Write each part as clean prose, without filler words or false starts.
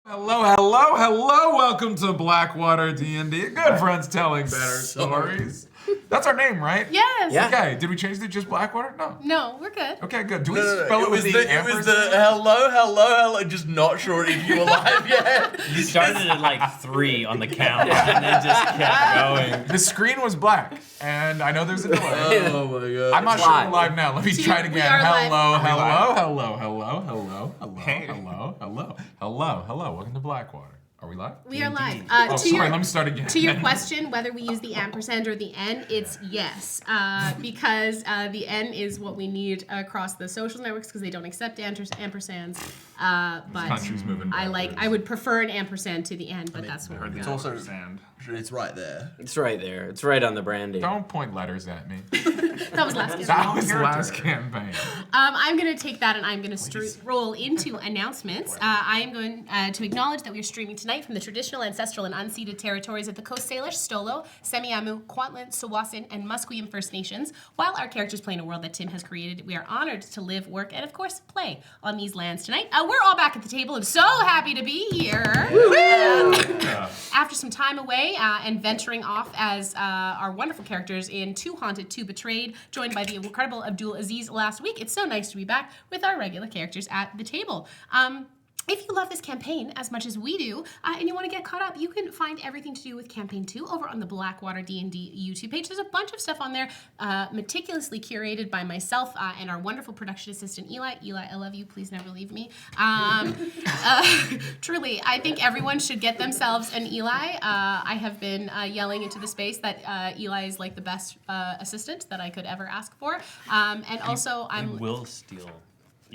Hello, welcome to BlackwaterDnD. Good friends telling better stories. That's our name, right? Yes. Yeah. Okay, did we change it to just Blackwater? No. No, we're good. Okay, good. Do we spell it with the It was the hello, just not sure if you were live yet. You started at like 3 on the count and then just kept going. The screen was black, and I know there's a delay. Oh my god. I'm not sure we're live now. Let me try it we again. are live. Hello. Welcome to Blackwater. Are we live? We are live. Let me start again. To your question, whether we use the ampersand or the N, it's yes. Because the N is what we need across the social networks because they don't accept ampersands. But Country's moving I would prefer an ampersand to the N, but that's what we It's got. also it's right there. It's right there. It's right on the branding. Don't point letters at me. That was last campaign. That was last campaign. I'm going to take that and I'm going to roll into announcements. I am going to acknowledge that we are streaming tonight from the traditional, ancestral, and unceded territories of the Coast Salish, Stolo, Semiahmoo, Kwantlen, Sawasin, and Musqueam First Nations. While our characters play in a world that Tim has created, we are honored to live, work, and of course play on these lands tonight. We're all back at the table. I'm so happy to be here. After some time away and venturing off as our wonderful characters in Two Haunted, Two Betrayed, joined by the incredible Abdul Aziz last week, it's so nice to be back with our regular characters at the table. If you love this campaign as much as we do, and you want to get caught up, you can find everything to do with Campaign 2 over on the BlackwaterDnD YouTube page. There's a bunch of stuff on there, meticulously curated by myself and our wonderful production assistant, Eli. Eli, I love you. Please never leave me. Truly, I think everyone should get themselves an Eli. I have been yelling into the space that Eli is like the best assistant that I could ever ask for. And also, We will steal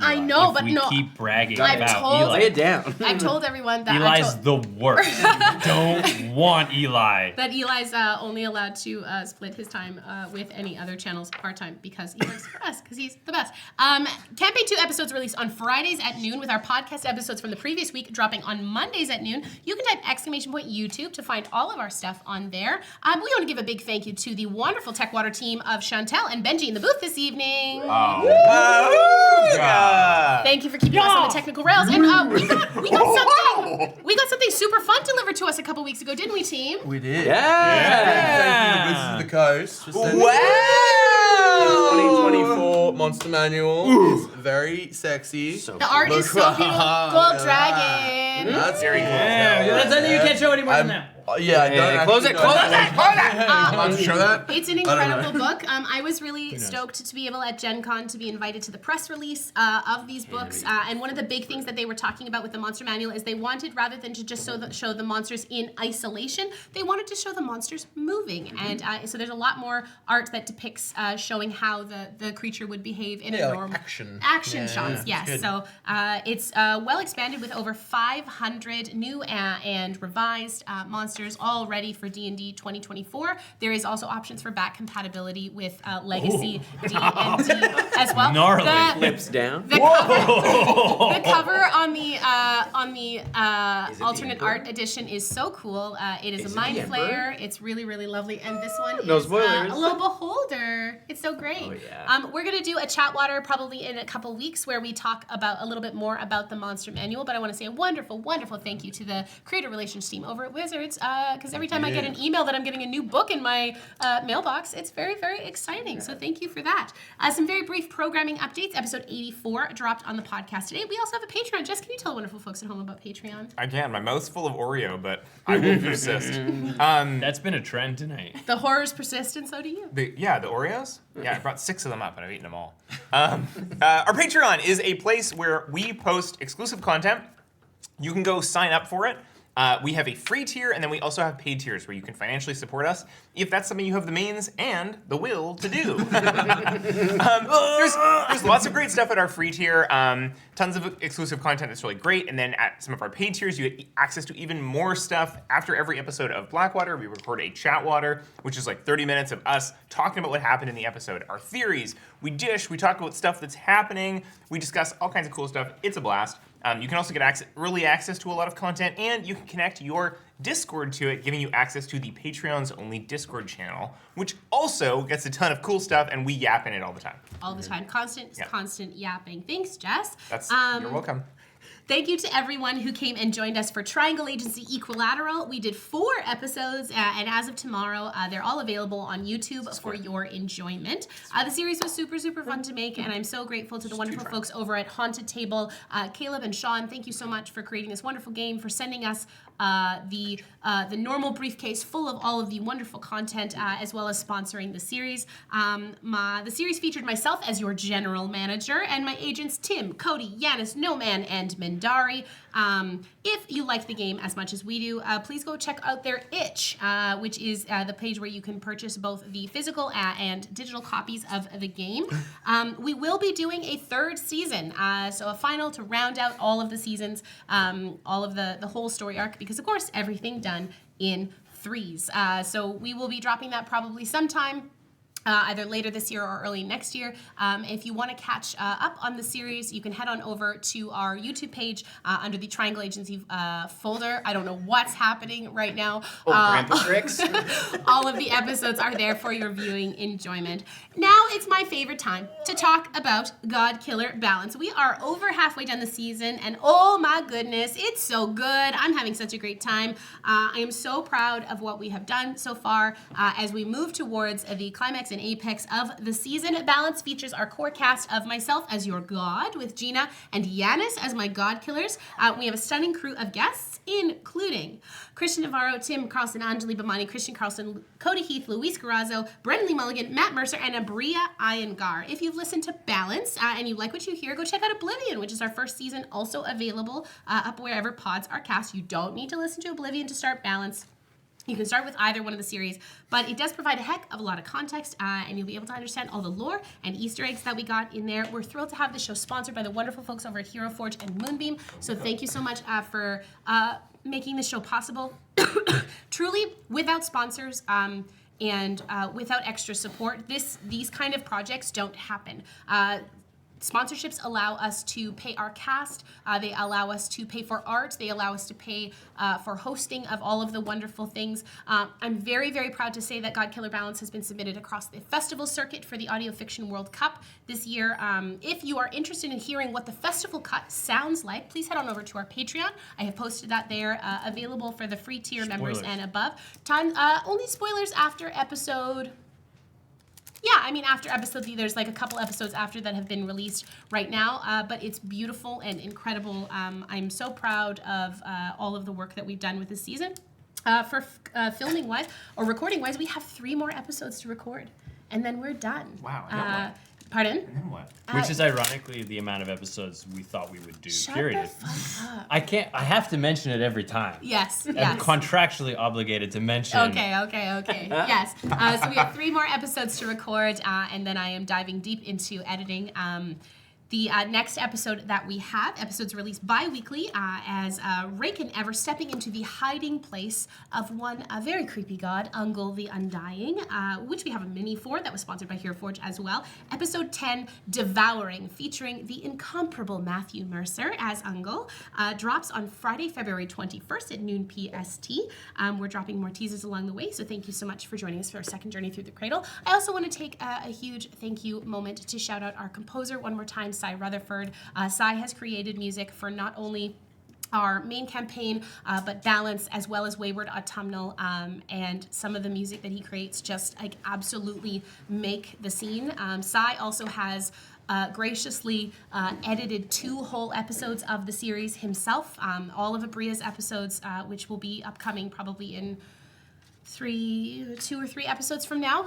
I Eli know, if but we no. keep bragging I've about told- Eli. Lay it down. I've told everyone that Eli's the worst. Don't want Eli. that Eli's only allowed to split his time with any other channels part-time because he works for us, because he's the best. Campaign 2 episodes released on Fridays at noon with our podcast episodes from the previous week dropping on Mondays at noon. You can type !YouTube to find all of our stuff on there. We want to give a big thank you to the wonderful TechWater team of Chantel and Benji in the booth this evening. Thank you for keeping us on the technical rails. And we got something super fun delivered to us a couple weeks ago, didn't we, team? We did. Yeah. Thank you to Wizards of the Coast. Wow. 2024 Monster Manual is very sexy. The art is so beautiful. Gold dragon. That's very cool. That's something you can't show anymore than that. Yeah, I don't Close it, actually close know it, that. close it. I'm allowed to show that? It's an I don't know. incredible book. I was really stoked to be able at Gen Con to be invited to the press release of these books. And one of the big things that they were talking about with the Monster Manual is they wanted, rather than to just show the monsters in isolation, they wanted to show the monsters moving. And so there's a lot more art that depicts showing how the creature would behave in a like normal... action. shots, yes. good. So it's well expanded with over 500 new and revised monsters all ready for D&D 2024. There is also options for back compatibility with Legacy D&D as well. Gnarly. Flips down. The cover on the alternate art edition is so cool. It is a mind the flayer. It's really, really lovely. And this one No is spoilers. a little beholder. It's so great. Oh, yeah. We're going to do a chat water probably in a couple weeks where we talk about a little bit more about the Monster Manual. But I want to say a wonderful, wonderful thank you to the creator relations team over at Wizards because every time I get an email that I'm getting a new book in my mailbox, it's very, very exciting. So thank you for that. Some very brief programming updates. Episode 84 dropped on the podcast today. We also have a Patreon. Jess, can you tell wonderful folks at home about Patreon? I can. My mouth's full of Oreo, but I will persist. That's been a trend tonight. The horrors persist, and so do you. The Oreos? Yeah, I brought 6 of them up, and I've eaten them all. Our Patreon is a place where we post exclusive content. You can go sign up for it. We have a free tier, and then we also have paid tiers where you can financially support us if that's something you have the means and the will to do. There's lots of great stuff at our free tier, tons of exclusive content that's really great, and then at some of our paid tiers, you get access to even more stuff. After every episode of Blackwater, we record a chat water, which is like 30 minutes of us talking about what happened in the episode, our theories, we dish, we talk about stuff that's happening, we discuss all kinds of cool stuff. It's a blast. You can also get early access to a lot of content, and you can connect your Discord to it, giving you access to the Patreon's only Discord channel, which also gets a ton of cool stuff, and we yap in it all the time. All the time. Constant yapping. Thanks, Jess. You're welcome. Thank you to everyone who came and joined us for Triangle Agency Equilateral. We did 4 episodes, and as of tomorrow, they're all available on YouTube for your enjoyment. The series was super, super fun to make, and I'm so grateful to the wonderful folks over at Haunted Table. Caleb and Sean, thank you so much for creating this wonderful game, for sending us the normal briefcase full of all of the wonderful content, as well as sponsoring the series. The series featured myself as your general manager, and my agents Tim, Cody, Yanis, Noman, and Mendari. If you like the game as much as we do, please go check out their itch, which is the page where you can purchase both the physical and digital copies of the game. We will be doing a 3rd season, so a final to round out all of the seasons, all of the whole story arc, because of course everything done in 3s. So we will be dropping that probably sometime either later this year or early next year. If you want to catch up on the series, you can head on over to our YouTube page under the Triangle Agency folder. I don't know what's happening right now. Grandpa tricks. All of the episodes are there for your viewing enjoyment. Now it's my favorite time to talk about God Killer Balance. We are over halfway done the season, and oh my goodness, it's so good. I'm having such a great time. I am so proud of what we have done so far as we move towards the climax and apex of the season. Balance features our core cast of myself as your god, with Gina and Yanis as my god killers. We have a stunning crew of guests, including Christian Navarro, Tim Carlson, Anjali Bamani, Christian Carlson, Cody Heath, Luis Garrazzo, Brendan Lee Mulligan, Matt Mercer, and Abria Iyengar. If you've listened to Balance and you like what you hear, go check out Oblivion, which is our 1st season, also available up wherever pods are cast. You don't need to listen to Oblivion to start Balance. You can start with either one of the series, but it does provide a heck of a lot of context, and you'll be able to understand all the lore and Easter eggs that we got in there. We're thrilled to have the show sponsored by the wonderful folks over at Hero Forge and Moonbeam, so thank you so much for making this show possible. Truly, without sponsors and without extra support, these kind of projects don't happen. Sponsorships allow us to pay our cast, they allow us to pay for art, they allow us to pay for hosting of all of the wonderful things. I'm very, very proud to say that God Killer Balance has been submitted across the festival circuit for the Audio Fiction World Cup this year. If you are interested in hearing what the festival cut sounds like, please head on over to our Patreon. I have posted that there, available for the free tier members and above. Only spoilers after episode... Yeah, I mean, after episode 3, there's like a couple episodes after that have been released right now, but it's beautiful and incredible. I'm so proud of all of the work that we've done with this season. For filming-wise, or recording-wise, we have 3 more episodes to record, and then we're done. Wow, and then what? Pardon? And then what? Which is ironically the amount of episodes we thought we would do, Shut period. the fuck up. I have to mention it every time. Yes, I'm yes. contractually obligated to mention. Okay. Yes. So we have 3 more episodes to record, and then I am diving deep into editing. The next episode that we have, episodes released bi-weekly, as Rake and Ever stepping into the hiding place of one very creepy god, Ungol the Undying, which we have a mini for that was sponsored by Hero Forge as well. Episode 10, Devouring, featuring the incomparable Matthew Mercer as Ungol, drops on Friday, February 21st at noon PST. We're dropping more teasers along the way, so thank you so much for joining us for our second journey through the cradle. I also want to take a huge thank you moment to shout out our composer one more time, Cy Rutherford. Cy has created music for not only our main campaign, but Balance, as well as Wayward Autumnal, and some of the music that he creates just like absolutely make the scene. Cy also has graciously edited 2 whole episodes of the series himself, all of Abria's episodes, which will be upcoming probably in 2 or 3 episodes from now.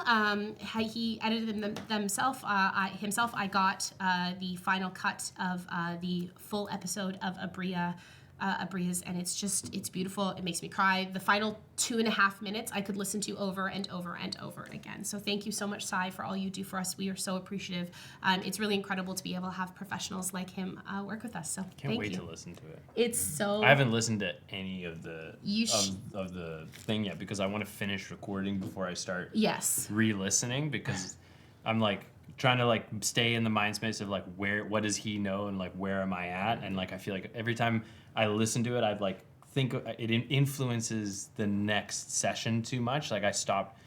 He edited them himself. I got the final cut of the full episode of Abria's, and it's beautiful. It makes me cry. The final 2.5 minutes I could listen to over and over and over again. So thank you so much, Cy, for all you do for us. We are so appreciative. It's really incredible to be able to have professionals like him work with us. So Can't wait you. to listen to it. It's so... I haven't listened to any of the You of the thing yet because I want to finish recording before I start Yes. re-listening, because I'm like trying to like stay in the mind space of like what does he know and like where am I at, and like I feel like every time I listen to it I'd like think it influences the next session too much. Like I stopped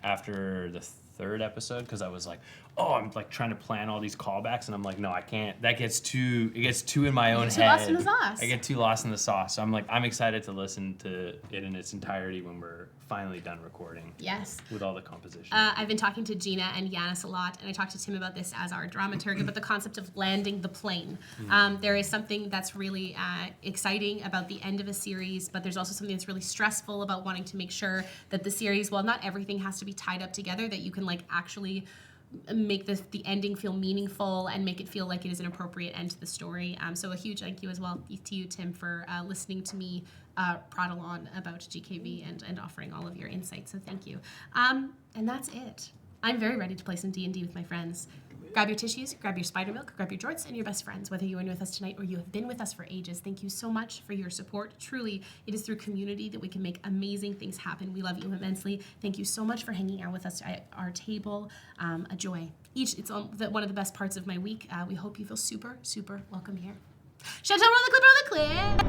after the 3rd episode because I was like, I'm like trying to plan all these callbacks, and I'm like, no, I can't. It gets too in my own get too head. lost in the sauce. I get too lost in the sauce. So I'm excited to listen to it in its entirety when we're finally done recording. Yes. With all the composition. I've been talking to Gina and Yanis a lot, and I talked to Tim about this as our dramaturg, about the concept of landing the plane. There is something that's really exciting about the end of a series, but there's also something that's really stressful about wanting to make sure that the series, while not everything has to be tied up together, that you can like actually make the ending feel meaningful and make it feel like it is an appropriate end to the story. So a huge thank you as well to you, Tim, for listening to me prattle on about GKV and offering all of your insights. So thank you. And that's it. I'm very ready to play some D&D with my friends. Grab your tissues, grab your spider milk, grab your jorts, and your best friends. Whether you are new with us tonight or you have been with us for ages, thank you so much for your support. Truly, it is through community that we can make amazing things happen. We love you immensely. Thank you so much for hanging out with us at our table. A joy. It's one of the best parts of my week. We hope you feel super, super welcome here. Shout out, roll the clip.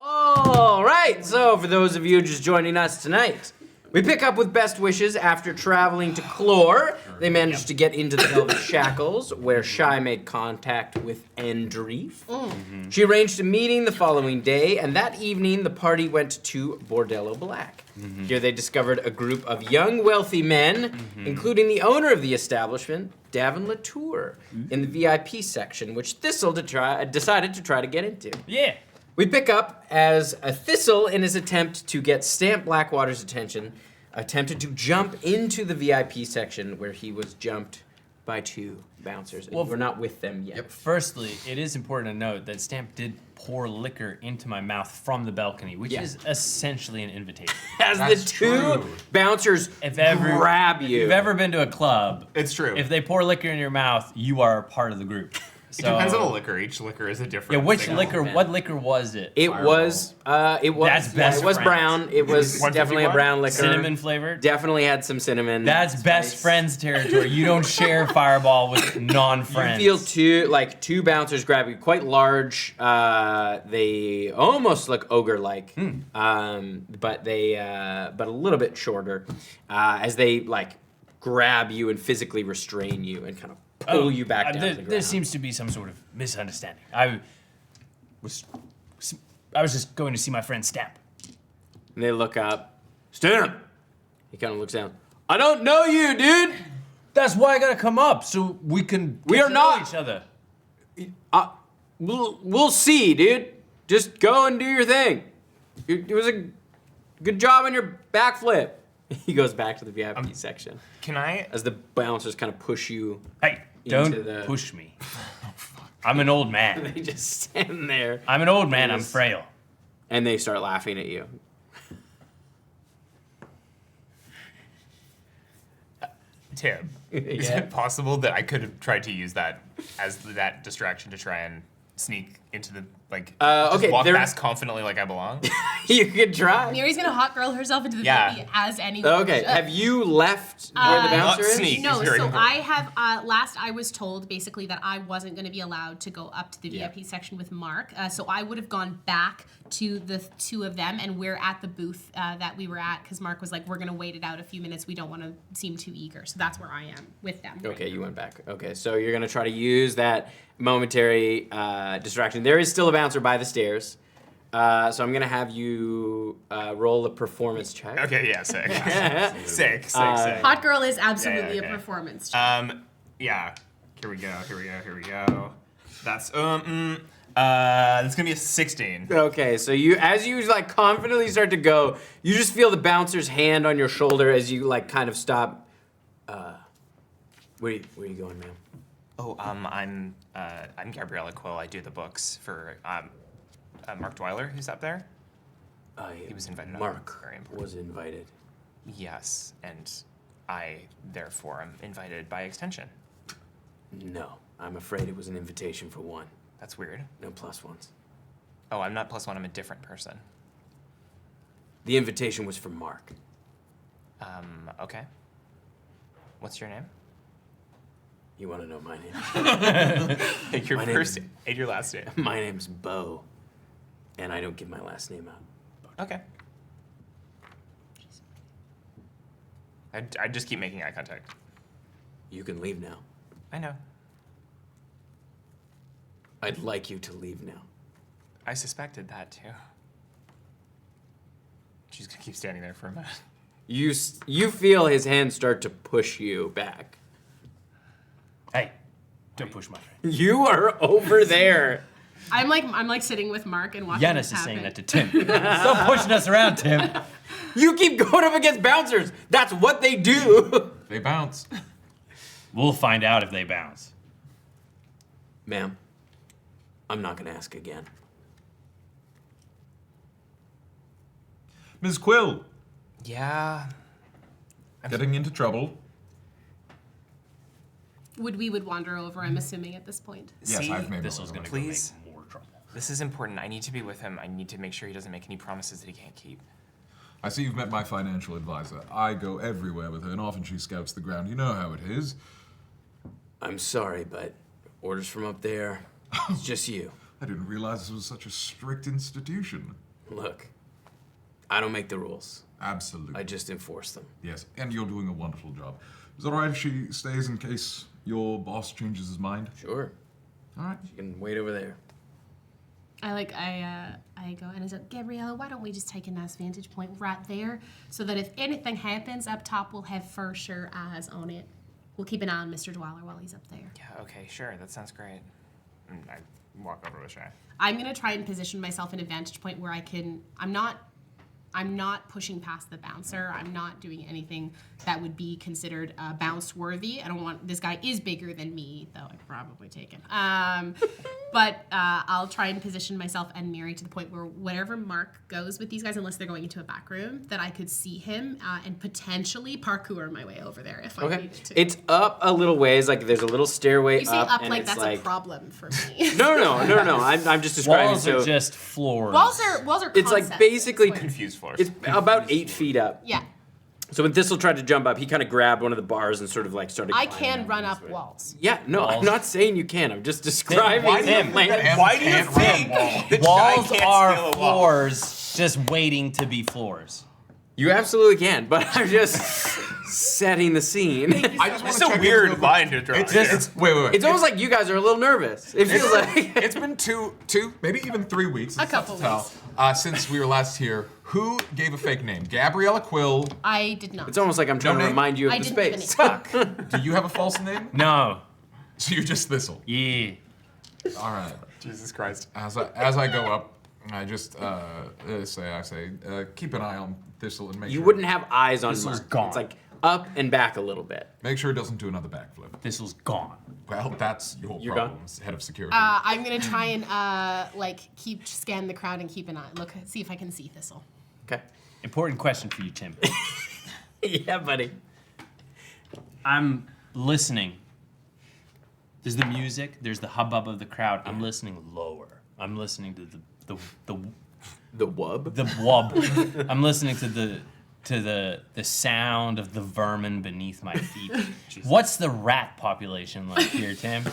All right, so for those of you just joining us tonight, we pick up with best wishes after traveling to Clore. They managed to get into the Velvet Shackles, where Shy made contact with Endreef. She arranged a meeting the following day, and that evening the party went to Bordello Black. Here they discovered a group of young, wealthy men, including the owner of the establishment, Davin Latour, in the VIP section, which Thistle decided to try to get into. Yeah. We pick up as a Thistle, in his attempt to get Stamp Blackwater's attention, attempted to jump into the VIP section where he was jumped by two bouncers. And we're not with them yet. Firstly, it is important to note that Stamp did pour liquor into my mouth from the balcony, which is essentially an invitation. As the two bouncers grab you. If you've ever been to a club, It's true. if they pour liquor in your mouth, you are a part of the group. It depends on the liquor. Each liquor is a different. Yeah, which thing. liquor? What liquor was it? It was That's best it was friends. brown. It was definitely a 151? brown liquor. Cinnamon flavored. Definitely had some cinnamon. That's best friends territory. You don't share Fireball with non-friends. You feel two bouncers grab you, quite large. They almost look ogre-like, but a little bit shorter. As they grab you and physically restrain you and kind of pull you back down to the ground. There seems to be some sort of misunderstanding. I was just going to see my friend Stamp. And they look up. Stamp! He kind of looks down. I don't know you, dude! That's why I gotta come up so we can get to know each other. We'll see, dude. Just go and do your thing. It was a good job on your backflip. He goes back to the VIP section. Can I? As the bouncers kind of push you. Hey, don't push me. I'm an old man. They just stand there. I'm an old man. I'm frail. And they start laughing at you. Tim, is it possible that I could have tried to use that as that distraction to try and sneak into the just walk past confidently like I belong? You could try. Miri's gonna hot girl herself into the Yeah. VIP as any. Okay, have you left where the bouncer Not is? sneak. No, It's very so important. I have, last I was told basically that I wasn't going to be allowed to go up to the VIP section with Mark. So I would have gone back to the two of them, and we're at the booth that we were at because Mark was like, we're going to wait it out a few minutes. We don't want to seem too eager. So that's where I am with them. Okay, you went back. Okay, so you're going to try to use that momentary distraction. There is still a bouncer by the stairs. So I'm going to have you roll a performance check. Okay, yeah, sick. sick. Hot girl is absolutely okay. a performance. Yeah. Here we go. That's that's gonna be a 16. Okay, so as you confidently start to go, you just feel the bouncer's hand on your shoulder as you kind of stop. Where are you going, ma'am? Oh, I'm Gabriella Quill. I do the books for Mark Dwyler, who's up there. He was invited. Mark Very important. was invited. Yes, and I therefore am invited by extension. No, I'm afraid it was an invitation for one. That's weird. No plus ones. Oh, I'm not +1. I'm a different person. The invitation was for Mark. Okay. What's your name? You want to know my name? Your My first name- and your last name. My name's Bo, and I don't give my last name out. Okay. I just keep making eye contact. You can leave now. I know. I'd like you to leave now. I suspected that too. She's gonna keep standing there for a minute. You feel his hand start to push you back. Hey, don't push my friend. You are over there. I'm like sitting with Mark and watching Yanis this is saying happen. that to Tim. Stop pushing us around, Tim. You keep going up against bouncers. That's what they do. They bounce. We'll find out if they bounce. Ma'am, I'm not going to ask again. Ms. Quill, Yeah. getting into trouble. We would wander over, I'm assuming, at this point. Yes, See, I've made This my was way. going to Please. make more trouble. This is important. I need to be with him. I need to make sure he doesn't make any promises that he can't keep. I see you've met my financial advisor. I go everywhere with her, and often she scouts the ground. You know how it is. I'm sorry, but orders from up there, it's just you. I didn't realize this was such a strict institution. Look, I don't make the rules. Absolutely. I just enforce them. Yes, and you're doing a wonderful job. Is it all right if she stays in case your boss changes his mind? Sure. All right. You can wait over there. I go and I said, Gabriella, why don't we just take a nice vantage point right there so that if anything happens up top, we'll have for sure eyes on it. We'll keep an eye on Mr. Dwyler while he's up there. Yeah, okay, sure. That sounds great. And I walk over with Shy. I'm gonna try and position myself in a vantage point where I'm not pushing past the bouncer. I'm not doing anything that would be considered bounce worthy. I don't want, this guy is bigger than me, though I'd probably take him. But I'll try and position myself and Miri to the point where wherever Mark goes with these guys, unless they're going into a back room, that I could see him and potentially parkour my way over there if I Okay. needed to. It's up a little ways, like there's a little stairway You say up, up and like it's that's like a problem for me. No. I'm just describing. Walls so are just floors. Walls are it's like concepts. basically It's weird. Confused floors. it's about 8 feet up. Yeah, So when Thistle tried to jump up, he kind of grabbed one of the bars and sort of like started. I climbing can run this up way. walls. Yeah, no, I'm Walls. not saying you can. I'm just describing why the do you- plan. Why do you Can't run think a that Walls Shy can't are scale a wall? floors just waiting to be floors. You absolutely can, but I'm just setting the scene. I just want It's to a check weird in real line to draw. It's, here. it's wait. It's almost like you guys are a little nervous. It feels like It's been two, maybe even 3 weeks. A it's tough couple to tell, weeks. since we were last here. Who gave a fake name? Gabriella Quill. I did not. it's almost like I'm trying to name? remind you of I the didn't give a space. name. Do you have a false name? No. So you're just Thistle. Yeah. All right. Jesus Christ. As I go up, I just say keep an eye on Thistle and make You sure. wouldn't have eyes on Thistle's Mark. gone. It's like up and back a little bit. Make sure it doesn't do another backflip. Thistle's gone. Well, that's your You're gone? problem, head of security. I'm gonna try and scan the crowd and keep an eye. Look, see if I can see Thistle. Okay. Important question for you, Tim. Yeah, buddy. I'm listening. There's the music. There's the hubbub of the crowd. I'm listening lower. I'm listening to the The wub. wub. I'm listening to the sound of the vermin beneath my feet. What's the rat population like here, Tim?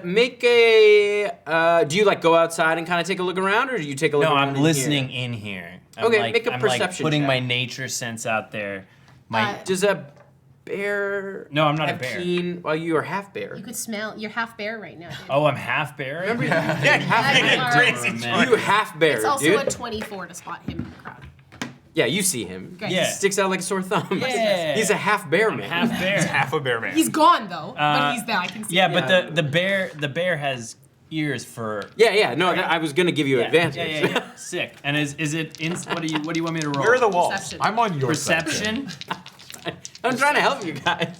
Make a. Do you like go outside and kind of take a look around, or do you take a look? No, around I'm in listening here? in here. Okay, make a I'm perception putting check. my nature sense out there. My Does a bear? No, I'm not a have bear. Keen, well, you are half bear. You could smell. You're half bear right now, dude. oh, I'm half bear. Remember? Yeah, Yeah, crazy. Oh, man. You half bear, It's also dude. a 24 to spot him in the crowd. Yeah, you see him. Great. Yeah. Sticks out like a sore thumb. Yeah. He's a half bear man. Half bear. Half a bear man. He's gone though, but he's there. I can see. Yeah, him. but the bear has ears for. Yeah. No, I was gonna give you advantage. Yeah. Sick. And is it in? What do you want me to roll? Where are the walls? Perception. I'm on your side. Perception. I'm trying to help you guys.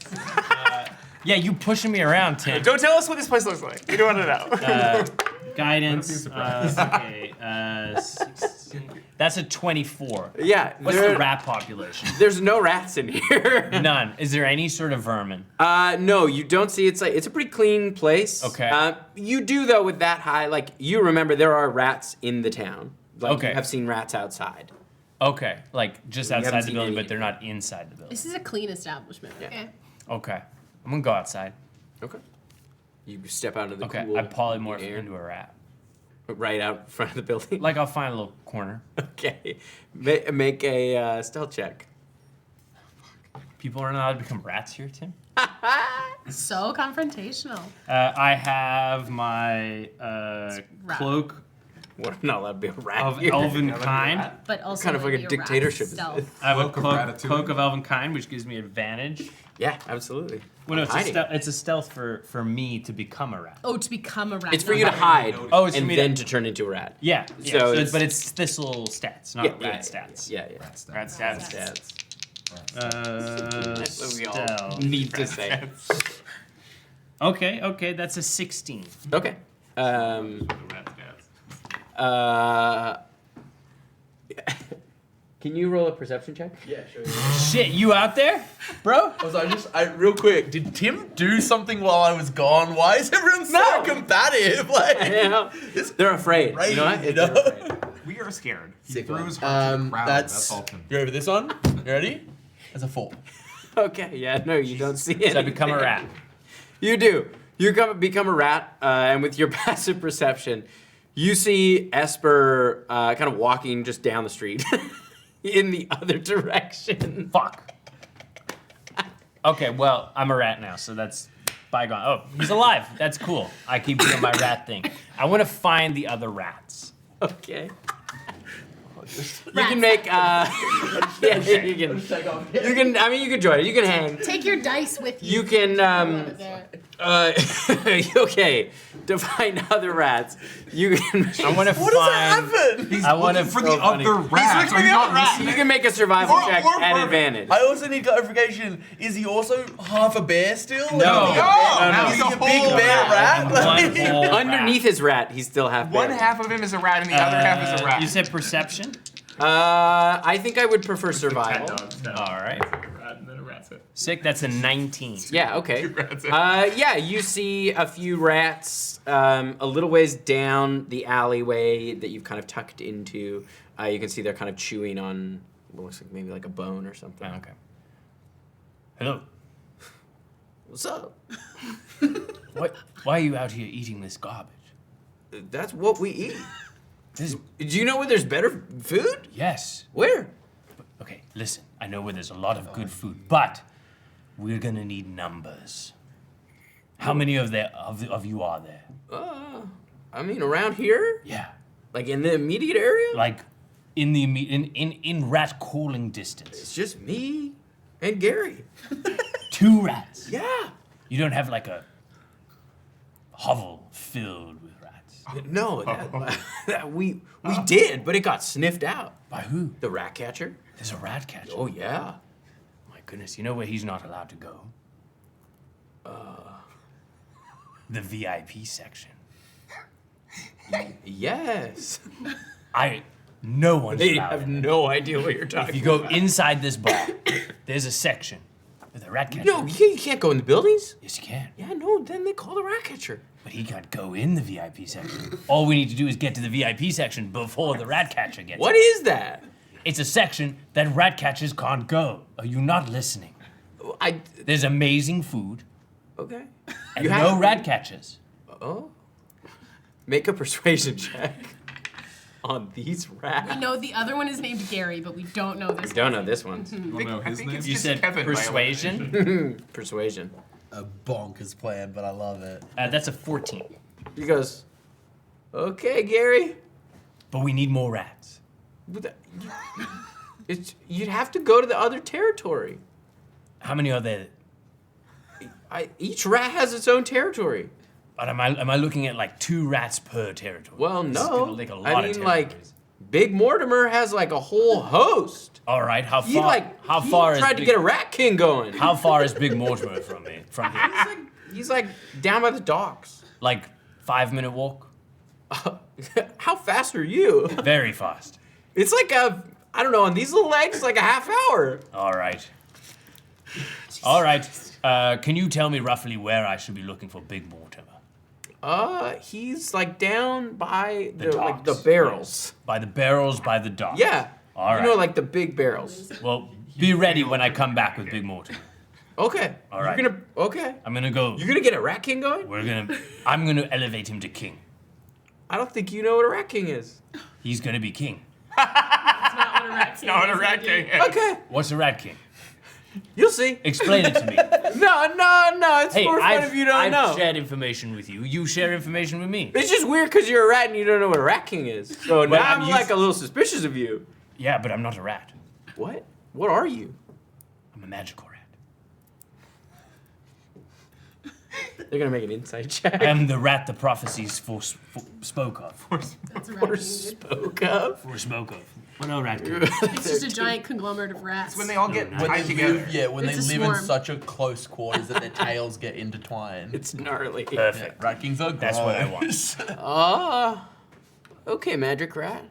Yeah, you pushing me around, Tim. Don't tell us what this place looks like. We don't want to know. Guidance. Okay. 16. That's a 24. Yeah. What's the rat population? There's no rats in here. None. Is there any sort of vermin? No, you don't see. It's a pretty clean place. Okay. You do though with that high, like you remember there are rats in the town. Like, Okay. You have seen rats outside. Okay, like just You haven't outside the seen building, any- but they're not inside the building. This is a clean establishment. Yeah. Okay. Okay, I'm gonna go outside. Okay. You step out of the Okay, cool I polymorph air. into a rat. Right out front of the building. Like I'll find a little corner. Okay. Make a stealth check. People aren't allowed to become rats here, Tim. So confrontational. I have my Rat. cloak Well, I'm not allowed to be a rat of here. elven kind. But also Kind of like a maybe dictatorship, rat is stealth. I have a Cloak of ratatouille. cloak of elven kind, which gives me advantage. Yeah, absolutely. Well, no, Hiding. it's a stealth for me to become a rat. Oh, to become a rat. It's for not you to rat. hide. Oh, it's for and me to- then to turn into a rat. Yeah, So so it's- but it's Thistle stats, not rat stats. Yeah, yeah. Rat stats. Stats. Uh, So we all stealth. need to say. Okay, that's a 16. Okay. Can you roll a perception check? Yeah, sure. Shit, you out there, bro? Real quick, did Tim do something while I was gone? Why is everyone so combative? Like, Yeah. They're afraid. You know what? Right, They're you know? afraid. We are scared. He threw his heart to the crowd. That's all Tim. You ready for this one? You ready? That's a 4. Okay, yeah, no, you don't see it. So I become a rat. You do. You become a rat, and with your passive perception, you see Esper kind of walking just down the street in the other direction. Fuck. Okay, well, I'm a rat now, so that's bygone. Oh, he's alive. That's cool. I keep doing my rat thing. I want to find the other rats. Okay. You can make, yeah, you can, I mean, you can join it. You can hang. Take your dice with you. You can, There. okay, to find other rats, you can. I want to What does find. happen? I want to For the other rats. Are you not You can make a survival check at Or- advantage. I also need clarification. Is he also half a bear still? No. Is he a No, bear? no. Is he a He's a big whole bear rat? One Like- whole rat. Underneath his rat, he's still half One bear. half of him is a rat and the other half is a rat. You said perception? I think I would prefer survival. All right. Sick, that's a 19. Yeah, okay. Yeah, you see a few rats a little ways down the alleyway that you've kind of tucked into. You can see they're kind of chewing on what looks like maybe like a bone or something. Oh, okay. Hello. What's up? Why are you out here eating this garbage? That's what we eat. This, Do you know where there's better food? yes. Where? Okay, listen. I know where there's a lot of good food, but we're gonna need numbers. How many of you are there? I mean, around here? Yeah. Like in the immediate area? Like in the in rat calling distance. It's just me and Gary. 2 rats. Yeah. You don't have like a hovel filled with rats. No, that we did, but it got sniffed out. By who? The rat catcher. There's a rat catcher. Oh yeah. My goodness, you know where he's not allowed to go? The VIP section. Yes. No one's They allowed. have in. no idea what you're If talking you go about. inside this bar, there's a section with a rat catcher. No, you can't go in the buildings. Yes, you can. Yeah, no, then they call the rat catcher. But he can't go in the VIP section. All we need to do is get to the VIP section before the rat catcher gets. What is that? It's a section that rat catchers can't go. Are you not listening? There's amazing food Okay. and no rat catchers. Oh. Make a persuasion check on these rats. We know the other one is named Gary, but we don't know this. Don't know this one. You wanna know I his think name? it's You just said Kevin by persuasion. Persuasion. A bonkers plan, but I love it. That's a 14. He goes, okay, Gary. But we need more rats. But you'd have to go to the other territory. How many are there? Each rat has its own territory. But am I looking at like 2 rats per territory? Well, This is no. gonna take a lot I of mean, like, territories. Big Mortimer has like a whole host. All right, how He far? How far is tried to Big, get a rat king going. How far is Big Mortimer from me? From here? He's like down by the docks. Like 5-minute walk? How fast are you? Very fast. It's like I don't know, on these little legs, like a half hour. All right. All right. Can you tell me roughly where I should be looking for Big Mortimer? He's like down by the docks, barrels. By the barrels, by the dock. Yeah. All right. You know, like the big barrels. Well, be ready when I come back with Big Mortimer. Okay. All right. Okay. I'm gonna go. You're gonna get a Rat King going? I'm gonna elevate him to king. I don't think you know what a Rat King is. He's gonna be king. That's not what a rat king Not what a is rat gonna king do. is. Okay. What's a rat king? You'll see. Explain it to me. No. It's Hey, more fun if you don't I've know. shared information with you. You share information with me. It's just weird because you're a rat and you don't know what a Rat King is. So now I'm I'm used- like a little suspicious of you. Yeah, but I'm not a rat. What? What are you? I'm a magical rat. They're gonna make an insight check. I am the rat the prophecies spoke of. That's a rat Or king, dude. spoke of. Or spoke of. Well, no rat king. It's just a giant conglomerate of rats. It's when they all get No, When tied they together. live, yeah, when It's they a live in swarm. such a close quarters that their tails get intertwined. It's gnarly. Perfect. Rat Kings are That's what I want. gross. Okay, magic rat.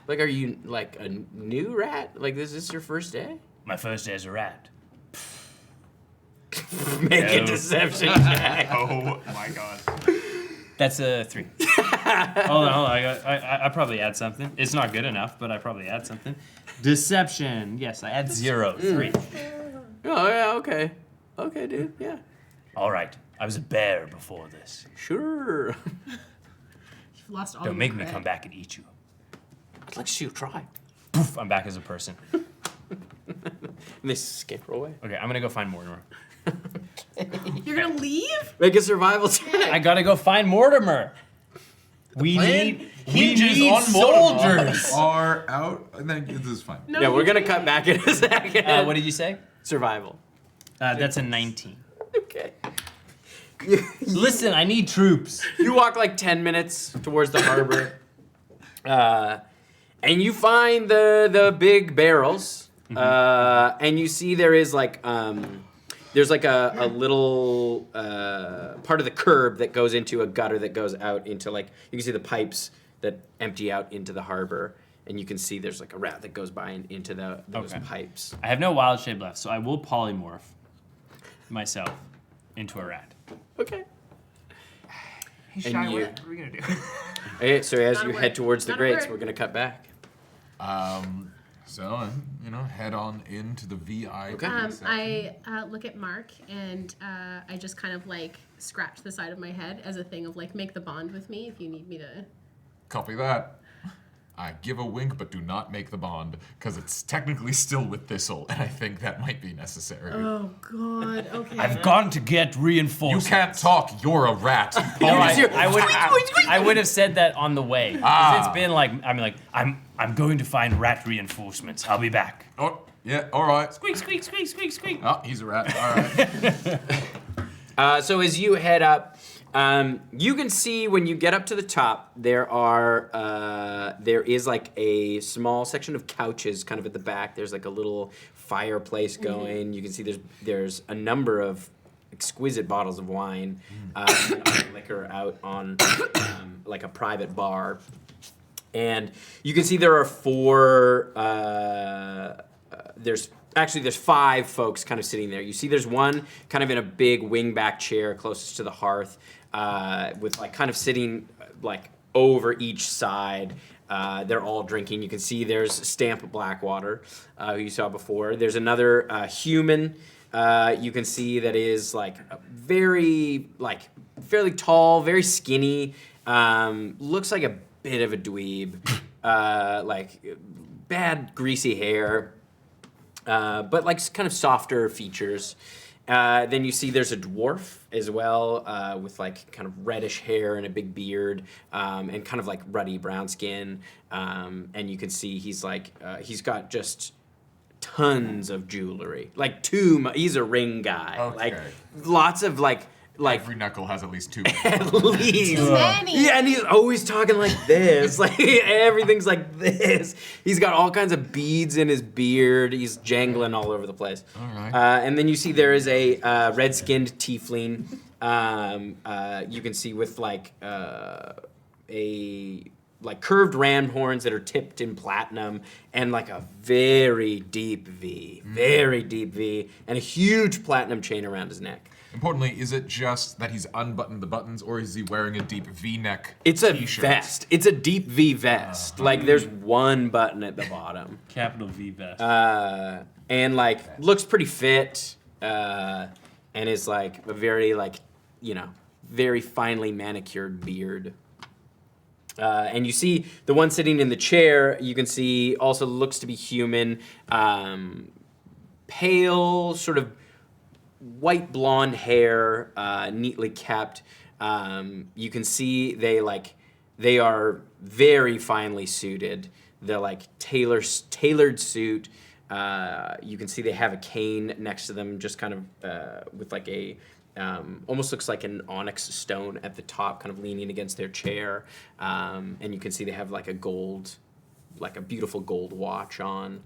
Like, are you like a new rat? Like, is this your first day? My first day as a rat. Make a No. deception check. Oh my god. That's a 3. hold on. I probably add something. It's not good enough, but I probably add something. Deception. Yes, I add 0. 3. Oh yeah, okay. Okay, dude. Yeah. All right. I was a bear before this. Sure. You've lost all Don't your make me cred. come back and eat you. I'd like to see you try. Poof, I'm back as a person. And they scamper away. Okay, I'm gonna go find Mortimer. You're gonna leave? Make a survival check. I gotta go find Mortimer. We need hinges on Mortimer. soldiers. Are out. I think this is fine. No, Yeah, you we're gonna can't. cut back in a second. What did you say? Survival. That's a 19. Okay. Listen, I need troops. You walk like 10 minutes towards the harbor, and you find the big barrels, and you see there is like there's like a little part of the curb that goes into a gutter that goes out into like you can see the pipes that empty out into the harbor, and you can see there's like a rat that goes by and into those Okay. pipes. I have no wild shape left, so I will polymorph myself into a rat. Okay. Hey, And Shy, you- what are we gonna do? Okay, so as Not a you word. head towards the Not a grates, word. we're gonna cut back. So, head on into the VI. Okay. I look at Mark and I just kind of like scratch the side of my head as a thing of like make the bond with me if you need me to. Copy that. I give a wink, but do not make the bond, because it's technically still with Thistle, and I think that might be necessary. Oh God. Okay. I've gone to get You reinforcements. can't talk. You're a rat. No, You're- I would have said that on the way. 'Cause Ah. It's been like I'm going to find rat reinforcements. I'll be back. Oh, yeah. All right. Squeak, squeak, squeak, squeak, squeak. Oh, he's a rat. All right. So as you head up, you can see when you get up to the top, there is like a small section of couches kind of at the back. There's like a little fireplace going. You can see there's a number of exquisite bottles of wine, liquor out on like a private bar. And you can see there are 4, there's 5 folks kind of sitting there. You see there's one kind of in a big wingback chair closest to the hearth, with like kind of sitting like over each side. They're all drinking. You can see there's Stamp Blackwater, who you saw before. There's another human you can see that is like very like fairly tall, very skinny, looks like a bit of a dweeb, like bad greasy hair. But like kind of softer features. Then you see there's a dwarf as well, with like kind of reddish hair and a big beard, and kind of like ruddy brown skin. And you can see he's like he's got just tons of jewelry. Like he's a ring guy. Okay. Like lots of like Every knuckle has at least 2. at least. Too many. Yeah, and he's always talking like this. Like everything's like this. He's got all kinds of beads in his beard. He's jangling all over the place. All right. And then you see there is a red-skinned tiefling. You can see with like curved ram horns that are tipped in platinum, and like a very deep V, and a huge platinum chain around his neck. Importantly, is it just that he's unbuttoned the buttons, or is he wearing a deep V-neck It's a t-shirt? vest. It's a deep V vest. Like there's one button at the bottom. Capital V vest. And like looks pretty fit. And is like a very very finely manicured beard. And you see the one sitting in the chair, you can see also looks to be human. Pale, sort of white blonde hair, neatly kept. You can see they are very finely suited. They're like tailored suit. You can see they have a cane next to them, just kind of with like a almost looks like an onyx stone at the top, kind of leaning against their chair. And you can see they have like a beautiful gold watch on.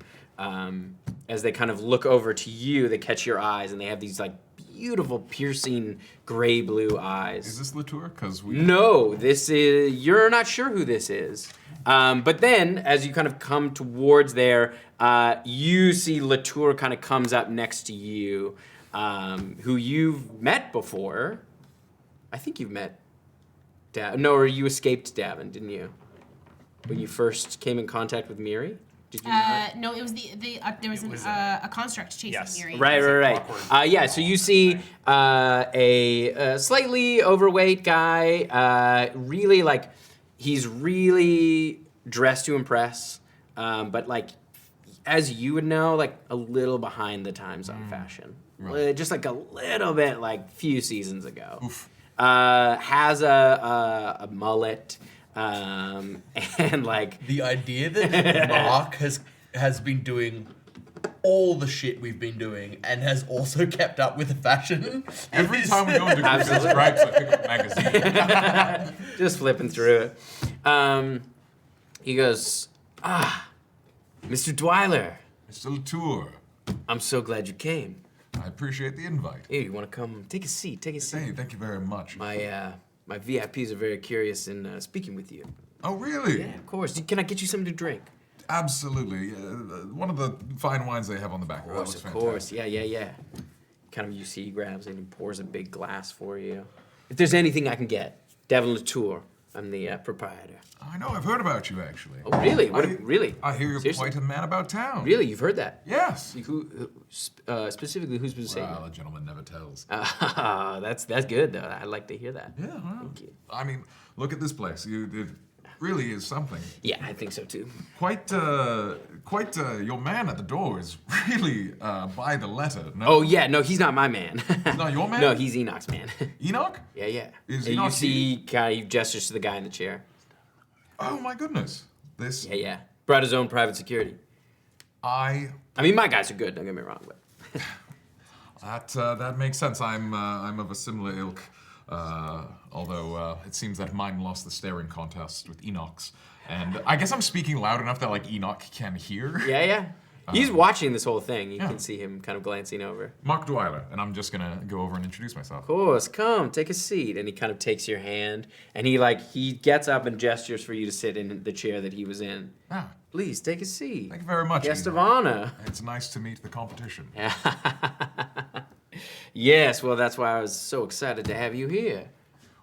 As they kind of look over to you, they catch your eyes, and they have these like beautiful, piercing gray blue eyes. Is this Latour? Because we. No, this is. You're not sure who this is. But then, as you kind of come towards there, you see Latour kind of comes up next to you, who you've met before. I think you've met. Or you escaped Davin, didn't you? When you first came in contact with Miri? Did you not? No, it was there was a construct chasing yes. Miri. Right. So you see a slightly overweight guy, really like, he's really dressed to impress, but like, as you would know, like a little behind the times on fashion. Right. Just like a little bit like few seasons ago. Has a mullet. And like The idea that Mark has been doing all the shit we've been doing and has also kept up with the fashion. Every time we go into Griffin Stripes, I pick up a magazine. just flipping through it. He goes, Mr. Dwyler, Mr. Latour, I'm so glad you came. I appreciate the invite. Here, you want to come? Take a seat. Take a seat. Hey, thank you very much. My VIPs are very curious in speaking with you. Oh, really? Yeah, of course. Can I get you something to drink? Absolutely. One of the fine wines they have on the back. Of course. Yeah. Kind of, you see, he grabs it and he pours a big glass for you. If there's anything I can get, Devin Latour, I'm the proprietor. I know, I've heard about you, actually. Oh, really? Really? I hear you're Seriously? quite a man about town. Really? You've heard that? Yes. Specifically, who's been saying Well, a gentleman never tells. that? That's good, though. I'd like to hear that. Yeah, well, Thank you. I mean, look at this place. It really is something. Yeah, I think so, too. Quite, your man at the door is really by the letter. No? Oh, yeah. No, he's not my man. He's not your man? No, he's Enoch's man. Enoch? Yeah. Is And you Enoch see, kind of, he gestures to the guy in the chair. Oh, my goodness. This, Yeah. Brought his own private security. I mean, my guys are good. Don't get me wrong, but That makes sense. I'm of a similar ilk, although it seems that mine lost the staring contest with Enoch's, and I guess I'm speaking loud enough that like Enoch can hear. yeah. He's watching this whole thing. You yeah. can see him kind of glancing over. Mark Dwyler, and I'm just gonna go over and introduce myself. Of course, come, take a seat. And he kind of takes your hand, and he gets up and gestures for you to sit in the chair that he was in. Ah, Please, take a seat. thank you very much. Guest of Enoch. honor. It's nice to meet the competition. Yes, well, that's why I was so excited to have you here.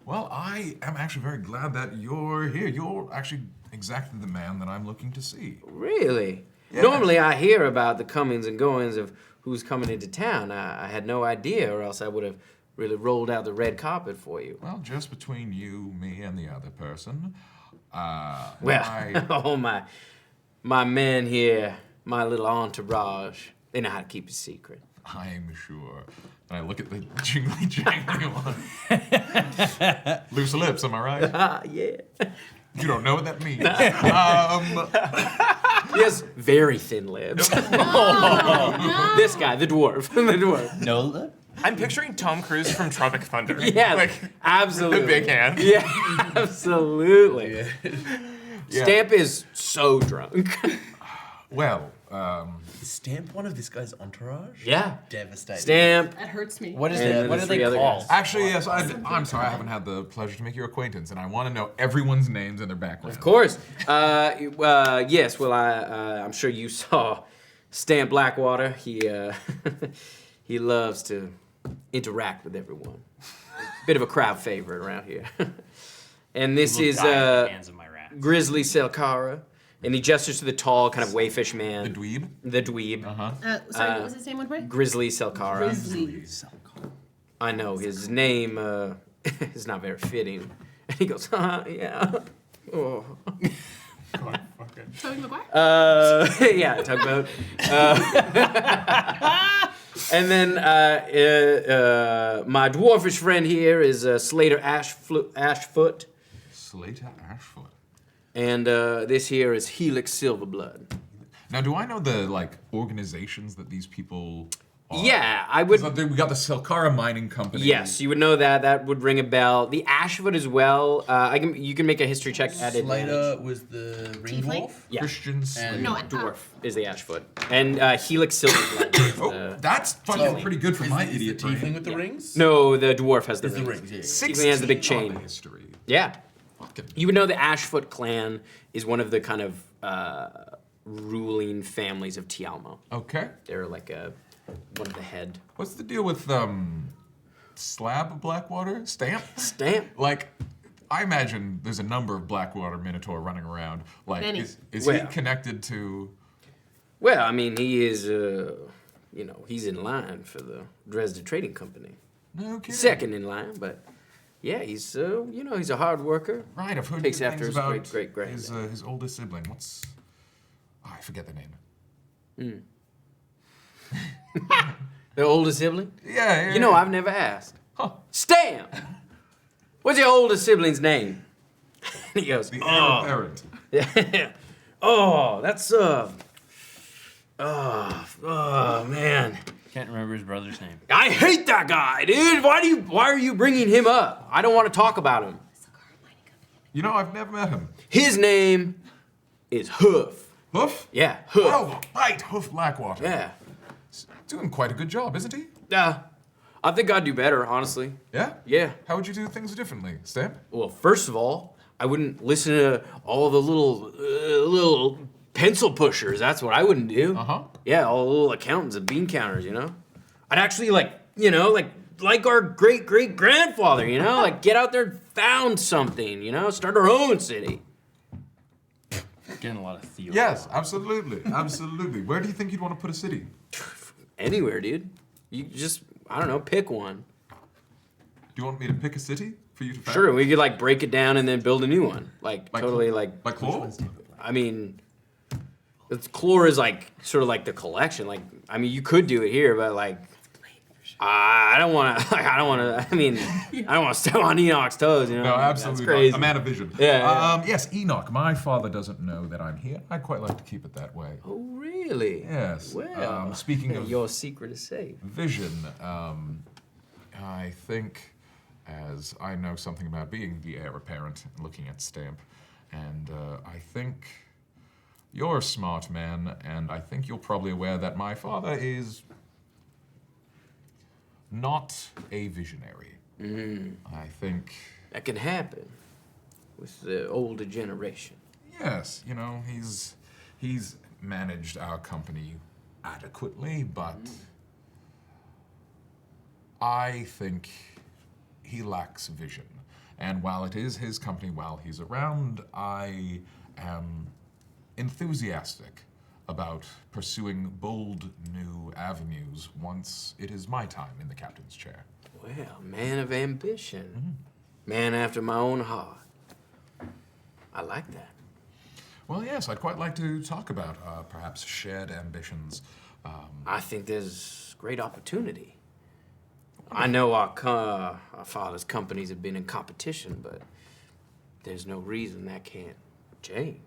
Well, I am actually very glad that you're here. You're actually exactly the man that I'm looking to see. Really? Yes. Normally I hear about the comings and goings of who's coming into town. I had no idea, or else I would have really rolled out the red carpet for you. Well, just between you, me, and the other person. Oh my men here, my little entourage, they know how to keep a secret. I'm sure. And I look at the jingly jangly one. Loose lips, am I right? Yeah. You don't know what that means. He has very thin lips. This guy, the dwarf. No lip? I'm picturing Tom Cruise from Tropic Thunder. Yeah, like absolutely. the big hand. Yeah, absolutely. Yeah. Stamp is so drunk. Well, Is Stamp one of this guy's entourage? Yeah. Devastating. Stamp. That hurts me. What is And it? then What the are three they other called? guys. actually, yes, I'm sorry, I haven't had the pleasure to make your acquaintance, and I want to know everyone's names and their background. Of course. Yes, well, I'm sure you saw Stamp Blackwater. He he loves to interact with everyone. Bit of a crowd favorite around here. And this Little is guy in the hands of my rats. Grizzly Selkara. And he gestures to the tall, kind of wayfish man. The dweeb. The dweeb. Sorry, what was his name one more? Grizzly Selkara. Grizzly. I know, his name is not very fitting. And he goes, yeah. Oh. Toby Maguire? Yeah, tugboat. And then my dwarfish friend here is Slater Ashfoot. Slater Ashfoot. And this here is Helix Silverblood. Now, do I know the organizations that these people are? Yeah, I would. So we got the Selkara Mining Company. Yes, you would know that. That would ring a bell. The Ashfoot as well. You can make a history check at advantage. Slater was the ring Tiefling? dwarf. Yeah. Christian Slater. No, Dwarf is the Ashfoot. And Helix Silverblood is Oh, that's fucking pretty good for my Is idiot the tiefling brain. with the rings? No, the dwarf has the Is the rings. rings, yeah. Tiefling has the big 16 on chain. the history. Yeah. Fucking You would know the Ashfoot clan is one of the kind of ruling families of Fiamma. okay. They're like one of the head. What's the deal with Slab of Blackwater? Stamp? Stamp. I imagine there's a number of Blackwater Minotaur running around. Many. Is Well. he connected to? Well, I mean, he is, he's in line for the Dresden Trading Company. No kidding. Second in line, but yeah, he's, he's a hard worker. Right, I've heard Takes good after things his about great-great-granddad. his oldest sibling. What's? Oh, I forget the name. The oldest sibling? Yeah. You know, I've never asked. Huh. Stamp! What's your oldest sibling's name? He goes, The Aberrant. yeah. Oh, that's, oh, man. Can't remember his brother's name. I hate that guy, dude. Why are you bringing him up? I don't want to talk about him. You know, I've never met him. His name is Hoof. Hoof? Yeah, Hoof. Oh, right, Hoof Blackwater. Yeah. Doing quite a good job, isn't he? I think I'd do better, honestly. Yeah? Yeah. How would you do things differently, Stamp? Well, first of all, I wouldn't listen to all the little pencil pushers. That's what I wouldn't do. Uh-huh. Yeah, all the little accountants and bean counters, I'd actually like our great-great-grandfather, like get out there and found something, start our own city. Getting a lot of theory. Yes, absolutely. Absolutely. Where do you think you'd want to put a city? Anywhere, dude. You just, I don't know, pick one. Do you want me to pick a city for you to found? Sure, we could break it down and then build a new one. Like Claw? I mean, Clore is sort of the collection. You could do it here, but I don't want to. I don't want to step on Enoch's toes. No, That's absolutely crazy. not. A man of vision. Yeah. Yes, Enoch. My father doesn't know that I'm here. I'd quite like to keep it that way. Oh, really? Yes. Well, speaking of your secret is safe. vision, I think, as I know something about being the heir apparent, looking at Stamp, and I think you're a smart man, and I think you're probably aware that my father is not a visionary. I think, That can happen with the older generation. yes, he's managed our company adequately, but I think he lacks vision. And while it is his company while he's around, I am enthusiastic about pursuing bold new avenues once it is my time in the captain's chair. Well, man of ambition. Man after my own heart. I like that. Well, yes, I'd quite like to talk about perhaps shared ambitions. I think there's great opportunity. I know our father's companies have been in competition, but there's no reason that can't change.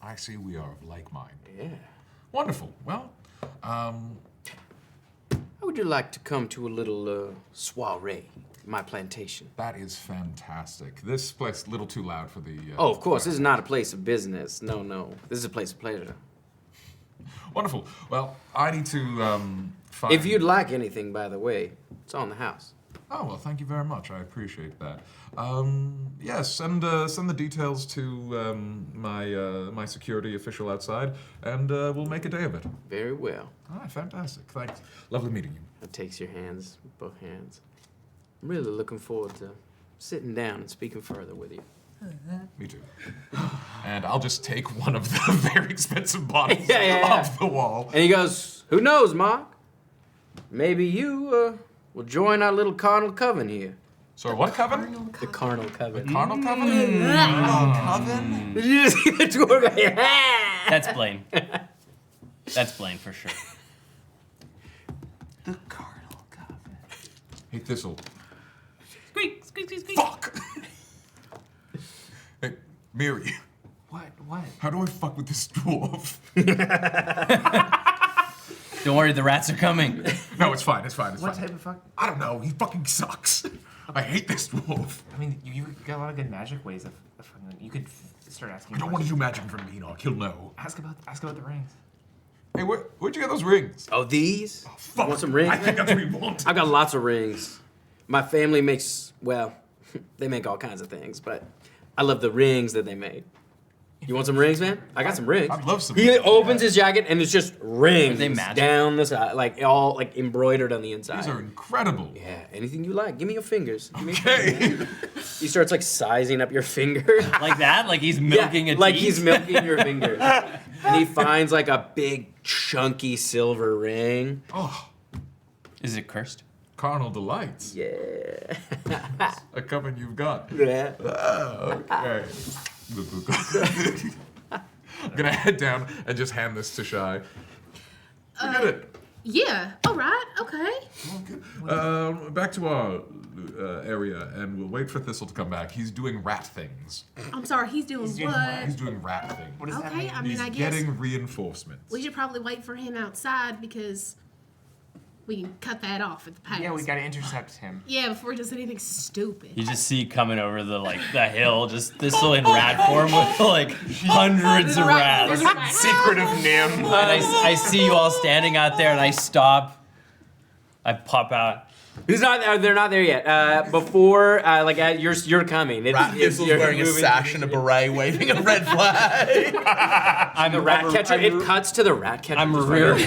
I see we are of like mind. Yeah. Wonderful. Well, How would you like to come to a little soiree at my plantation? that is fantastic. This place a little too loud for the. Oh, of course, this is not a place of business. No. This is a place of pleasure. Wonderful. Well, I need to find. If you'd like anything, by the way, it's on the house. Oh, well, thank you very much. I appreciate that. Yes, send the details to my security official outside, and we'll make a day of it. Very well. All right, fantastic. Thanks. Lovely meeting you. It takes your hands, both hands. I'm really looking forward to sitting down and speaking further with you. Me too. And I'll just take one of the very expensive bottles Yeah. off the wall. And he goes, "Who knows, Mark? Maybe you will join our little carnal coven here." Sorry, what coven? The carnal coven. Carnal coven? Coven? Did you see the dwarf go, That's Blaine. That's Blaine for sure. The Carnal Coven. Hey, Thistle. Squeak, squeak, squeak, squeak. Fuck! Hey, Miri, What? how do I fuck with this dwarf? Don't worry, the rats are coming. No, it's fine. What type of fuck? I don't know. He fucking sucks. I hate this dwarf. I mean, you got a lot of good magic ways of fucking. You could start asking. I don't want to do magic in front of Enoch. He'll know. Ask about the rings. Hey, where'd you get those rings? "Oh, these? Fuck. You want some rings, I think man? that's what he wants. I've got lots of rings. My family makes, well, they make all kinds of things, but I love the rings that they make. You want some rings, man? I got some rings." I'd love some He rings. opens his jacket and it's just rings they magic? down the side, like all like embroidered on the inside. These are incredible. Yeah, anything you like. Give me your fingers. Give me your Okay. fingers. He starts like sizing up your fingers. Like that? Like he's milking a like teat? he's milking your fingers. And he finds like a big chunky silver ring. Oh, Is it cursed? carnal delights. Yeah. A coven you've got. Yeah. Oh, okay. I'm gonna head down and just hand this to Shy. We did it. Yeah. All right. Okay. Back to our area, and we'll wait for Thistle to come back. He's doing rat things. I'm sorry. He's doing doing what? He's doing rat things. What does that Okay. mean? I mean, He's I guess getting reinforcements. we should probably wait for him outside because we can cut that off at the pass. Yeah, we gotta intercept him. Yeah, before he does anything stupid. You just see coming over the hill, just Thistle in rat form with like hundreds of rats. Secret of Nim. And I see you all standing out there, and I stop. I pop out. He's not. They're not there yet. Before, you're coming. Rat Thistle's you're wearing a moving- sash and a beret, waving a red flag. I'm The rat catcher. It cuts to the rat catcher. I'm just rearing.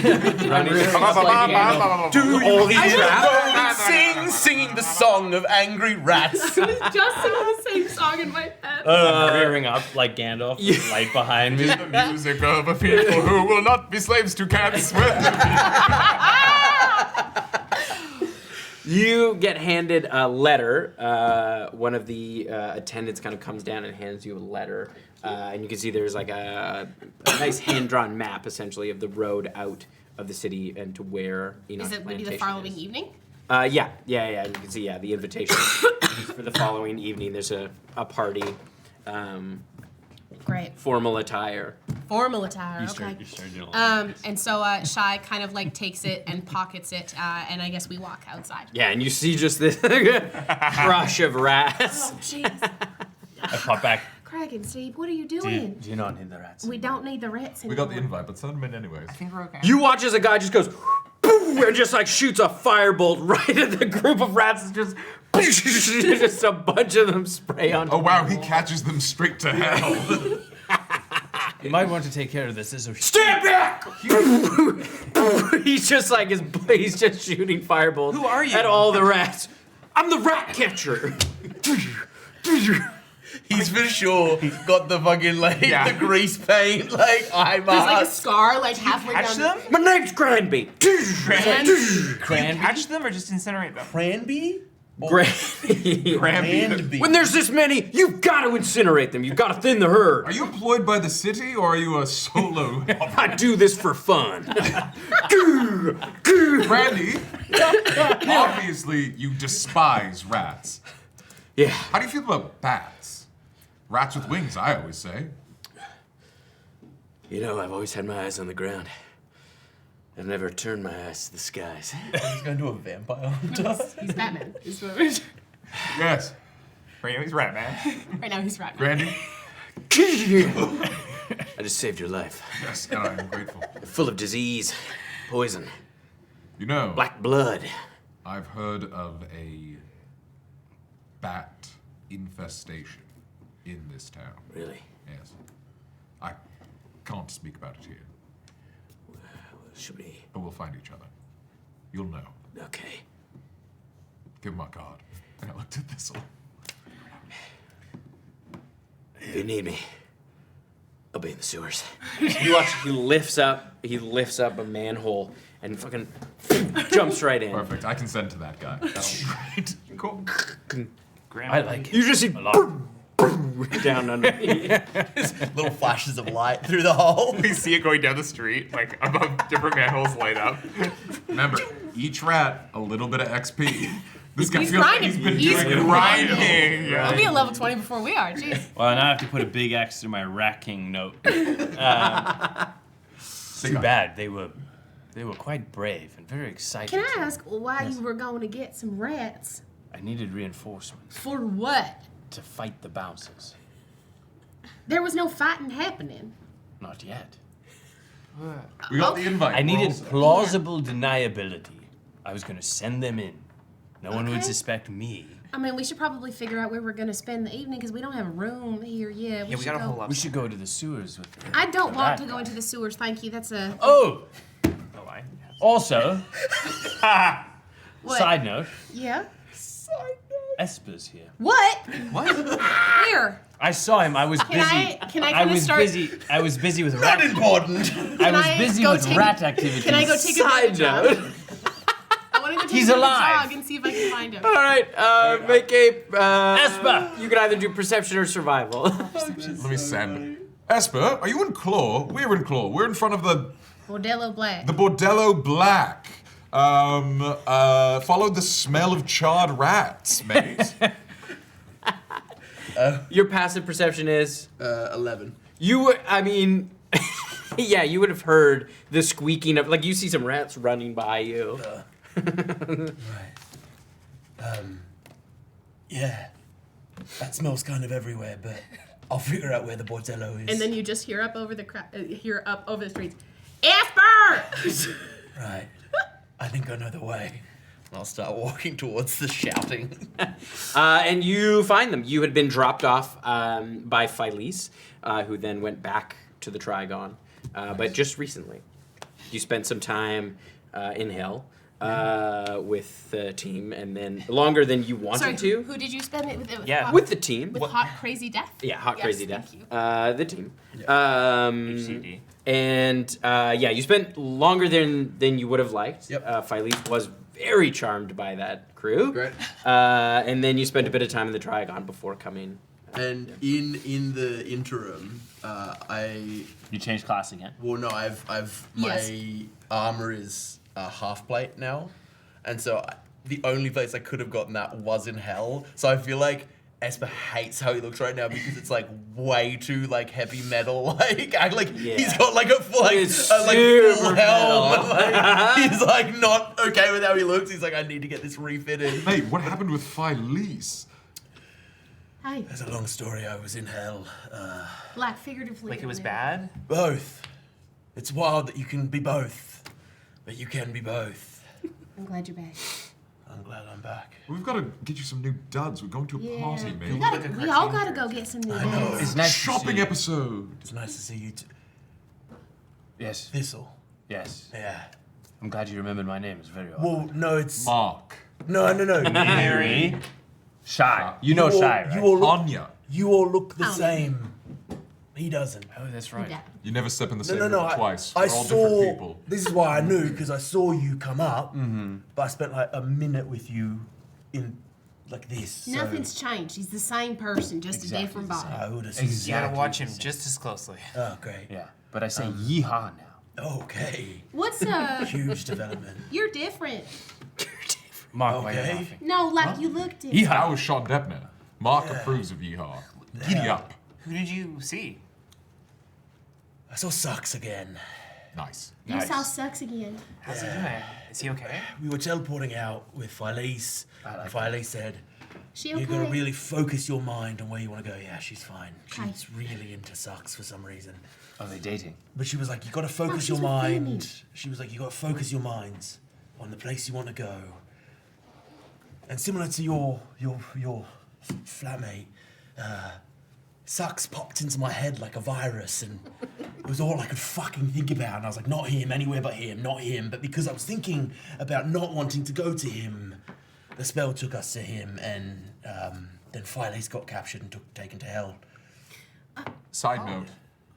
running. Do you He's hear singing the song of angry rats? Just singing the same song in my head. I'm rearing up like Gandalf, with light behind me. The music of a people who will not be slaves to cats. You get handed a letter. One of the attendants kind of comes down and hands you a letter, and you can see there's like a nice hand-drawn map, essentially, of the road out of the city and to where Enoch Is it would be the Plantation following is. evening? Yeah. You can see, the invitation for the following evening. There's a party, Great. formal attire. Formal attire. You Okay. started doing a lot. And so Shy kind of like takes it and pockets it, and I guess we walk outside. Yeah, and you see just this crush of rats. Oh, jeez. I pop back. Craig and Steve, what are you Do doing? you not need the rats? We don't need the rats We anymore. got the invite, but send them in anyways. I think we're okay. You watch as a guy just goes, boom, and just like shoots a firebolt right at the group of rats. And just, just a bunch of them spray on. Oh wow, he catches them straight to hell. You might want to take care of this. This is Stand back! He's just like he's just shooting firebolt. Who are you? At all the rats. I'm the rat catcher. He's for sure got the fucking Yeah. the grease paint eye There's like a mask. scar like halfway Catch down. them? My name's Granby. Can you catch them or just incinerate them? Cranby? Granby. Cranby. When there's this many, you've got to incinerate them. You've got to thin the herd. Are you employed by the city or are you a solo? I do this for fun. Randy, obviously you despise rats. Yeah. How do you feel about bats? Rats with wings, I always say. You know, I've always had my eyes on the ground. I've never turned my eyes to the skies. He's going to a vampire hunter. He's Batman. Yes. Right now he's rat man. Right now he's Batman. Randy? I just saved your life. Yes, and I'm grateful. Full of disease, poison, You know, black blood. I've heard of a bat infestation in this town. Really? Yes. I can't speak about it here, Should we? but we'll find each other. You'll know. Okay. Give him my card. And I looked at Thistle. If you need me, I'll be in the sewers. You watch. He lifts up a manhole and fucking jumps right in. Perfect. I consent to that guy. That'll be great. Cool. I like it. You just see a lot. down underneath. Little flashes of light through the hole. We see it going down the street, like above different manholes light up. Remember, each rat, a little bit of XP. This guy He's feels like grinding. he's been He's doing it. Grinding. He'll Yeah. be at level 20 before we are. Jeez. Well, now I have to put a big X through my racking note. Too bad. They were quite brave and very excited. Can I ask why you were going to get some rats? I needed reinforcements For what? to fight the bouncers. There was no fighting happening. Not yet. We got the invite. I We're needed all set. plausible deniability. I was going to send them in. No one would Okay. suspect me. I mean, we should probably figure out where we're going to spend the evening because we don't have a room here yet. Yeah, we got a whole lot. We should go to the sewers with them. I don't want to that go guy. into the sewers, thank you. That's a... Oh! Oh, I. Also, What? side note, Yeah? Esper's here. What? What? Where? I saw him. I was Can busy. can I kinda was start- busy. I was busy with Not rat. important. I was I busy go with take- rat activities. Can I go take a Side jog? note. I want to go take He's a alive. jog and see if I can find him. All right. Make a. Esper. You can either do perception or survival. Let me send. Esper, are you in Claw? We're in Claw. We're in front of the Bordello Black. Bordello Black. Followed the smell of charred rats, mate. Your passive perception is 11. you. I mean, yeah, you would have heard the squeaking of like you see some rats running by you. Right. Yeah. That smells kind of everywhere, but I'll figure out where the bordello is. And then you just hear up over the streets, Esper! Right. I think I know the way. I'll start walking towards the shouting. And you find them. You had been dropped off by Phyllis, who then went back to the Trigon, but just recently. You spent some time in Hell with the team, and then longer than you wanted Sorry, to. who did you spend it with? Yeah. With the team. With Hot Crazy Death? Yeah, Hot Yes, Crazy thank Death. you. The team. HCD. And yeah, you spent longer than you would have liked. Yep. Phyllis was very charmed by that crew. Great. And then you spent a bit of time in the Trigon before coming. And in the interim, You changed class again. I've Yes. my armor is half plate now, and so the only place I could have gotten that was in Hell. So I feel like Esper hates how he looks right now because it's like way too like heavy metal. He's got like a full It's full super helm. metal. Like, he's like not okay with how he looks. He's like, I need to get this refitted. Mate, what happened with Phyllis? Hi. There's a long story. I was in Hell. Black figuratively. Like it was man. bad? Both. It's wild that you can be both, but you can be both. I'm glad you're back. I'm glad I'm back. We've got to get you some new duds. We're going to a Yeah. party, We, mate. gotta, we all gotta go get some new I know. guys. It's nice. Shopping episode. It's nice to see you too. Yes. Thistle. Yes. Yeah. I'm glad you remembered my name. It's very odd. Well, no, it's Mark. no. Mary. Shy. You know all, Shy, right? You all look, Honiah. you all look the Oh. same. He doesn't. Oh, that's right. Yeah. You never step in the same No. room I, twice. I We're all different saw. people. This is why I knew because I saw you come up, but I spent like a minute with you in like this. So Nothing's changed. He's the same person, just Exactly a different the body. I would have. You gotta Exactly watch him the same. just as closely. Oh, great. Yeah. But I say yeehaw now. Okay. What's Huge development. You're different. Mark, why are you Okay. laughing? No, like you looked it. That Yeehaw. was Sean Deppner. Mark approves of Yeehaw. Giddy up. Who did you see? I saw Sucks again. Nice. You Nice. saw Sucks again. How's he doing? Is he okay? We were teleporting out with Phyllis. like Phyllis said, She "You okay? gotta really focus your mind on where you want to go." Yeah, she's fine. Okay. She's really into Sucks for some reason. Are they dating? But she was like, "You gotta focus she's your with Fiamma. mind." She was like, "You gotta focus your minds on the place you want to go." And similar to your flatmate, Sucks popped into my head like a virus, and it was all I could fucking think about. And I was like, not him, anywhere but him, not him. But because I was thinking about not wanting to go to him, the spell took us to him, and then Phileas got captured and taken to hell. Side note,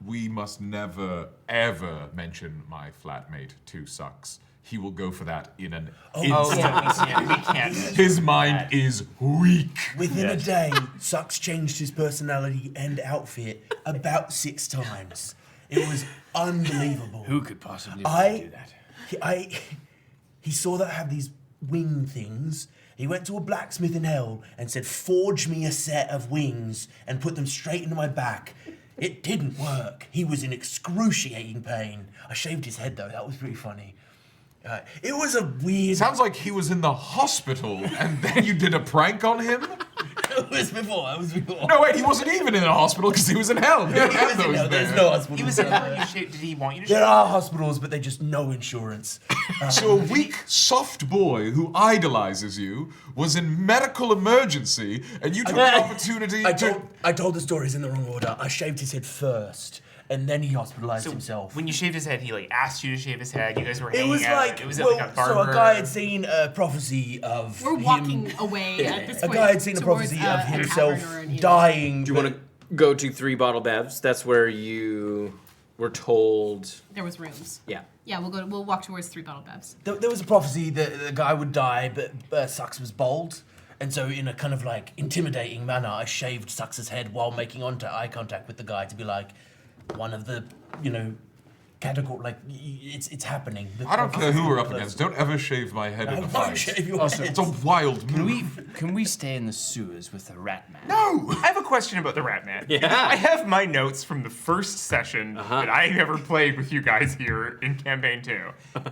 we must never, ever mention my flatmate to Sucks. He will go for that in an instant. Yeah, we can't. His mind is weak. Within a day, Sucks changed his personality and outfit about 6 times. It was unbelievable. Who could possibly do that? He saw that I have these wing things. He went to a blacksmith in hell and said, forge me a set of wings and put them straight into my back. It didn't work. He was in excruciating pain. I shaved his head though, that was pretty funny. It was a weird... Sounds like he was in the hospital and then you did a prank on him? It was before. No, wait, he wasn't even in the hospital because he was in hell. They had those there. There's no hospital. He was in hell. Did he want you to shave? There are hospitals, but they just no insurance. So a weak, soft boy who idolizes you was in medical emergency, and you took the opportunity I told the stories in the wrong order. I shaved his head first, and then he hospitalized himself. When you shaved his head, he like asked you to shave his head. You guys were hanging It was out. like, It was well, like a barber. so a guy had seen a prophecy of We're him, walking away at this a point. guy had seen a towards, prophecy of a himself tavern or an inn. dying. Do you want to go to 3 Bottle Bevs? That's where you were told. There was rooms. Yeah. Yeah, we'll walk towards 3 Bottle Bevs. There was a prophecy that the guy would die, but Sucks was bold. And so in a kind of like intimidating manner, I shaved Sucks's head while making eye contact with the guy to be like, one of the, category, like, it's happening. I don't care who we're up against. Don't ever shave my head in I a won't fight. shave your Also, head. It's a wild move. Can we stay in the sewers with the rat man? No! I have a question about the Rat Man. Yeah. I have my notes from the first session that I ever played with you guys here in campaign 2.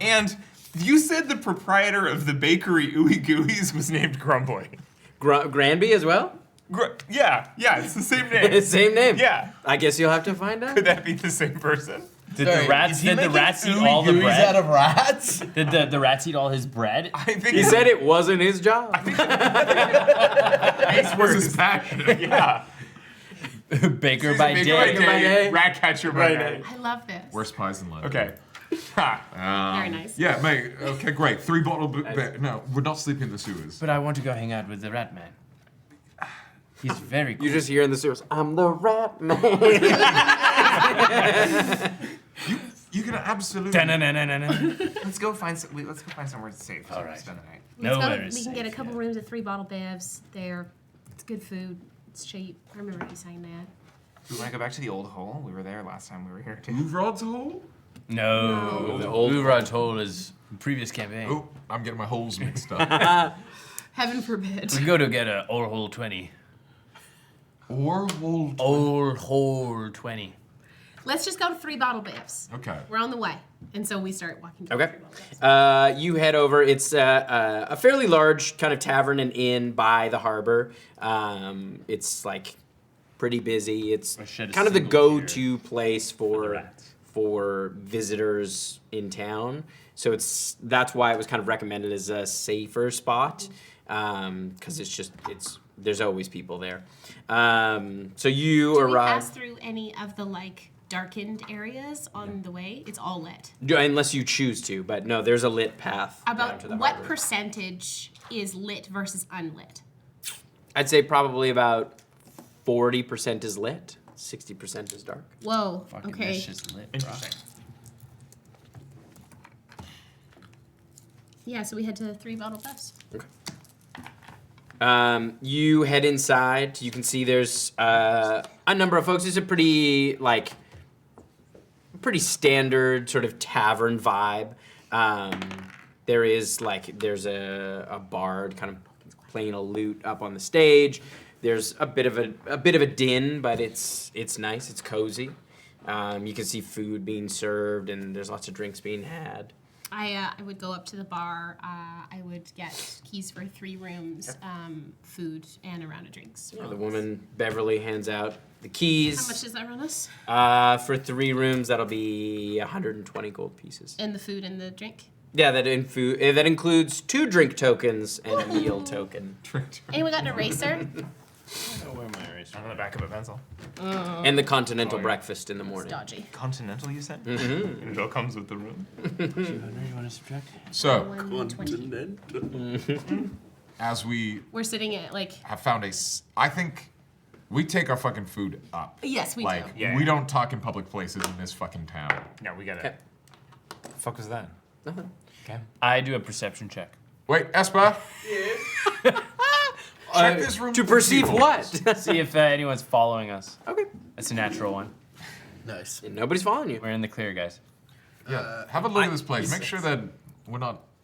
And you said the proprietor of the bakery Ooey Gooey's was named Grumbly. Granby as well? Yeah, it's the same name. Same name. Yeah. I guess you'll have to find out. Could that be the same person? Did Sorry, the rats? is he Did the making rats eat ooey all the gooeys bread? out of rats? Did the rats eat all his bread? I think He said it wasn't his job. it was his passion. Yeah. Baker by Baker day. by day. Rat catcher by night. I love this. Worst pies in life. Okay. Ha. Very nice. Yeah, mate. Okay, great. 3 bottle. No, we're not sleeping in the sewers. But I want to go hang out with the rat man. He's very cool. You just hear in the sewers, I'm the rat man. You can absolutely. Let's go find somewhere safe. All right. Spend the night. Nowhere is We can get a safe couple yet. rooms at 3 Bottle Bevs. It's good food. It's cheap. I remember you saying that. We want to go back to the old hole. We were there last time we were here too. Blue Rod's hole? No, The old Blue Rod's hole is previous campaign. Oh, I'm getting my holes mixed up. Heaven forbid. We can go to get a old hole 20. Or hole. Old hole 20. Let's just go to 3 Bottle Bevs. Okay. We're on the way. And so we start walking to Okay. 3 Bottle Bevs. You head over. It's a fairly large kind of tavern and inn by the harbor. It's like pretty busy. It's I shed a kind of the single go-to place the for rats. visitors in town. So that's why it was kind of recommended as a safer spot, because there's always people there. So you Do we arrive. pass through any of the darkened areas on the way? It's all lit. Unless you choose to, but no, there's a lit path. down About to the what harbor. percentage is lit versus unlit? I'd say probably about 40% is lit, 60% is dark. Whoa. Fucking Okay. this shit's lit, bro. Interesting. Yeah, so we head to 3 Bottle Bevs. You head inside. You can see there's a number of folks. It's a pretty standard sort of tavern vibe. There's a bard kind of playing a lute up on the stage. There's a bit of a din, but it's nice. It's cozy. You can see food being served, and there's lots of drinks being had. I would go up to the bar. I would get keys for 3 rooms, food, and a round of drinks. for all The of us. woman Beverly hands out the keys. How much does that run us? For 3 rooms, that'll be 120 gold pieces. And the food and the drink? Yeah, that includes 2 drink tokens and a meal token. Anyone got an eraser? Oh, where am I erased? On the back of a pencil. And the continental breakfast in the It's morning. dodgy. Continental, you said? And it all comes with the room. 200, you want to subtract? So, 120. as we We're sitting at like. have found I think we take our fucking food up. Yes, we Like, do. Yeah. we don't talk in public places in this fucking town. No, we got Okay. it. The fuck was that? Nothing. Okay. I do a perception check. Wait, Esper? Check this room To for perceive people. what? See if anyone's following us. Okay. That's a natural one. Nice. Nobody's following you. We're in the clear, guys. Yeah, have a look at this place. Make sure that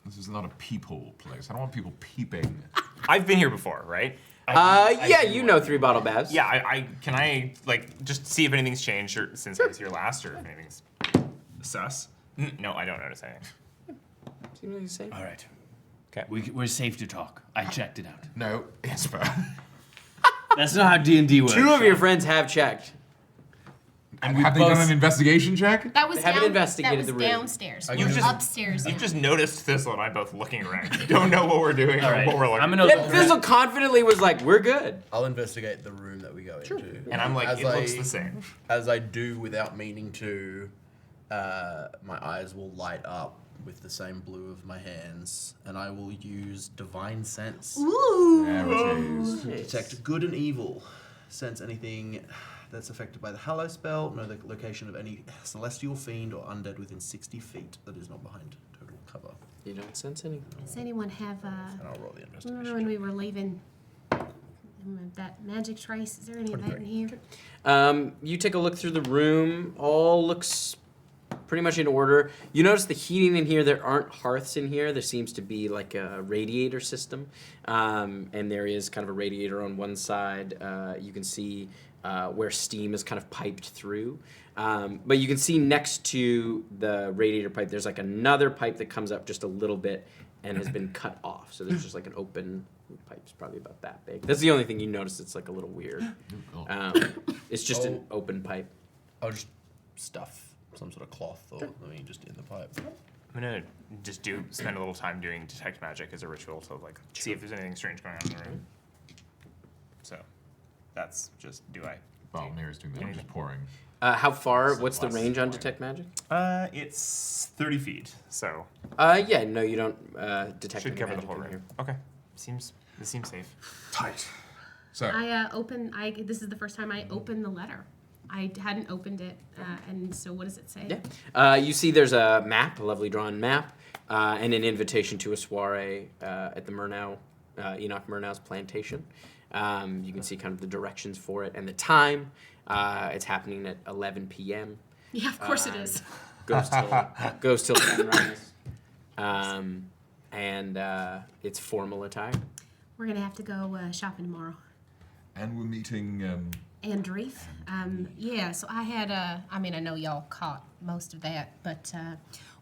this is not a peephole place. I don't want people peeping. I've been here before, right? Yeah, you know 3 bottle baths. Yeah, can I like just see if anything's changed since I was here last, or if anything's sus? No, I don't notice anything. Seems like the same. All right. Okay. We're safe to talk. I checked it out. No, Esper. That's not how D&D works. 2 of your friends have checked. And have they done an investigation check? That was They haven't investigated that was the room. downstairs. You We're just- upstairs. You now. just noticed Thistle and I both looking around. You don't know what we're doing All or right. what we're looking I'm gonna. Yeah, Thistle confidently was like, we're good. I'll investigate the room that we go into. And I'm like, As it looks the same. As I do without meaning to, my eyes will light up with the same blue of my hands, and I will use Divine Sense. Ooh. There it is. Detect good and evil. Sense anything that's affected by the Hallow spell. Know the location of any celestial fiend or undead within 60 feet that is not behind total cover. You don't sense anything. Does anyone have And I'll roll the remember investigation. when we were leaving that magic trace? Is there any of that in here? You take a look through the room. All looks pretty much in order. You notice the heating in here. There aren't hearths in here. There seems to be like a radiator system. And there is kind of a radiator on one side. You can see where steam is kind of piped through. But you can see next to the radiator pipe, there's like another pipe that comes up just a little bit and has been cut off. So there's just like an open pipe. It's probably about that big. That's the only thing you notice. It's like a little weird. It's just an open pipe. I'll just stuff some sort of cloth or something just in the pipe. I'm gonna just spend a little time doing detect magic as a ritual to like see if there's anything strange going on in the room. So that's just Well, Mira's doing that. I'm just pouring. How far? What's the Plus range on one. detect magic? It's 30 feet, so Yeah, no, you don't detect should any cover the magic whole in room. here. Okay, this seems safe. Tight. So, This is the first time I opened the letter. I hadn't opened it, and so what does it say? Yeah. You see there's a map, a lovely drawn map, and an invitation to a soiree at the Murneau, Enoch Murnau's plantation. You can see kind of the directions for it and the time. It's happening at 11 p.m. Yeah, of course it is. Goes till sunrise. And it's formal attire. We're gonna have to go shopping tomorrow. and we're meeting. And Wraith. Yeah, so I had I know y'all caught most of that, but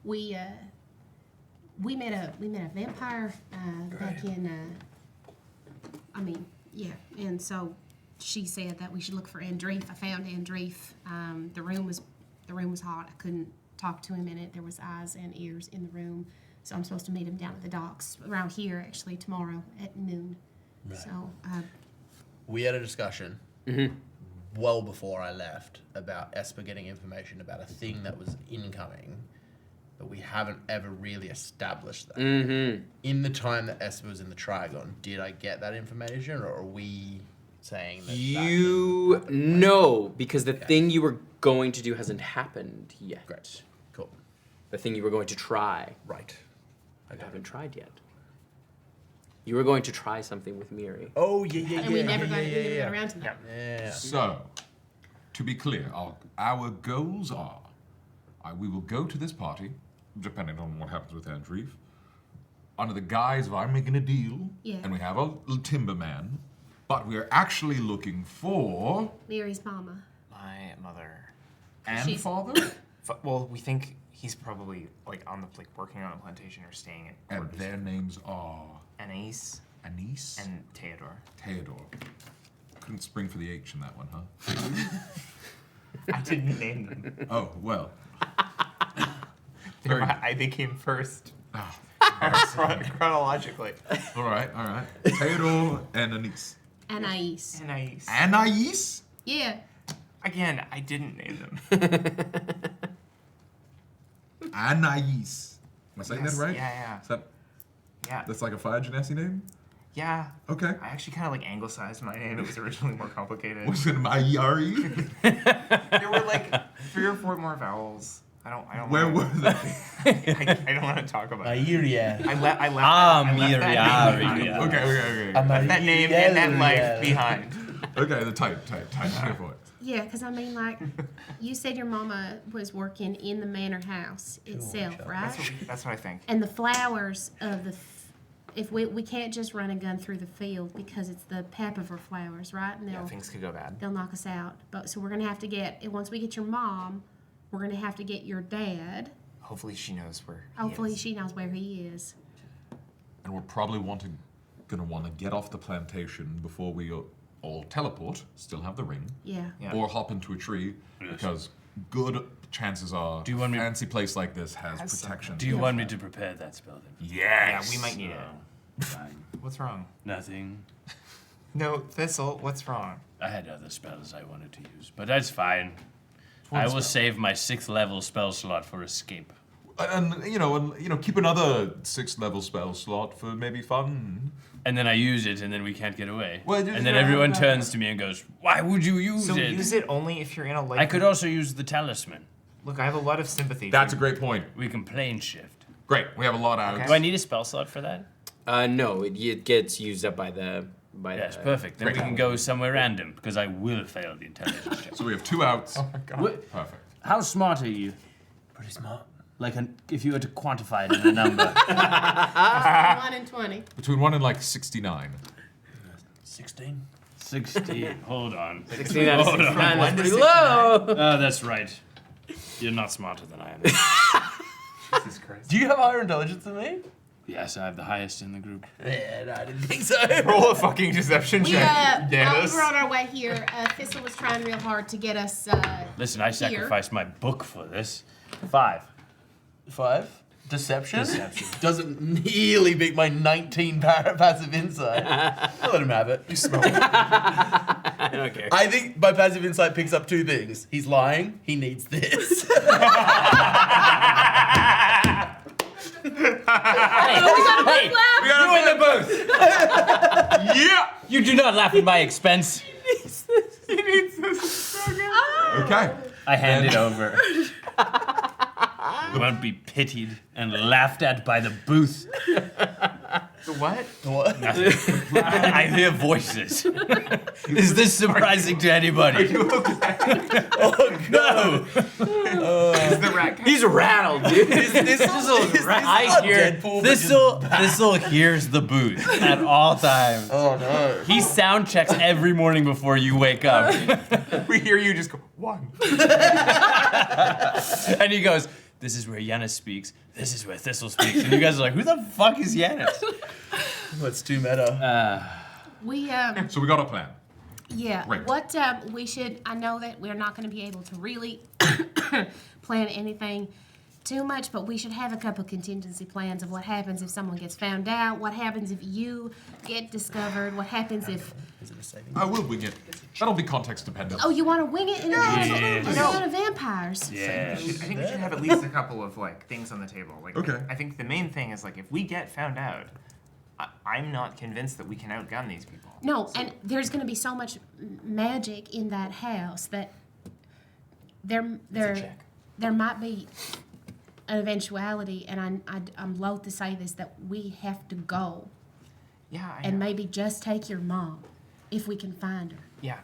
we met a vampire back in and so she said that we should look for Andreef. I found Andreef. The room was hot. I couldn't talk to him in it. There was eyes and ears in the room. So I'm supposed to meet him down at the docks around here actually tomorrow at noon. Right. So We had a discussion well before I left about Esper getting information about a thing that was incoming, but we haven't ever really established that. Mm-hmm. In the time that Esper was in the Trigon, did I get that information, or are we saying that? You know, because the thing you were going to do hasn't happened yet. Great. Cool. The thing you were going to try, Right. you haven't tried yet. You were going to try something with Miri. Oh, yeah. and we never got around to that. Yeah. So, to be clear, our goals are: we will go to this party, depending on what happens with Andreef, under the guise of I'm making a deal, Yeah. and we have a timberman, but we are actually looking for Mary's mama. My mother. and She's- father, Well, we think he's probably working on a plantation or staying at and quarters. their names are Anais Anise and Theodore. Theodore. Couldn't spring for the H in that one, huh? I didn't name them. Oh well. They came first. Ah, Chronologically. all right. Theodore and Anise. Anais. Nice. Anais? Yeah. Again, I didn't name them. Anais. Am I saying Yes, that right? yeah. Yeah. That's like a fire Genasi name? Yeah. Okay. I actually kind of like anglicized my name. It was originally more complicated. Was it Mayari? There were like 3 or 4 more vowels. I don't. Where wanna, were they? I don't want to talk about it. Airia. I left that Mirielle. name behind. Okay. I left that name and that life behind. Okay, the type. Go for it. Yeah, because I mean, like, you said your mama was working in the manor house itself, right? That's what I think. And the flowers of the, if we can't just run a gun through the field because it's the papaver flowers, right? And Yeah, things could go bad. they'll knock us out. But so we're gonna have to get, once we get your mom, we're gonna have to get your dad. Hopefully she knows where. Hopefully she knows where he is. And we're probably gonna want to get off the plantation before we all teleport, still have the ring, Yeah. Yeah. or hop into a tree, because good chances are Do you want a me- fancy place like this has Has protection. Do you want me to prepare that spell then? Yeah, Yes! we might need it. Fine. What's wrong? Nothing. No, Thistle. What's wrong? I had other spells I wanted to use, but that's fine. One I will spell. save my 6th level spell slot for escape. And keep another 6th level spell slot for maybe fun. And then I use it, and then we can't get away. Well, and then everyone turns to me and goes, "Why would you use So it?" use it only if you're in a life. I could also use the talisman. Look, I have a lot of sympathy. That's a great point. We can plane shift. Great, we have a lot out. Okay. Do I need a spell slot for that? No, it gets used up by the. Yes, perfect. Then we Great. can go somewhere random because I will fail the intelligence check. So we have 2 outs. Oh my god. Perfect. How smart are you? Pretty smart. Like, if you were to quantify it in a number. 1 and 20. Between 1 and like 69. 16. 16. Hold on. 16 out of Hold on. 69 1 is to pretty 69. low. Oh, that's right. You're not smarter than I am. Jesus Christ. Do you have higher intelligence than me? Yes, I have the highest in the group. Yeah, no, I didn't think so. Roll a fucking deception We, check. we were on our way here. Thistle was trying real hard to get us. Listen, I sacrificed my book for this. 5. 5. Deception? Deception. Doesn't nearly beat my 19 passive insight. I'll let him have it. You smell. I don't care. I think my passive insight picks up 2 things. He's lying. He needs this. We got a big laugh. You in the booth! Yeah! You do not laugh at my expense. He needs this. Okay. I hand it over. You won't be pitied and laughed at by the booth. The what? What? I hear voices. Is this surprising to anybody? Oh, No! Is the rat? He's rattled, dude. I hear Deadpool, but Thistle hears the booth at all times. Oh, no. He sound checks every morning before you wake up. We hear you just go 1. And he goes, "This is where Yanis speaks. This is where Thistle speaks." And you guys are like, "Who the fuck is Yanis?" That's too meta. We So we got a plan. yeah. Right. What we should. I know that we're not going to be able to really plan anything too much, but we should have a couple contingency plans of what happens if someone gets found out. What happens if you get discovered? What happens if? Is it a saving? I will wing it. That'll be context dependent. Oh, you want to wing it in a Yes. amount of vampires? Yeah. I think we should have at least a couple of like things on the table. Like, Okay. I think the main thing is like if we get found out, I'm not convinced that we can outgun these people. No, and there's going to be so much magic in that house that there might be an eventuality, and I'm loath to say this, that we have to go Yeah, I and know. maybe just take your mom if we can find her. Yeah,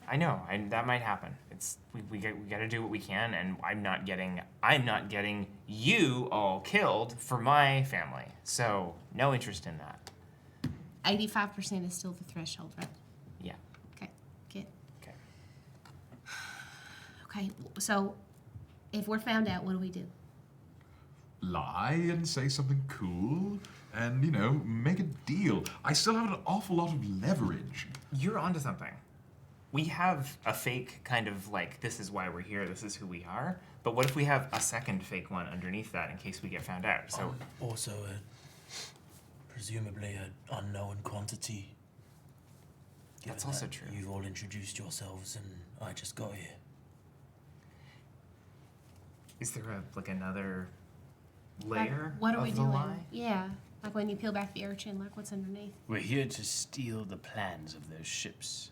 I know, and that might happen. It's we got to do what we can, and I'm not getting you all killed for my family. So no interest in that. 85% is still the threshold, right? Yeah. Okay, good. Okay. Okay, so if we're found out, what do we do? Lie and say something cool and, make a deal. I still have an awful lot of leverage. You're onto something. We have a fake kind of like, this is why we're here, this is who we are. But what if we have a second fake one underneath that in case we get found out? So Also, presumably an unknown quantity. That's also true. You've all introduced yourselves, and I just got here. Is there another Like, layer what are of we the doing? lie? Yeah, like when you peel back the urchin, like what's underneath? We're here to steal the plans of those ships.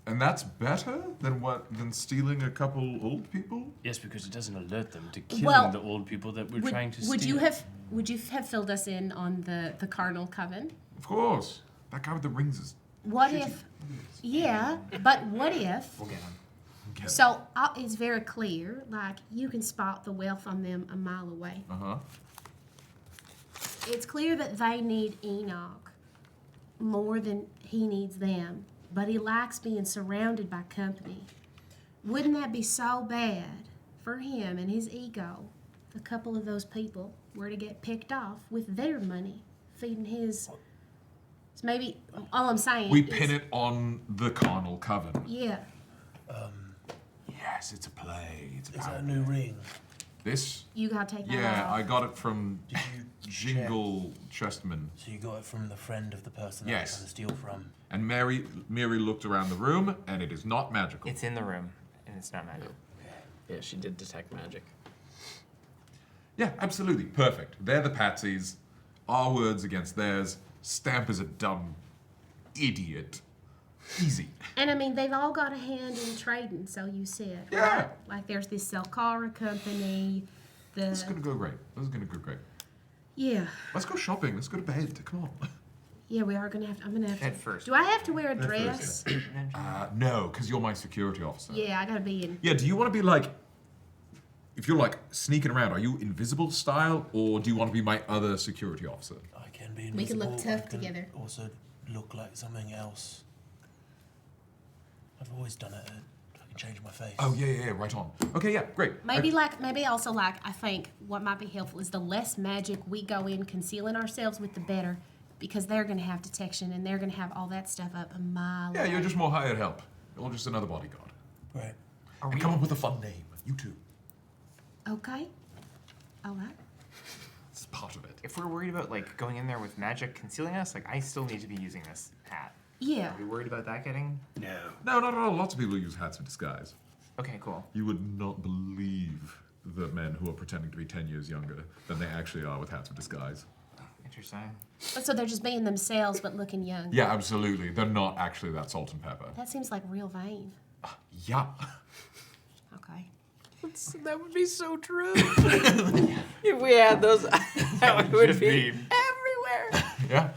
And that's better than stealing a couple old people? Yes, because it doesn't alert them to killing Well, the old people that we're trying to steal. Would you have filled us in on the Carnal Coven? Of course. That guy with the rings is... What if? Yeah, but what if? We'll get him. Yeah. So it's very clear, like you can spot the wealth on them a mile away. Uh-huh. It's clear that they need Enoch more than he needs them, but he likes being surrounded by company. Wouldn't that be so bad for him and his ego if a couple of those people were to get picked off with their money, feeding his... So maybe, all I'm saying We is... pin it on the Carnal Coven. Yeah. Yes, it's a play. It's Is that about a new ring? this. You gotta take that Yeah, off. I got it from Did you Jingle Chestman. So you got it from the friend of the person Yes. I was trying to steal from. And Mary looked around the room, and it is not magical. It's in the room, and it's not magic. Yeah, she did detect magic. Yeah, absolutely. Perfect. They're the patsies. Our words against theirs. Stamp is a dumb idiot. Easy. And I mean, they've all got a hand in trading, so you said, Yeah. right? Like there's this Selkara company, This is gonna go great. This is gonna go great. Yeah. Let's go shopping. Let's go to bed. Come on. Yeah, we are gonna have to, I'm gonna have Head to. first. Do I have to wear a Head dress? first, No, because you're my security officer. Yeah, I gotta be in. Yeah, do you want to be like, if you're like sneaking around, are you invisible style, or do you want to be my other security officer? I can be invisible. We can look tough I can together. Also look like something else. I've always done it. I can change my face. Oh, yeah, right on. Okay, yeah, great. Maybe also like, I think what might be helpful is the less magic we go in concealing ourselves with, the better. Because they're gonna have detection and they're gonna have all that stuff up a mile Yeah, away. you're just more hired help. You're just another bodyguard. Right. And come up with a fun name. You too. Okay. All right. It's part of it. If we're worried about going in there with magic concealing us, I still need to be using this hat. Yeah. Are we worried about that getting? No. No, not at all. Lots of people use hats of disguise. Okay, cool. You would not believe the men who are pretending to be 10 years younger than they actually are with hats of disguise. Interesting. So they're just being themselves but looking young. Yeah, absolutely. They're not actually that salt and pepper. That seems like real vain. Yeah. Okay. That would be so true. If we had those, that would Just be be- everywhere. Yeah.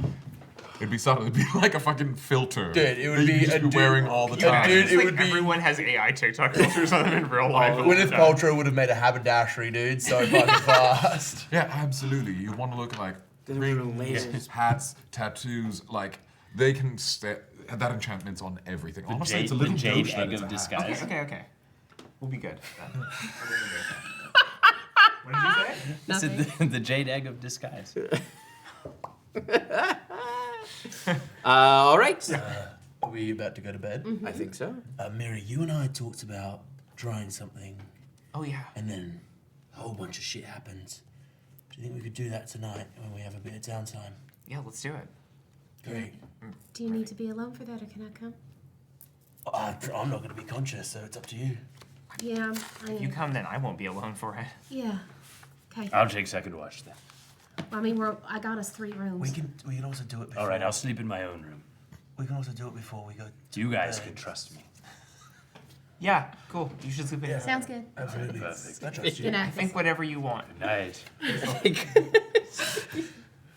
It'd be subtle. It'd be like a fucking filter. Dude, it would that you be just a dude- wearing all the Yeah, time. dude, It's it like would be- everyone has AI TikTok filters on them in real life. Gwyneth Paltrow would have made a haberdashery, dude, so fucking fast. Yeah, absolutely. You want to look like Those rings, lasers. hats, tattoos. Like they can that enchantment's on everything. Honestly, it's a little the jade douche that egg it's of a hat. disguise. Okay. We'll be good. What did you say? I said the jade egg of disguise. All right. Are we about to go to bed? I think so. Mary, you and I talked about trying something, Oh yeah. and then a whole bunch of shit happens. Do you think we could do that tonight when we have a bit of downtime? Yeah, let's do it. Great. Do you need to be alone for that, or can I come? I'm not going to be conscious, so it's up to you. Yeah, I If you am. come, then I won't be alone for it. Yeah. Okay. I'll take second watch then. I mean, I got us 3 rooms. We can also do it before. All right, I'll sleep in my own room. We can also do it before we go. to You guys bed. can trust me. Yeah, cool. You should sleep in. Sounds good. Absolutely. Perfect. I trust you. Good I night. think whatever you want. Night.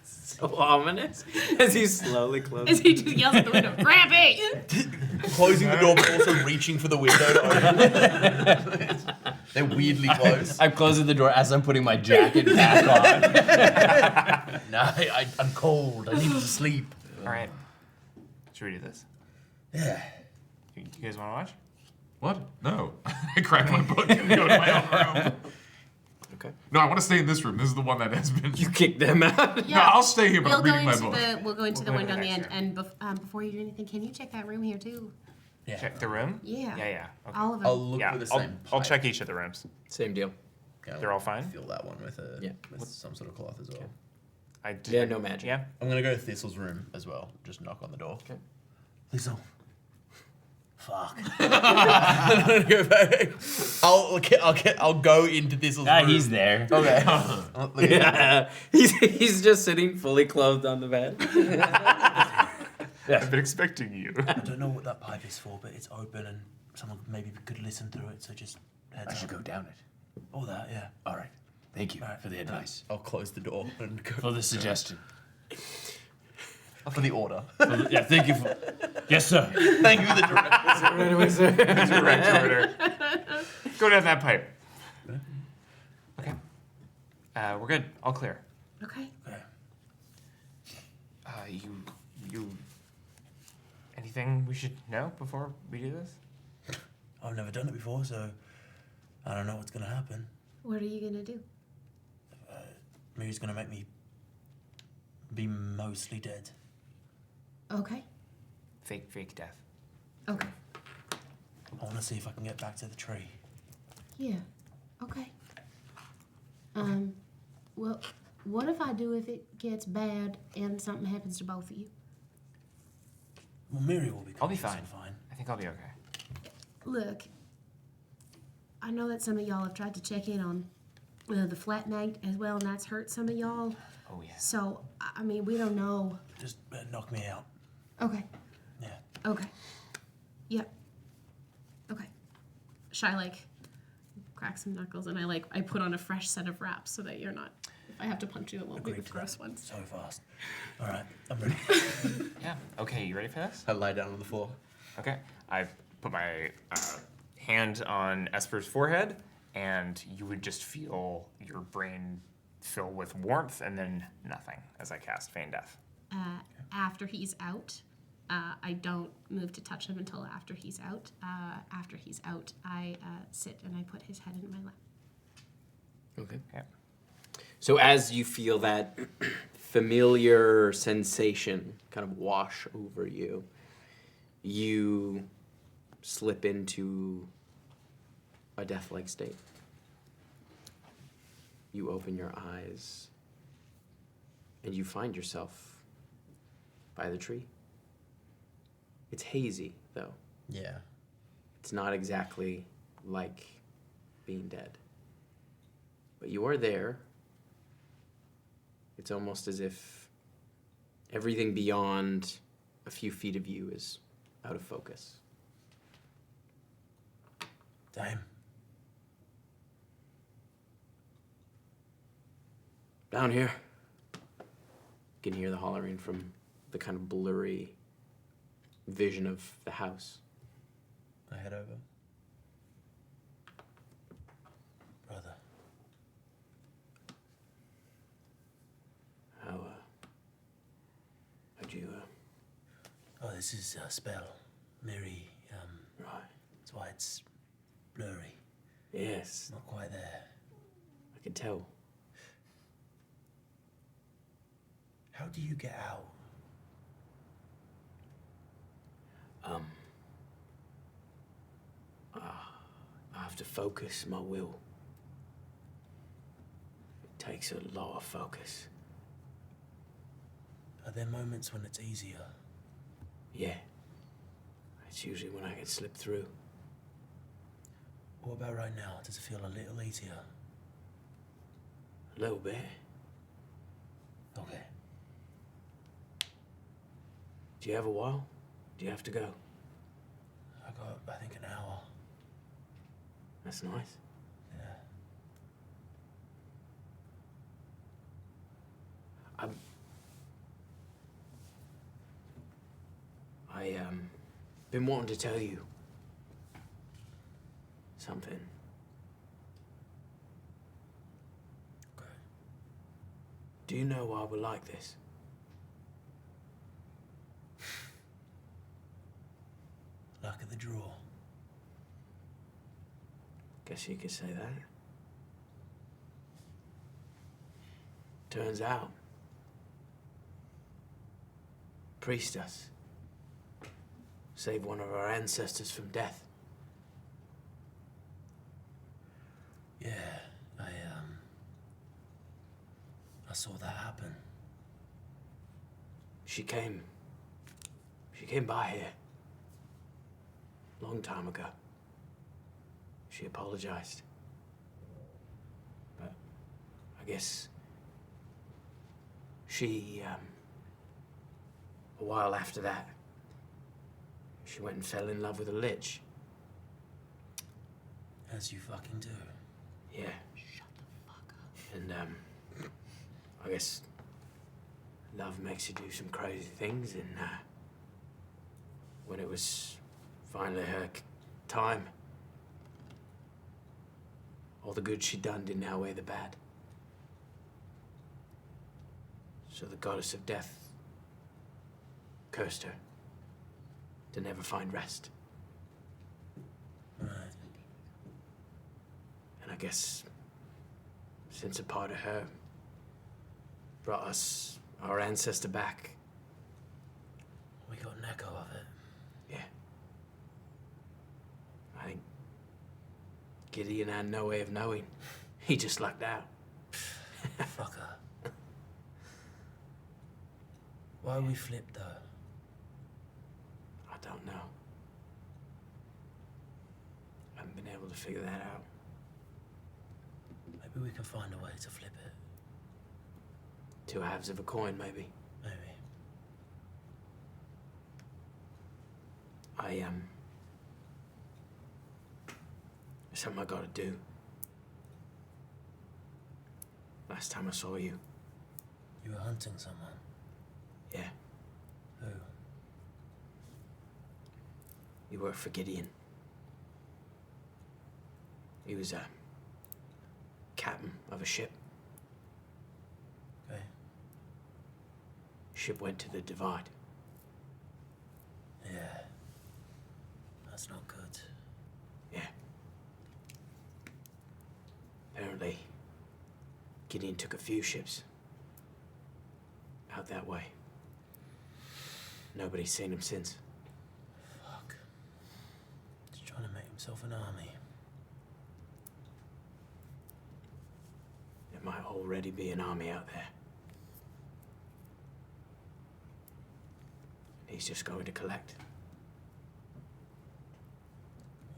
So ominous as he slowly closes. As he just yells at the window, grab it! Closing the door, but also reaching for the window to open it. They're weirdly close. I'm closing the door as I'm putting my jacket back on. No, I'm cold. I need to sleep. All right. Should we do this? Yeah. You guys want to watch? What? No. I cracked my book and go to my own room. Okay. No, I want to stay in this room. This is the one that has been. You kick them out. No, I'll stay here, but I'm We'll go reading my into book. we'll go into the We'll go window on the next end, and before you do anything, can you check that room here too? Yeah. Check the room? Yeah. Yeah. Okay. All of them. I'll look Yeah, for the I'll, same. I'll pipe. check each of the rooms. Same deal. Okay, They're I'll all fine? Fill that one with Yeah. some sort of cloth as well. I did, Yeah, no magic. Yeah. I'm gonna go to Thistle's room as well. Just knock on the door. Okay. Thistle. Fuck. Go back. I'll go into Thistle's room. He's there. Okay. Yeah. He's just sitting fully clothed on the bed. I've been expecting you. I don't know what that pipe is for, but it's open and someone maybe could listen through it, so just heads I up. should go down it. All that, yeah. All right. Thank you for the advice. I'll close the door and go For the suggestion. for the order. Yeah, thank you for. Yes, sir. Thank you for the direction. Right away, sir. Direct order. Go down that pipe. Okay. We're good. All clear. Okay. Okay. You. Anything we should know before we do this? I've never done it before, so I don't know what's gonna happen. What are you gonna do? Miri's gonna make me be mostly dead. Okay. Fake death. Okay. I wanna see if I can get back to the tree. Yeah. Okay. Well, what if I do if it gets bad and something happens to both of you? Well, Miri will be I'll be completely fine. I think I'll be okay. Look, I know that some of y'all have tried to check in on the flat night as well, and that's hurt some of y'all. Oh yeah. So, I mean, we don't know. Just knock me out. Okay. Yeah. Okay. Yep. Okay. Shy crack some knuckles, and I put on a fresh set of wraps so that you're not. If I have to punch you, it won't be Agreed the to gross that. ones. So fast. All right, I'm ready. Yeah. Okay. You ready for this? I lie down on the floor. Okay. I put my hand on Esper's forehead, and you would just feel your brain fill with warmth, and then nothing as I cast Feign Death. After he's out, I don't move to touch him until after he's out. After he's out, I sit and I put his head in my lap. Okay. Okay. So as you feel that familiar sensation kind of wash over you, you slip into a death-like state. You open your eyes, and you find yourself by the tree. It's hazy, though. Yeah. It's not exactly like being dead. But you are there. It's almost as if everything beyond a few feet of you is out of focus. Damn. Down here, you can hear the hollering from the kind of blurry vision of the house. I head over. Brother. How'd you, Oh, this is a spell. Miri, right. that's why it's blurry. Yes, Not quite there. I can tell. How do you get out? I have to focus my will. It takes a lot of focus. Are there moments when it's easier? Yeah. It's usually when I get slipped through. What about right now? Does it feel a little easier? A little bit. Okay. Do you have a while? Do you have to go? I got, I think, an hour. That's nice. Yeah. Been wanting to tell you something. Okay. Do you know why we're like this? Luck of the draw. Guess you could say that. Turns out, priestess saved one of our ancestors from death. Yeah, I saw that happen. She came by here. long time ago. She apologized. But I guess she, a while after that, she went and fell in love with a lich. As you fucking do. Yeah. Shut the fuck up. And, I guess love makes you do some crazy things, and, when it was finally her time, all the good she'd done didn't outweigh the bad. So the goddess of death cursed her to never find rest. Right. And I guess since a part of her brought us our ancestor back, We got an echo of it. yeah. I think Gideon had no way of knowing. He just lucked out. Fucker. Why we flipped though? I don't know. I haven't been able to figure that out. Maybe we can find a way to flip it. Two halves of a coin, maybe. Maybe. There's something I gotta do. Last time I saw you, You were hunting someone. yeah, Who? you worked for Gideon. He was a captain of a ship. Okay. Ship went to the Divide. Yeah. That's not good. Yeah. Apparently, Gideon took a few ships out that way. Nobody's seen him since. Fuck. He's trying to make himself an army. There might already be an army out there. He's just going to collect.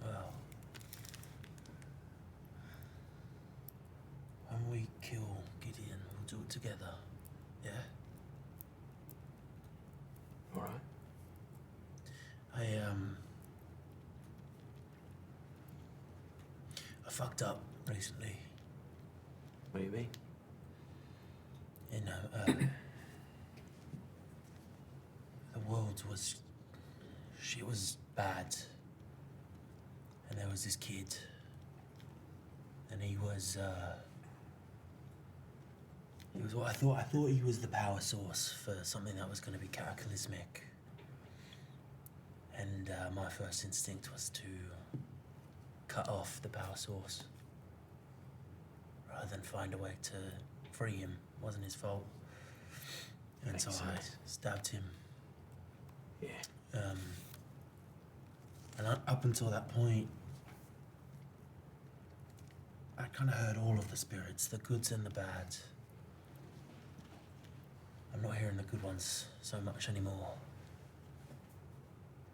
Well. When we kill Gideon, we'll do it together. Yeah? All right? I fucked up recently. What do you mean? You know, the world was... She was bad. And there was this kid. And he was what I thought. I thought he was the power source for something that was going to be cataclysmic. And my first instinct was to cut off the power source. Rather than find a way to free him. It wasn't his fault. And Makes so sense. I stabbed him. Yeah. And up until that point, I kind of heard all of the spirits, the goods and the bad. I'm not hearing the good ones so much anymore.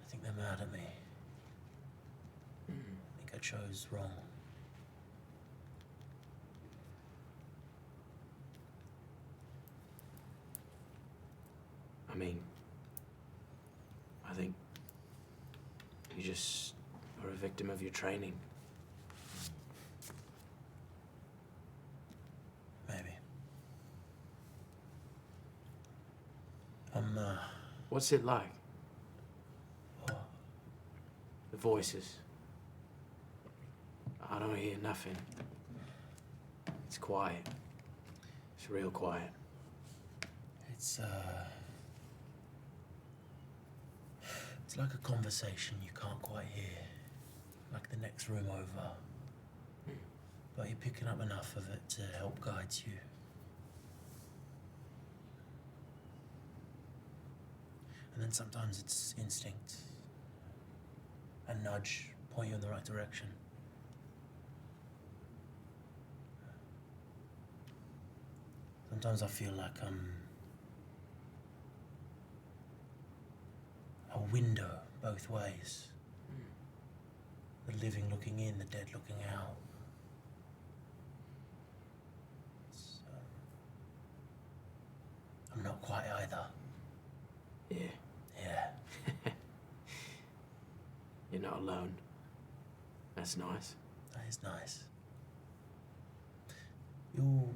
I think they're mad at me. I think I chose wrong. I mean, I think you just are a victim of your training. Maybe. What's it like? What? The voices. I don't hear nothing. It's quiet. It's real quiet. It's like a conversation you can't quite hear. Like the next room over. But you're picking up enough of it to help guide you. And then sometimes it's instinct. A nudge, point you in the right direction. Sometimes I feel like I'm a window both ways. The living looking in, the dead looking out. So, I'm not quite either. Yeah. Yeah, You're not alone. That's nice. that is nice. You'll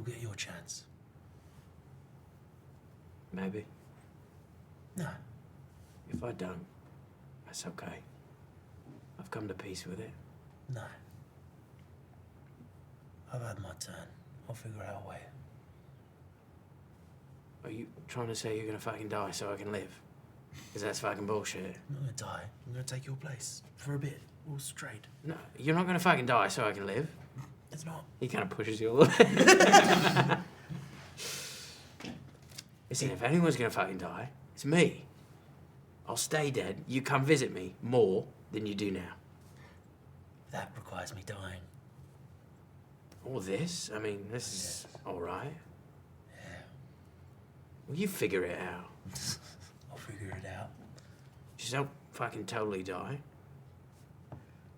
get your chance. Maybe. No. If I don't, that's okay. I've come to peace with it. No. I've had my turn. I'll figure out a way. Are you trying to say you're gonna fucking die so I can live? Because that's fucking bullshit. I'm not gonna die. I'm gonna take your place for a bit. We'll straight. No, you're not gonna fucking die so I can live. It's not. He kind of pushes you away. Listen, if anyone's gonna fucking die, it's me. I'll stay dead. You come visit me more than you do now. That requires me dying. All this? I mean, this is all right. Yeah. Well, you figure it out. I'll figure it out. Just don't fucking totally die.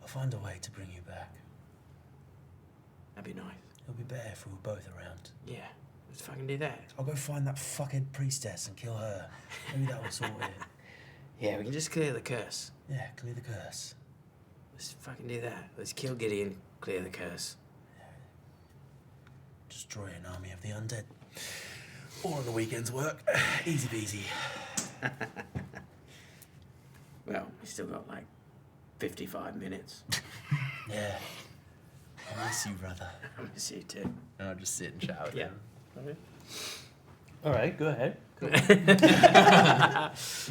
I'll find a way to bring you back. That'd be nice. It'll be better if we were both around. Yeah, let's fucking do that. I'll go find that fucking priestess and kill her. Maybe that will sort it. Yeah, we can just clear the curse. Yeah, clear the curse. Let's fucking do that. Let's kill Gideon, clear the curse. Destroy an army of the undead. All on the weekend's work. Easy peasy. Well, we still got like 55 minutes. Yeah. I miss you, brother. I miss you too. And I'll just sit and chat with Yeah. him. All right, go ahead.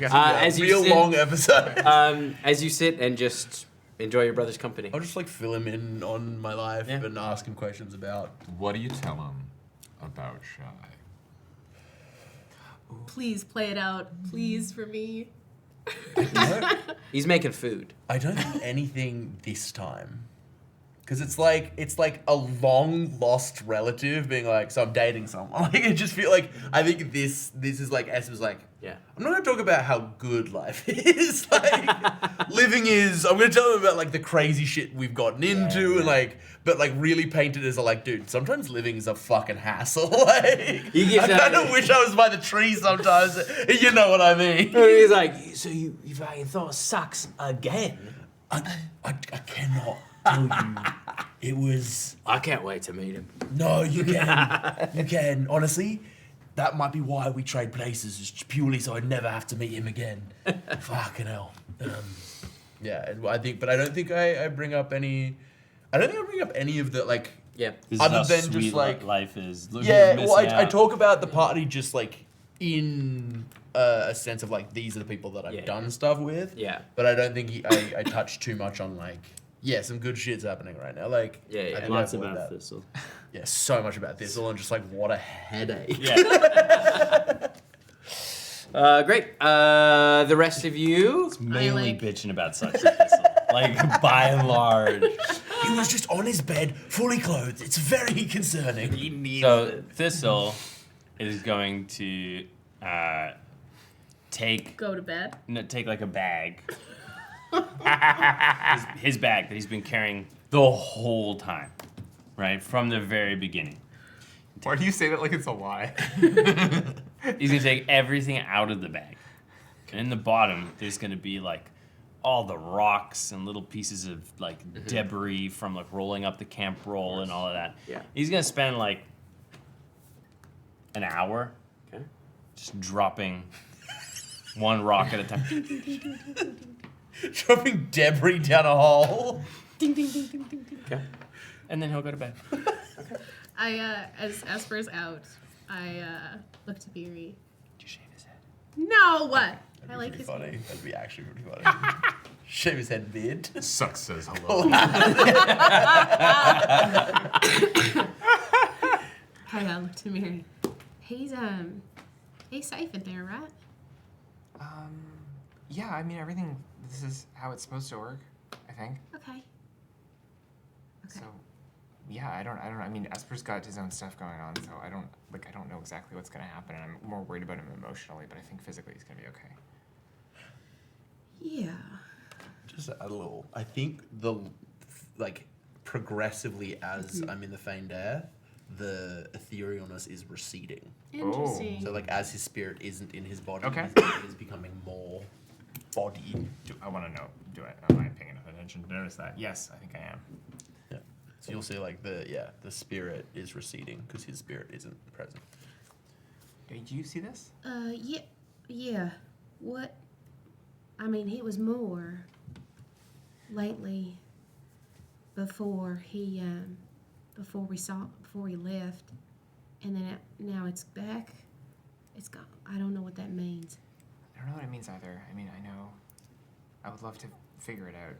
As you Real sit, long episode. as you sit and just enjoy your brother's company. I'll just like fill him in on my life Yeah. and ask him questions about. What do you tell him about Shy? Please play it out. Please, for me. He's making food. I don't think anything this time. Because it's like a long lost relative being like, so I'm dating someone. Like, I just feel like, I think this is like, Esper's like, Yeah. I'm not going to talk about how good life is. Like, living is, I'm going to tell him about like the crazy shit we've gotten into and like, but like really paint it as a like, dude, sometimes living is a fucking hassle. Like, He gives I that- kind of wish I was by the tree sometimes. You know what I mean? He's like, so you fucking thought sucks again? I cannot tell you. It was... I can't wait to meet him. No, you can. You can. Honestly, that might be why we trade places, is purely so I never have to meet him again. Fucking hell. Yeah, and I think, but I don't think I bring up any. I don't think I bring up any of the like. Yeah. This Other is how than just, sweet like- life is. Look, Yeah, you're well, missing I out. talk about the party just like in a sense of like these are the people that I've Yeah. done stuff with. Yeah. But I don't think I touch too much on like. Yeah, some good shit's happening right now. Like, Yeah, yeah. I think Lots I avoid about that. Thistle. Yeah, so much about Thistle and just like what a headache. Yeah. Great. The rest of you? Mainly like- bitching about such a Thistle. Like, by and large. He was just on his bed, fully clothed. It's very concerning. So, Thistle is going to take Go to bed. take like a bag. his bag that he's been carrying the whole time, right? From the very beginning. Why do you say that like it's a lie? He's gonna take everything out of the bag. And in the bottom, there's gonna be like all the rocks and little pieces of like debris from like rolling up the camp roll and all of that. Yeah. He's gonna spend like an hour Okay. just dropping one rock at a time. Dropping debris down a hole. Ding, ding, ding, ding, ding, ding. Okay. And then he'll go to bed. As Esper's out, I look to Beery. Did you shave his head? No! I That'd like be his pretty funny. That'd be actually pretty funny. Shave his head beard. Sucks says hello. I look to Mary. He's safe in there, right? Yeah, I mean everything. This is how it's supposed to work, I think. Okay. So, yeah, I don't. I mean, Esper's got his own stuff going on, so I don't know exactly what's gonna happen. And I'm more worried about him emotionally, but I think physically he's gonna be okay. Yeah. Just add a little. I think progressively as I'm in the feigned air, the etherealness is receding. Interesting. So as his spirit isn't in his body, Okay. his body is becoming more body. I want to know. Am I paying enough attention to notice that? Yes, I think I am. Yeah. So you'll see the spirit is receding because his spirit isn't present. Did you see this? Yeah. What? I mean, he was more lately before he left, and then now it's back. It's gone. I don't know what that means. I don't know what it means either. I mean, I know. I would love to figure it out,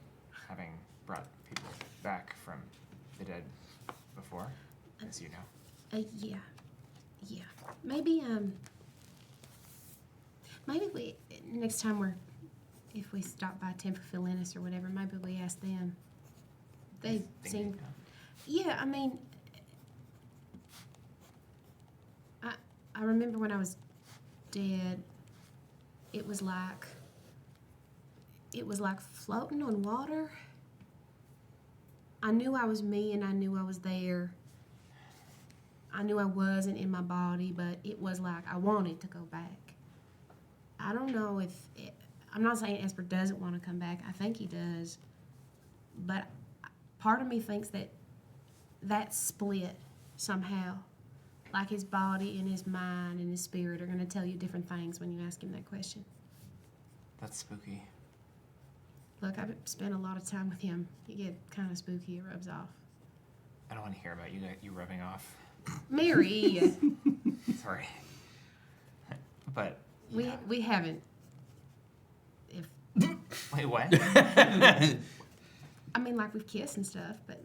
having brought people back from the dead before, as you know. Yeah. Maybe we next time if we stop by Temper Philinus or whatever, maybe we ask them. They seem. Yeah, I mean, I remember when I was dead, it was like floating on water. I knew I was me and I knew I was there. I knew I wasn't in my body, but it was like I wanted to go back. I don't know I'm not saying Esper doesn't want to come back. I think he does. But part of me thinks that split somehow. Like his body and his mind and his spirit are going to tell you different things when you ask him that question. That's spooky. Look, I've spent a lot of time with him. You get kind of spooky. It rubs off. I don't want to hear about you rubbing off. Mary! Sorry. But We haven't. Wait, what? I mean, like we've kissed and stuff, but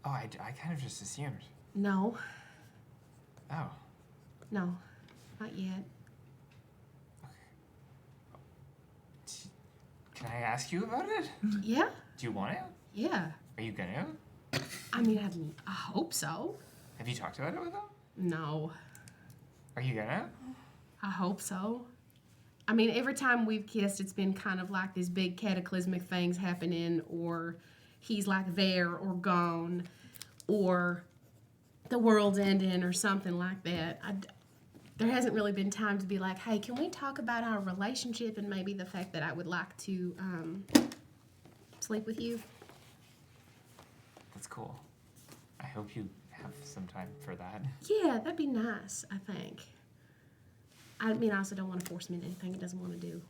Oh, I kind of just assumed. no, Oh. not yet. Can I ask you about it? Yeah, Do you want to? yeah. Are you gonna? I mean, I hope so. Have you talked about it with them? No, Are you gonna? I hope so. I mean, every time we've kissed, it's been kind of like these big cataclysmic things happening, or he's like there or gone, or the world's ending or something like that. There hasn't really been time to be like, hey, can we talk about our relationship and maybe the fact that I would like to sleep with you? That's cool. I hope you have some time for that. Yeah, that'd be nice, I think. I mean, I also don't want to force him into anything he doesn't want to do,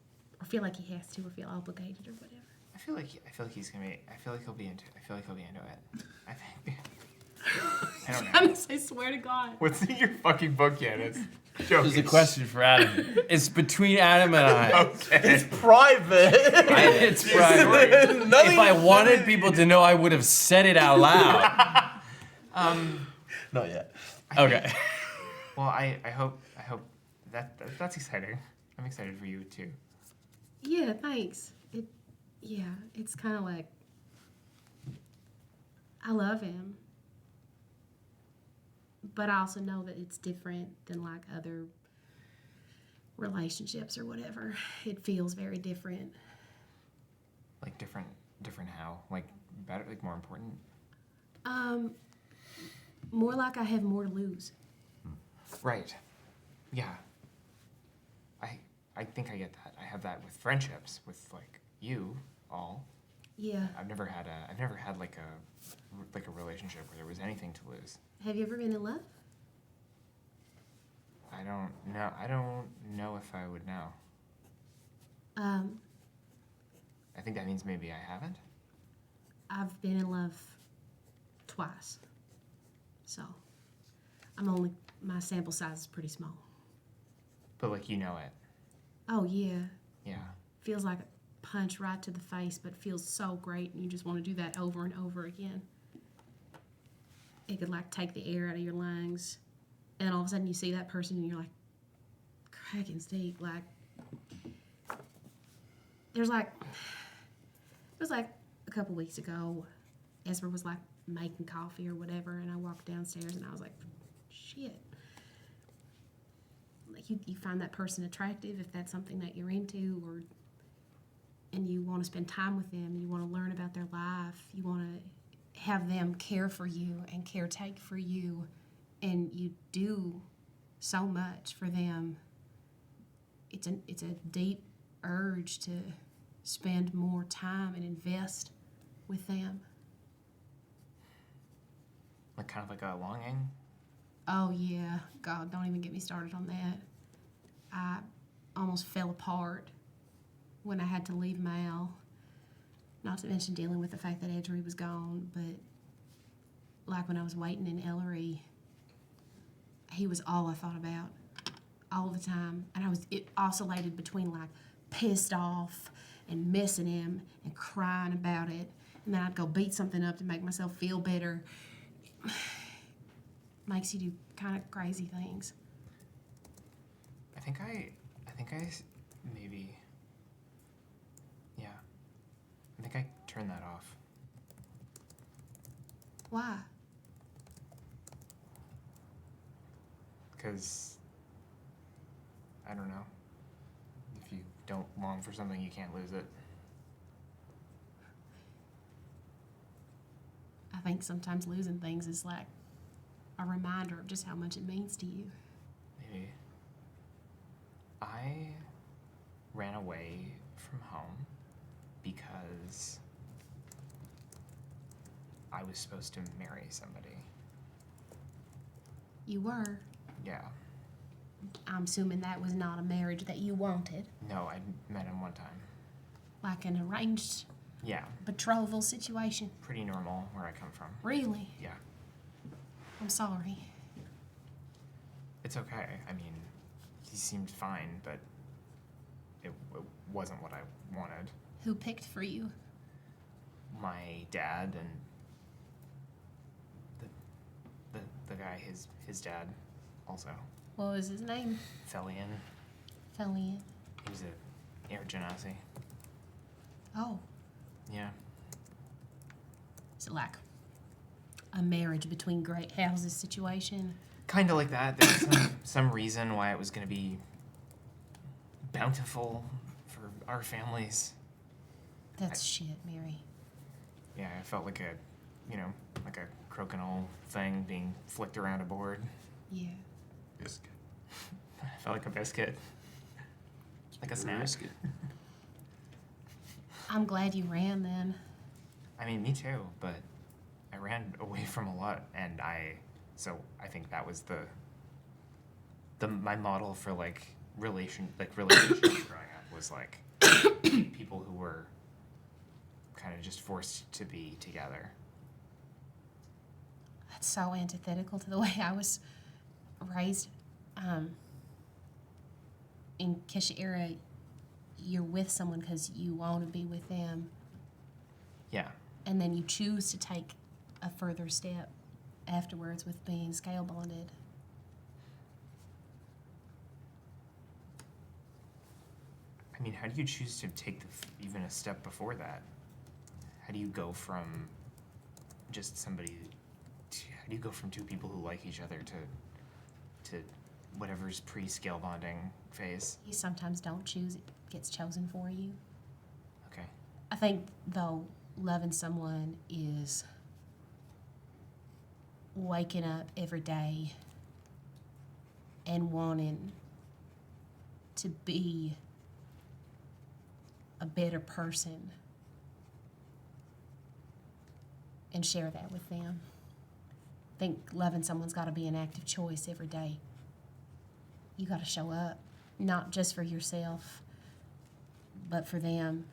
or feel like he has to, or feel obligated, or whatever. I feel like he's gonna be. I feel like he'll be into it. I think. I don't know. I'm gonna say, swear to God. What's in your fucking book, Janice? There's a question for Adam. It's between Adam and I. Okay. It's private. It's private. If I wanted people to know, I would have said it out loud. Not yet. Okay. Well, I hope that's exciting. I'm excited for you too. Yeah, thanks. It's kind of like I love him, but I also know that it's different than like other relationships or whatever. It feels very different. Like different how? Like better? Like more important? More like I have more to lose. Right. Yeah. I think I get that. I have that with friendships, with like you all. Yeah. I've never had like a relationship where there was anything to lose. Have you ever been in love? I don't know if I would now. I think that means maybe I haven't. I've been in love twice. So, my sample size is pretty small. But like you know it. Oh, yeah. Yeah. Feels like a punch right to the face, but feels so great, and you just want to do that over and over again. It could like take the air out of your lungs, and all of a sudden you see that person and you're like, cracking steak. Like, it was like a couple weeks ago, Esper was like making coffee or whatever, and I walked downstairs and I was like, shit. Like you find that person attractive if that's something that you're into, or and you want to spend time with them, you want to learn about their life, you want to have them care for you and caretake for you, and you do so much for them. It's a deep urge to spend more time and invest with them. Like kind of like a longing. Oh yeah, God, don't even get me started on that. I almost fell apart when I had to leave Mal. Not to mention dealing with the fact that Edgery was gone, but like when I was waiting in Ellery, he was all I thought about all the time. And I was oscillated between like pissed off and missing him and crying about it. And then I'd go beat something up to make myself feel better. Makes you do kind of crazy things. I think I maybe, yeah. I think I turned that off. Why? Because, I don't know. If you don't long for something, you can't lose it. I think sometimes losing things is like a reminder of just how much it means to you. Maybe. I ran away from home because I was supposed to marry somebody. You were. Yeah. I'm assuming that was not a marriage that you wanted. No, I met him one time. Like an arranged Yeah. betrothal situation. Pretty normal where I come from. Really? Yeah. I'm sorry. It's okay. I mean, he seemed fine, but it wasn't what I wanted. Who picked for you? My dad and the guy, his dad, also. What was his name? Felian. Felian. He was a air Genasi. Oh. Yeah. Is it like a marriage between great houses situation? Kind of like that. There was some reason why it was going to be bountiful for our families. That's shit, Mary. Yeah, I felt like like a crokinole thing being flicked around a board. Yeah. Biscuit. I felt like a biscuit. Like a snack. Biscuit. I'm glad you ran then. I mean, me too, but I ran away from a lot, and so I think that was my model for relationships growing up was like people who were kind of just forced to be together. That's so antithetical to the way I was raised. In Keshira, you're with someone because you want to be with them, Yeah. and then you choose to take a further step afterwards with being scale bonded. I mean, how do you choose to take even a step before that? How do you go from just somebody? How do you go from two people who like each other to whatever's pre-scale bonding phase? You sometimes don't choose; it gets chosen for you. Okay. I think, though, loving someone is waking up every day and wanting to be a better person and share that with them. I think loving someone's got to be an active choice every day. You got to show up, not just for yourself, but for them.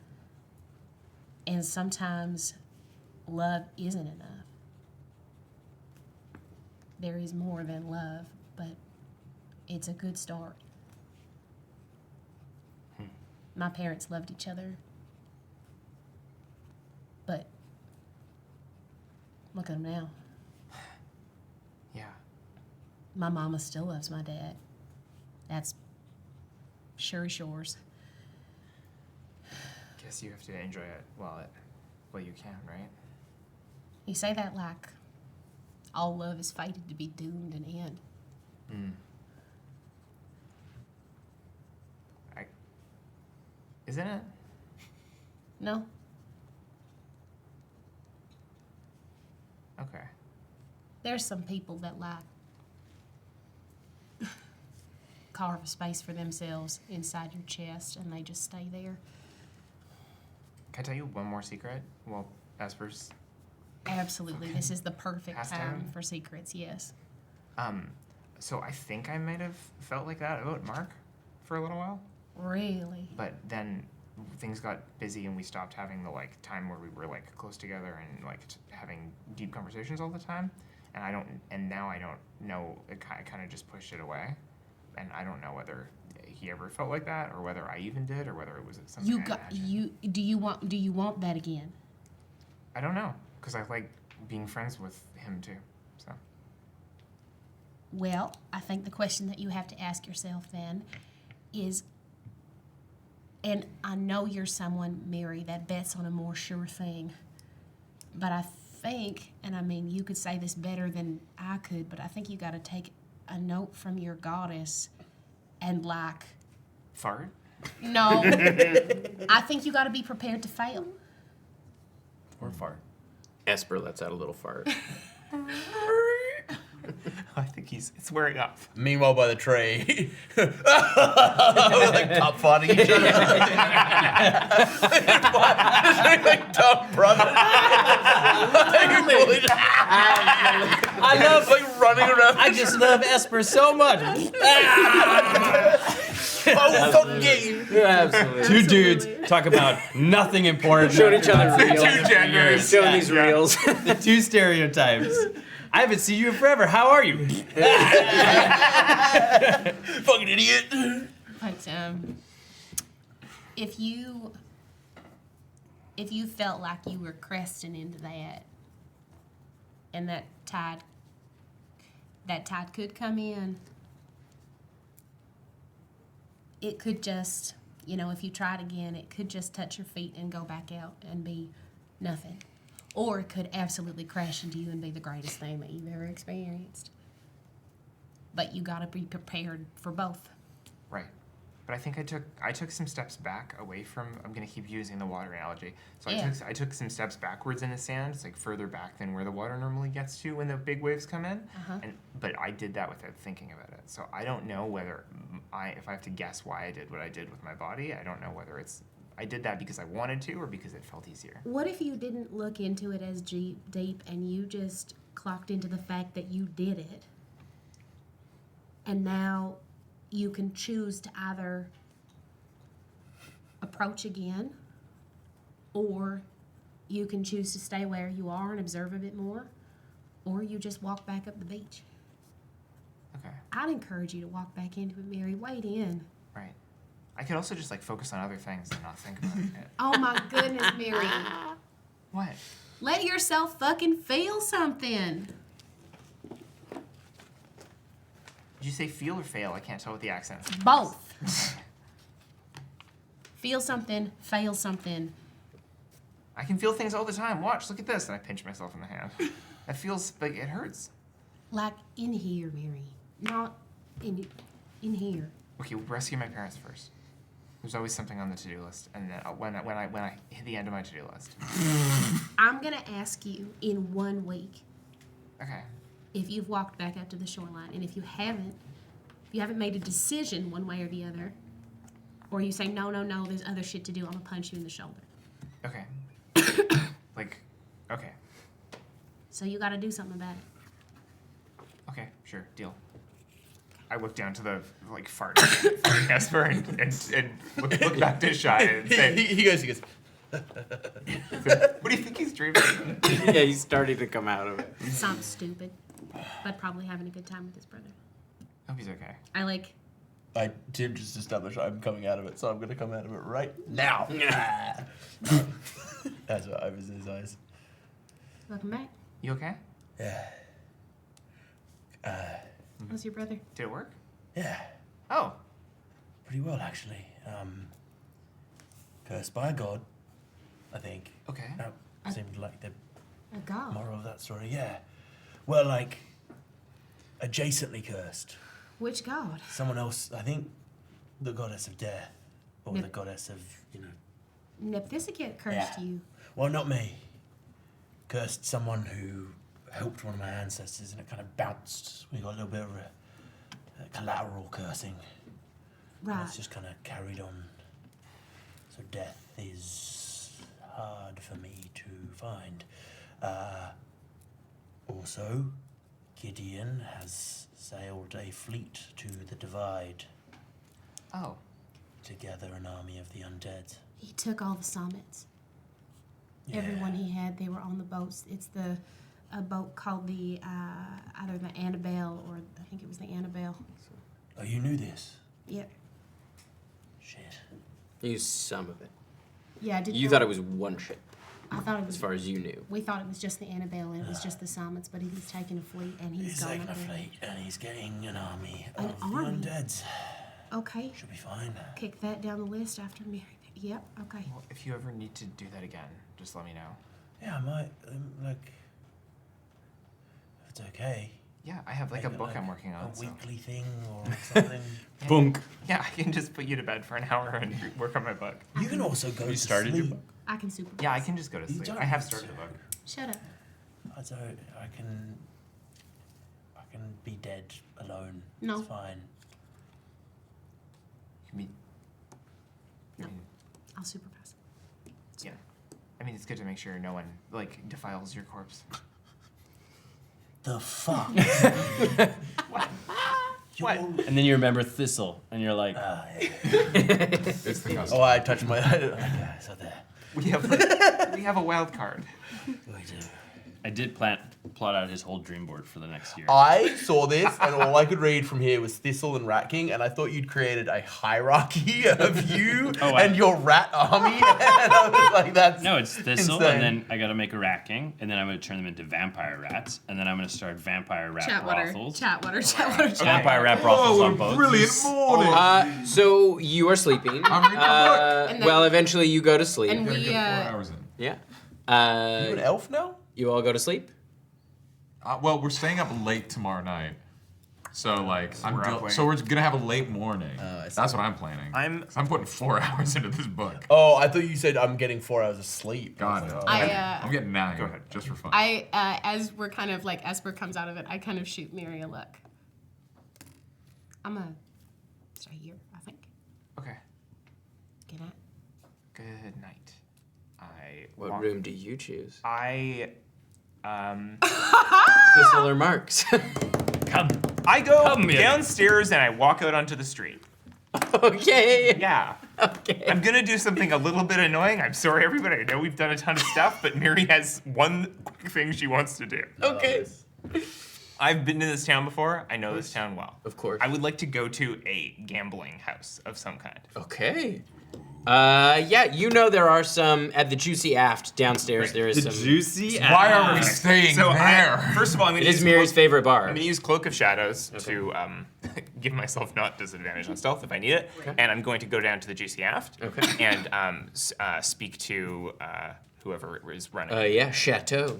And sometimes love isn't enough. There is more than love, but it's a good start. My parents loved each other, but look at them now. Yeah. My mama still loves my dad. That's sure as yours. Guess you have to enjoy it while you can, right? You say that like all love is fated to be doomed and end. Isn't it? No? Okay. There's some people that like carve a space for themselves inside your chest and they just stay there. Can I tell you one more secret? Well, Esper's. Absolutely. This is the perfect Past time time? for secrets, yes. So I think I might have felt like that about Mark for a little while, Really? but then things got busy and we stopped having the like time where we were like close together and like having deep conversations all the time. And now I don't know. I kind of just pushed it away, and I don't know whether he ever felt like that or whether I even did or whether it was something. You I got imagined. do you want that again? I don't know because I like being friends with him too. So. Well, I think the question that you have to ask yourself then is, and I know you're someone, Mary, that bets on a more sure thing, but I think, and I mean, you could say this better than I could, but I think you got to take a note from your goddess and like, Fart? no, I think you got to be prepared to fail. Or fart. Esper lets out a little fart. I think it's wearing off. Meanwhile, by the tree, like cup fighting each other. Like dumb brothers. I love. Like running around. I just love Esper so much. Oh, fucking game. Absolutely. Two dudes talk about nothing important. Showed each other reels. Two genders. Showing these reels. The two stereotypes. I haven't seen you in forever. How are you? Fucking idiot. But if you felt like you were cresting into that, and that tide could come in, it could just, if you tried again, it could just touch your feet and go back out and be nothing. Or it could absolutely crash into you and be the greatest thing that you've ever experienced. But you gotta be prepared for both. Right. But I think I took some steps back away from. I'm gonna keep using the water analogy. So Yeah. I took some steps backwards in the sand. It's like further back than where the water normally gets to when the big waves come in. Uh-huh. But I did that without thinking about it. So I don't know whether if I have to guess why I did what I did with my body. I don't know whether I did that because I wanted to or because it felt easier. What if you didn't look into it as deep and you just clocked into the fact that you did it? And now you can choose to either approach again, or you can choose to stay where you are and observe a bit more, or you just walk back up the beach. Okay. I'd encourage you to walk back into it, Mary. Wade in. Right. I could also just like focus on other things and not think about it. Oh my goodness, Mary. What? Let yourself fucking feel something. Did you say feel or fail? I can't tell what the accent's. Both. Feel something, fail something. I can feel things all the time. Watch, look at this. And I pinch myself in the hand. That feels like it hurts. Like in here, Mary. Not in here. Okay, we'll rescue my parents first. There's always something on the to-do list, and then when I hit the end of my to-do list. I'm gonna ask you in 1 week Okay. if you've walked back up to the shoreline, and if you haven't made a decision one way or the other, or you say no, there's other shit to do, I'm gonna punch you in the shoulder. Okay. Okay. So you gotta do something about it. Okay, sure, deal. I look down to the fart Esper and look back to Shy and say, He goes. "What do you think he's dreaming?" Yeah, he's starting to come out of it. Something stupid, but probably having a good time with his brother. Hope he's okay. Tim just established I'm coming out of it, so I'm gonna come out of it right now. That's what I was in his eyes. Welcome back. You okay? Yeah. How's your brother? Did it work? Yeah. Oh. Pretty well, actually. Cursed by a god, I think. Okay. That seemed like the A god. moral of that story. Yeah. Well, adjacently cursed. Which god? Someone else, I think the goddess of death. Or Yeah. the goddess of, Nepthisicate cursed you. Well, not me. Cursed someone who helped one of my ancestors, and it kind of bounced. We got a little bit of a collateral cursing. Right. It's just kind of carried on. So death is hard for me to find. Also, Gideon has sailed a fleet to the Divide Oh. to gather an army of the undead. He took all the summits. Everyone he had, they were on the boats. It's a boat called the either the Annabelle or I think it was the Annabelle. Oh, you knew this? Yep. Shit. Use some of it. Yeah, I did. You thought it was one ship, I thought it was. as far as you knew. We thought it was just the Annabelle and it was just the summits, but he's taking a fleet and he's He's gone taking up a there. fleet and he's getting an army An of army? the undeads. Okay. Should be fine. Kick that down the list after Mary. Yep. Okay. Well, if you ever need to do that again, just let me know. Yeah, I might, like, if it's okay. Yeah, I have like a make it book I'm working on. A so- weekly thing or something. Bunk. Yeah, I can just put you to bed for an hour and work on my book. You can also go You to started your sleep. book? I can supervise. Yeah, I can just go to You sleep. don't I have need started to. a book. Shut up. I can be dead alone. No. It's fine. You can be, No. I'll supervise. yeah. I mean, it's good to make sure no one like defiles your corpse. The fuck? What? And then you remember Thistle, and you're like, It's the custom. Oh, I touched my head. Okay, so there. We have a wild card. We do. I did plot out his whole dream board for the next year. I saw this, and all I could read from here was Thistle and Rat King, and I thought you'd created a hierarchy of you and your rat army, and I was like, that's No, it's Thistle, insane. and then I gotta make a Rat King, and then I'm gonna turn them into vampire rats, and then I'm gonna start vampire rat brothels. Vampire rat brothels on boats. Brilliant morning. So you are sleeping. I'm reading a book. And then- Well, eventually you go to sleep. And Gotta we get 4 hours in. Yeah. You an elf now? You all go to sleep? Well, we're staying up late tomorrow night. So like, we're so we're gonna have a late morning. I see. That's what I'm planning. I'm- 'Cause I'm putting 4 hours into this book. Oh, I thought you said I'm getting 4 hours of sleep. God, I was no. like, oh. I'm getting 9. Go ahead. Just for fun. As we're kind of like Esper comes out of it, I kind of shoot Mary a look. I'm gonna stay here, I think. Okay. Good night. Good night. What room do you choose? Thistle or Marks? Come. I go Come here. downstairs and I walk out onto the street. Okay. Yeah. Okay. I'm gonna do something a little bit annoying. I'm sorry, everybody. I know we've done a ton of stuff, but Miri has one quick thing she wants to do. Okay. I've been to this town before. I know this town well. Of course. I would like to go to a gambling house of some kind. Okay. Yeah, you know there are some at the Juicy Aft downstairs. There is some. juicy. Why are we staying So there? first of all, I'm gonna It is use Miri's favorite bar. I'm gonna use Cloak of Shadows to give myself not disadvantage on stealth if I need it, and I'm going to go down to the Juicy Aft and speak to whoever is running. Yeah, Chateau.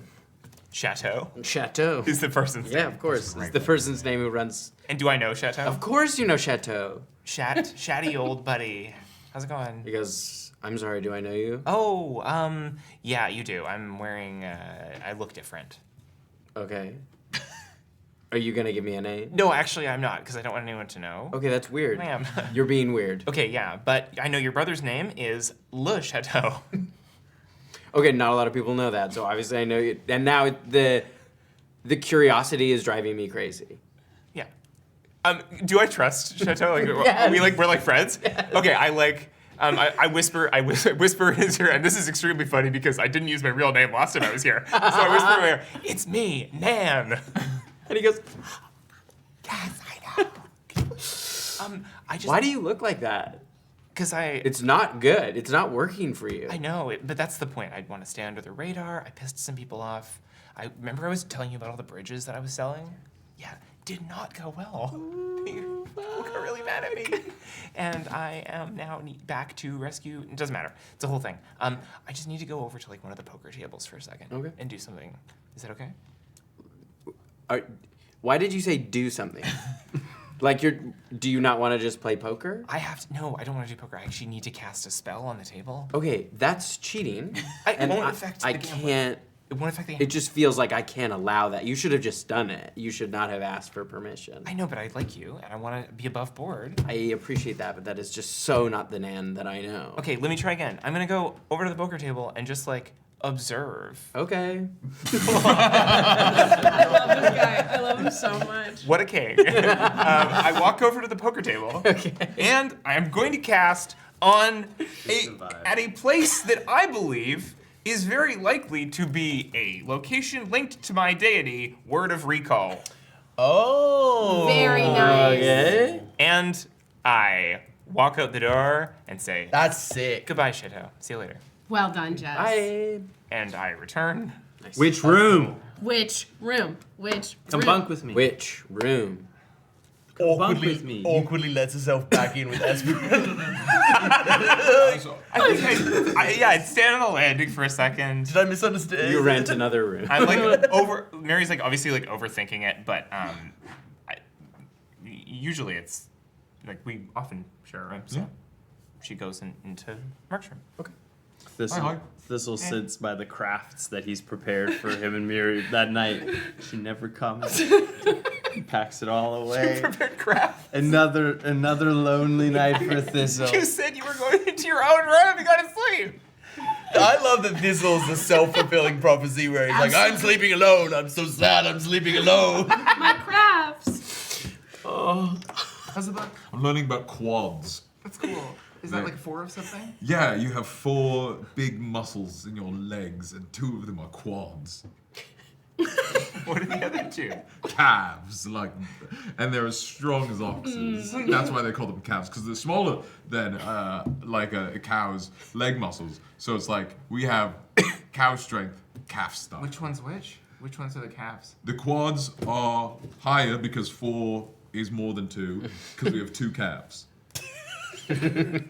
Chateau Chateau. is the person's Yeah, name. of course. It's the person's name who runs. And do I know Chateau? Of course you know Chateau. Shatty old buddy. How's it going? He goes, I'm sorry, do I know you? Oh, yeah, you do. I'm wearing, I look different. Okay. Are you gonna give me a name? No, actually, I'm not, because I don't want anyone to know. Okay, that's weird. I am. You're being weird. Okay, yeah, but I know your brother's name is Le Chateau. Okay, not a lot of people know that, so obviously I know you. And now the curiosity is driving me crazy. Yeah. Do I trust Chateau? Like, Yes. we're like friends? Yes. Okay, I whisper in his ear, and this is extremely funny because I didn't use my real name last time I was here. So I whisper in my ear, it's me, Nan. And he goes, Yes, I know. why do you look like that? Because It's not good. It's not working for you. I know, but that's the point. I'd want to stay under the radar. I pissed some people off. I was telling you about all the bridges that I was selling. Yeah, did not go well. People got really mad at me. And I am now back to rescue. It doesn't matter. It's a whole thing. I just need to go over to like one of the poker tables for a second. Okay. And do something. Is that okay? Why did you say do something? Like do you not want to just play poker? I have to. No, I don't want to do poker. I actually need to cast a spell on the table. Okay, that's cheating. It won't affect I the game. can't. It won't affect the game. It just feels like I can't allow that. You should have just done it. You should not have asked for permission. I know, but I like you, and I want to be above board. I appreciate that, but that is just so not the Nan that I know. Okay, let me try again. I'm gonna go over to the poker table and just like observe. Okay. I love this guy. I love him so much. What a king. I walk over to the poker table, and I am going to cast at a place that I believe is very likely to be a location linked to my deity, Word of Recall. Oh. Very nice. Okay. And I walk out the door and say, That's sick. goodbye, shitho. See you later. Well done, Jess. Bye. And I return. Which room? Which room? Which Come room? bunk with me. Which room? Bunk with me. Awkwardly lets herself back in with Esper. I think I'd stand on the landing for a second. Did I misunderstand? You rent another room. I'm like Mary's like obviously like overthinking it, but usually it's like we often share a room, so she goes into Mark's room. Okay. Thistle sits by the crafts that he's prepared for him and Miri that night. She never comes. He packs it all away. Prepared craft. Another lonely night for Thistle. You said you were going into your own room. You gotta sleep. I love that Thistle's a self-fulfilling prophecy where he's like, I'm sleeping alone. I'm so sad I'm sleeping alone. My crafts. How's the book? I'm learning about quads. That's cool. Is that like 4 of something? Yeah, you have 4 big muscles in your legs, and 2 of them are quads. What are the other 2? Calves, and they're as strong as oxes. That's why they call them calves, because they're smaller than a cow's leg muscles. So it's like we have cow strength, calf stuff. Which one's which? Which ones are the calves? The quads are higher because 4 is more than 2, because we have 2 calves. So the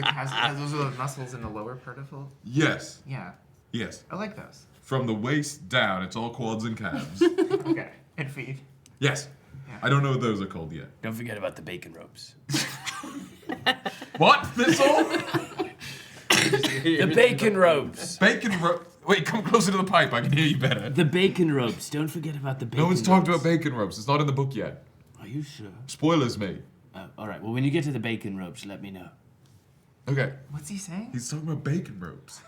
calves, those are the muscles in the lower part of the... Yes. Yeah. Yes. I like those. From the waist down, it's all quads and calves. Okay. And feet. Yes. Yeah. I don't know what those are called yet. Don't forget about the bacon ropes. What? Thistle? The bacon ropes. Bacon rope. Wait, come closer to the pipe. I can hear you better. The bacon ropes. Don't forget about the bacon No one's talked about bacon ropes. It's not in the book yet. Are you sure? Spoilers, mate. All right. Well, when you get to the bacon ropes, let me know. Okay. What's he saying? He's talking about bacon ropes.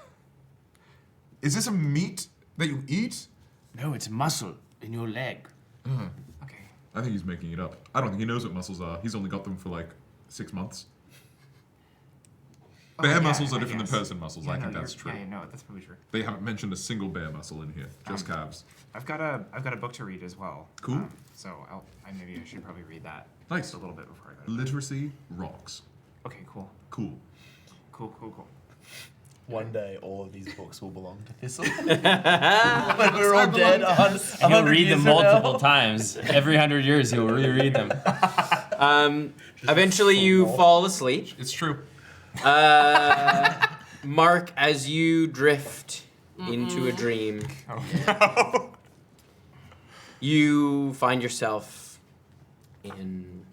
Is this a meat that you eat? No, it's muscle in your leg. Okay. I think he's making it up. I don't think he knows what muscles are. He's only got them for like 6 months. Bear muscles are different than person muscles. I think that's true. Yeah, no, that's probably true. They haven't mentioned a single bear muscle in here, just calves. I've got a book to read as well. Cool. So maybe I should probably read that. Nice. Just a little bit before I go. Literacy rocks. Okay, cool. Cool. Cool. One day, all of these books will belong to Thistle. When we're all dead, He'll read them multiple times. Every 100 years, he'll reread them. Eventually, you fall asleep. It's true. Mark, as you drift into a dream, you find yourself in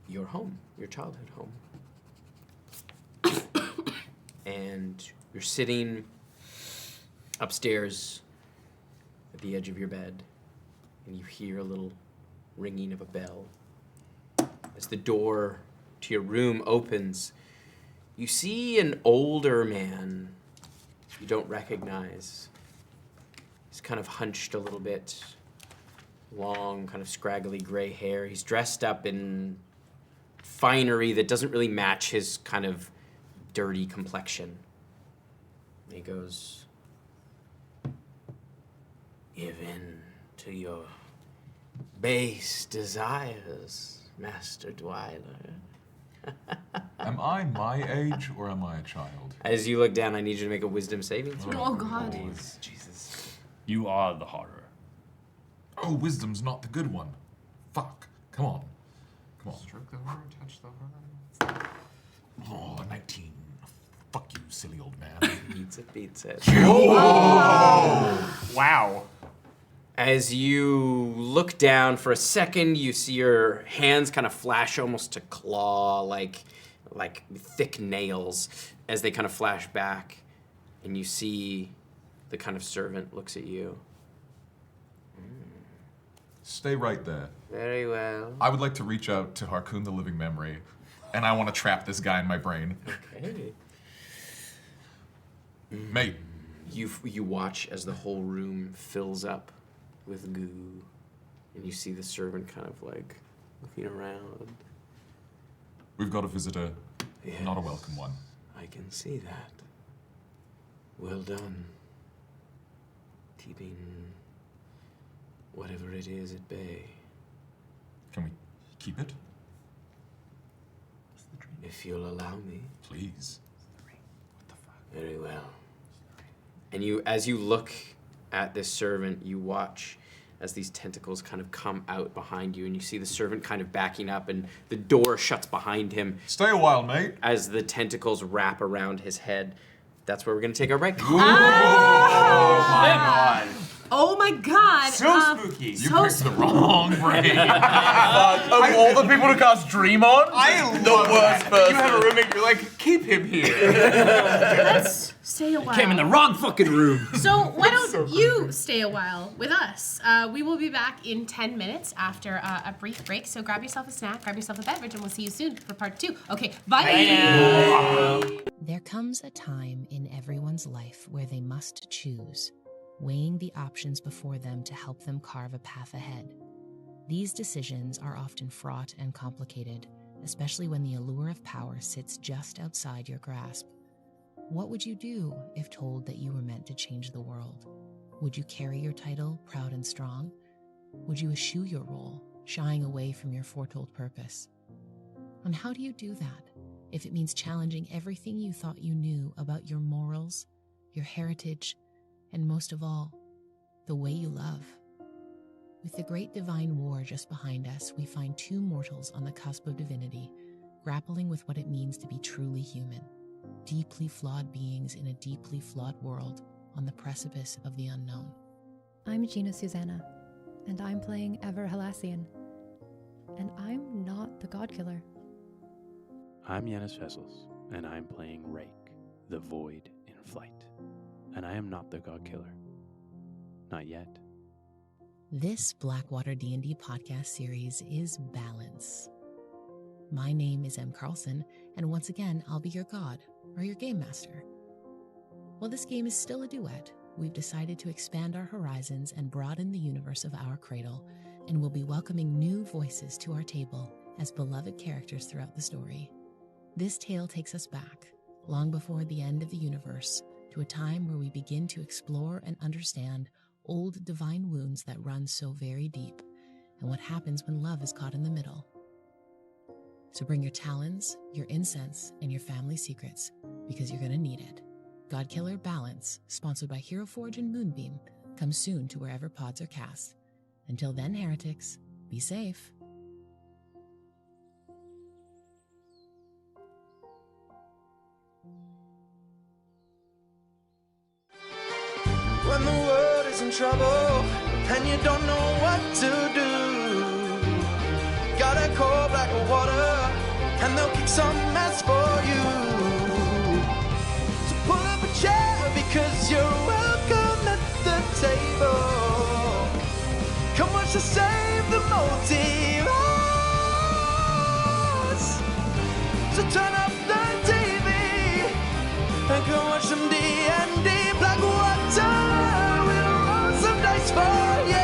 your home, your childhood home. And you're sitting upstairs at the edge of your bed, and you hear a little ringing of a bell. As the door to your room opens, you see an older man you don't recognize. He's kind of hunched a little bit, long, kind of scraggly gray hair. He's dressed up in finery that doesn't really match his kind of dirty complexion. And he goes, "Give in to your base desires, Master Dwyler." Am I my age or am I a child? As you look down, I need you to make a wisdom saving throw. Oh God. Jesus. You are the horror. Oh, wisdom's not the good one. Fuck. Come on. Stroke the horror, touch the horror. Oh, 19. Fuck you, silly old man. Beats it. Wow. As you look down for a second, you see your hands kind of flash almost to claw, like thick nails, as they kind of flash back, and you see the kind of servant looks at you. Stay right there. Very well. I would like to reach out to Harkoon the Living Memory, and I want to trap this guy in my brain. Okay. Mate. You watch as the whole room fills up with goo, and you see the servant kind of like looking around. We've got a visitor, Yes, not a welcome one. I can see that. Well done. Keeping whatever it is at bay. Can we keep it? If you'll allow me. Please. Very well. And as you look at this servant, you watch as these tentacles kind of come out behind you, and you see the servant kind of backing up, and the door shuts behind him. Stay a while, mate. As the tentacles wrap around his head. That's where we're going to take our break. Oh my god. Oh my god. So spooky. You So picked the wrong brain. Of all the people to cast Dream on, I the love worst that. person. You have a roommate, you're like, keep him here. Let's stay a while. Came in the wrong fucking room. So why don't you stay a while with us? We will be back in 10 minutes after a brief break. So grab yourself a snack, grab yourself a beverage, and we'll see you soon for part 2. Okay, bye. There comes a time in everyone's life where they must choose, weighing the options before them to help them carve a path ahead. These decisions are often fraught and complicated, especially when the allure of power sits just outside your grasp. What would you do if told that you were meant to change the world? Would you carry your title proud and strong? Would you eschew your role, shying away from your foretold purpose? And how do you do that if it means challenging everything you thought you knew about your morals, your heritage, and most of all, the way you love? With the great divine war just behind us, we find two mortals on the cusp of divinity, grappling with what it means to be truly human, deeply flawed beings in a deeply flawed world on the precipice of the unknown. I'm Gina Susanna, and I'm playing Ever Halassian, and I'm not the God Killer. I'm Yanis Vessels, and I'm playing Rake, the Void in Flight. And I am not the God Killer. Not yet. This BlackwaterDnD podcast series is Balance. My name is M. Carlson, and once again, I'll be your god, or your game master. While this game is still a duet, we've decided to expand our horizons and broaden the universe of our cradle, and we'll be welcoming new voices to our table as beloved characters throughout the story. This tale takes us back, long before the end of the universe, to a time where we begin to explore and understand old divine wounds that run so very deep, and what happens when love is caught in the middle. So bring your talons, your incense, and your family secrets, because you're going to need it. God Killer Balance, sponsored by Hero Forge and Moonbeam, comes soon to wherever pods are cast. Until then, heretics, be safe. When the world is in trouble and you don't know what to do, gotta call Blackwater and they'll kick some mess for you. So pull up a chair because you're welcome at the table. Come watch to save the multiverse. So turn up the TV and come watch some D&D. Blackwater, we'll roll some dice for you.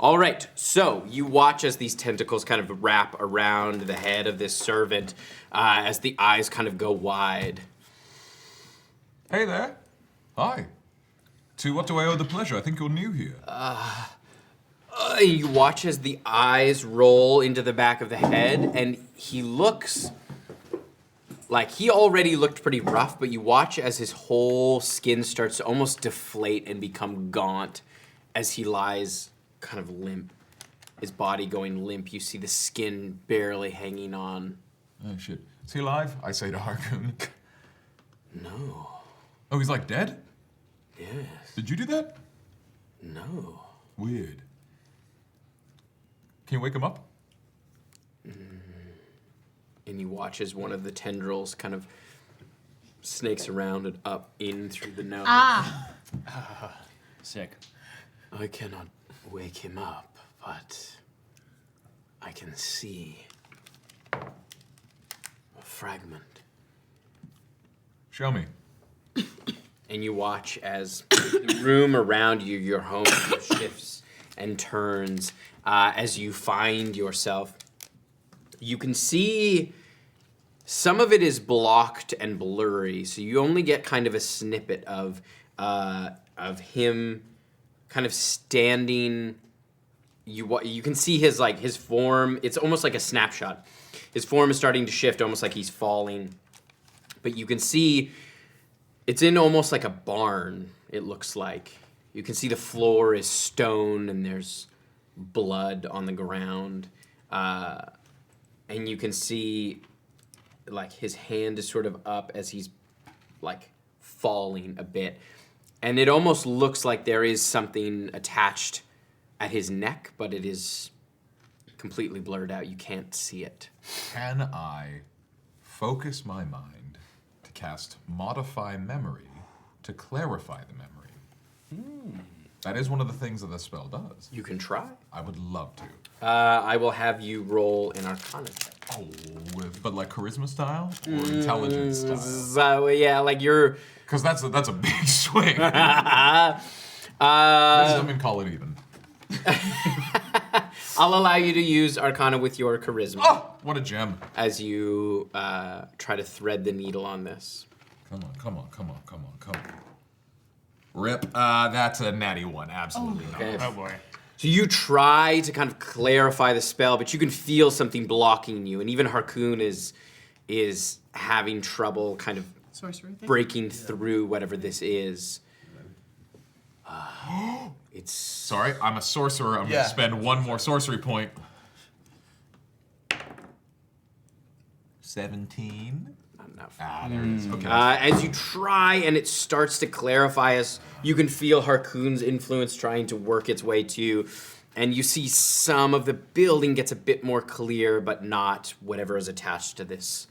All right, so you watch as these tentacles kind of wrap around the head of this servant, as the eyes kind of go wide. Hey there. Hi. To what do I owe the pleasure? I think you're new here. You watch as the eyes roll into the back of the head, and he looks like he already looked pretty rough, but you watch as his whole skin starts to almost deflate and become gaunt as he lies kind of limp, his body going limp. You see the skin barely hanging on. Oh, shit. Is he alive? I say to Harkoon. No. Oh, he's like dead? Yes. Did you do that? No. Weird. Can you wake him up? And you watch as one of the tendrils kind of snakes around and up in through the nose. Sick. I cannot wake him up, but I can see a fragment. Show me. And you watch as the room around you, your home, shifts and turns as you find yourself. You can see some of it is blocked and blurry, so you only get kind of a snippet of him kind of standing. You can see his form. It's almost like a snapshot. His form is starting to shift, almost like he's falling. But you can see it's in almost like a barn, it looks like. You can see the floor is stone and there's blood on the ground. And you can see like his hand is sort of up as he's like falling a bit. And it almost looks like there is something attached at his neck, but it is completely blurred out. You can't see it. Can I focus my mind to cast Modify Memory to clarify the memory? That is one of the things that the spell does. You can try. I would love to. I will have you roll an Arcana check. Oh, but like charisma style or intelligence style? So yeah, like you're. Because that's a big swing. Wisdom and call it even. I'll allow you to use Arcana with your charisma. Oh, what a gem! As you try to thread the needle on this. Come on. Rip. That's a natty one. Absolutely not. Okay. Oh boy. So you try to kind of clarify the spell, but you can feel something blocking you, and even Harkoon is having trouble kind of Sorcerer thing? breaking through whatever this is. It's Sorry, I'm a sorcerer. I'm Yeah. gonna spend one more sorcery point. 17. not enough. There it is. Okay. As you try and it starts to clarify, as you can feel Harkoon's influence trying to work its way to you, and you see some of the building gets a bit more clear, but not whatever is attached to this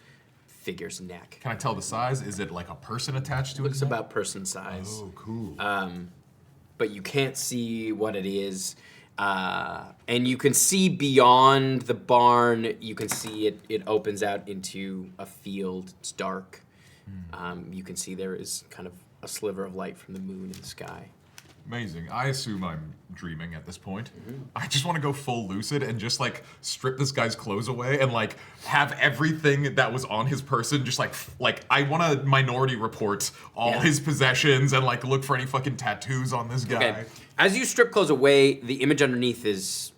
figure's neck. Can I tell the size? Is it like a person attached to it? Looks about person size. Oh, cool. But you can't see what it is. And you can see beyond the barn, you can see it opens out into a field. It's dark. You can see there is kind of a sliver of light from the moon in the sky. Amazing. I assume I'm dreaming at this point. I just want to go full lucid and just like strip this guy's clothes away and like have everything that was on his person just like I want to Minority Report all his possessions and like look for any fucking tattoos on this guy. Okay. As you strip clothes away, the image underneath is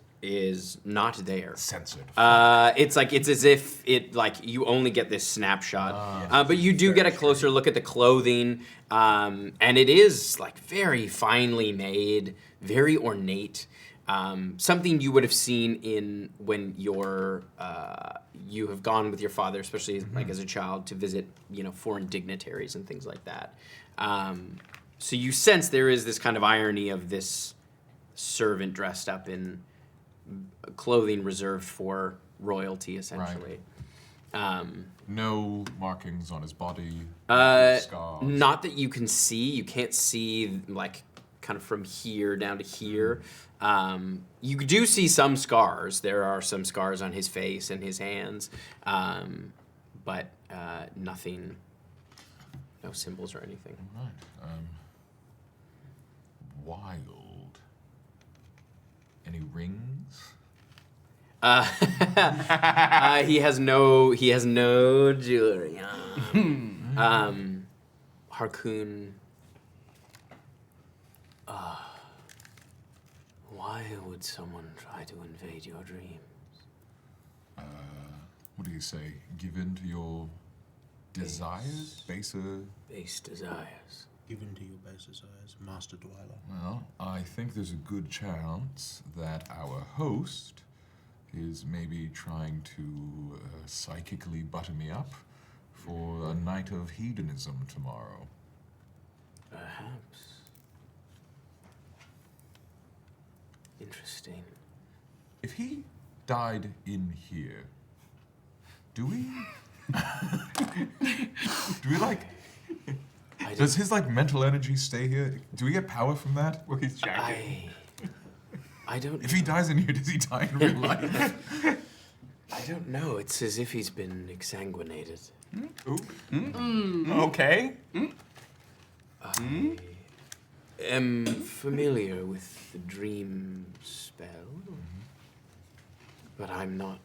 not there. Censored. It's as if it like you only get this snapshot, but you do get a closer look at the clothing, and it is like very finely made, very ornate. Something you would have seen in when you have gone with your father, especially like as a child, to visit foreign dignitaries and things like that. So you sense there is this kind of irony of this servant dressed up in clothing reserved for royalty, essentially. No markings on his body. Scars. Not that you can see. You can't see like kind of from here down to here. You do see some scars. There are some scars on his face and his hands, but nothing. No symbols or anything. Right. Wild. Any rings? He has no jewelry. Harkoon. Why would someone try to invade your dreams? What do you say? Give in to your desires? Base desires. Given to your base desires, Master Dwyler. Well, I think there's a good chance that our host is maybe trying to psychically butter me up for a night of hedonism tomorrow. Perhaps. Interesting. If he died in here, do we like... Does his mental energy stay here? Do we get power from that? Well, he's jacked. I don't. If he dies in here, does he die in real life? I don't know. It's as if he's been exsanguinated. Okay. I am familiar with the dream spell, but I'm not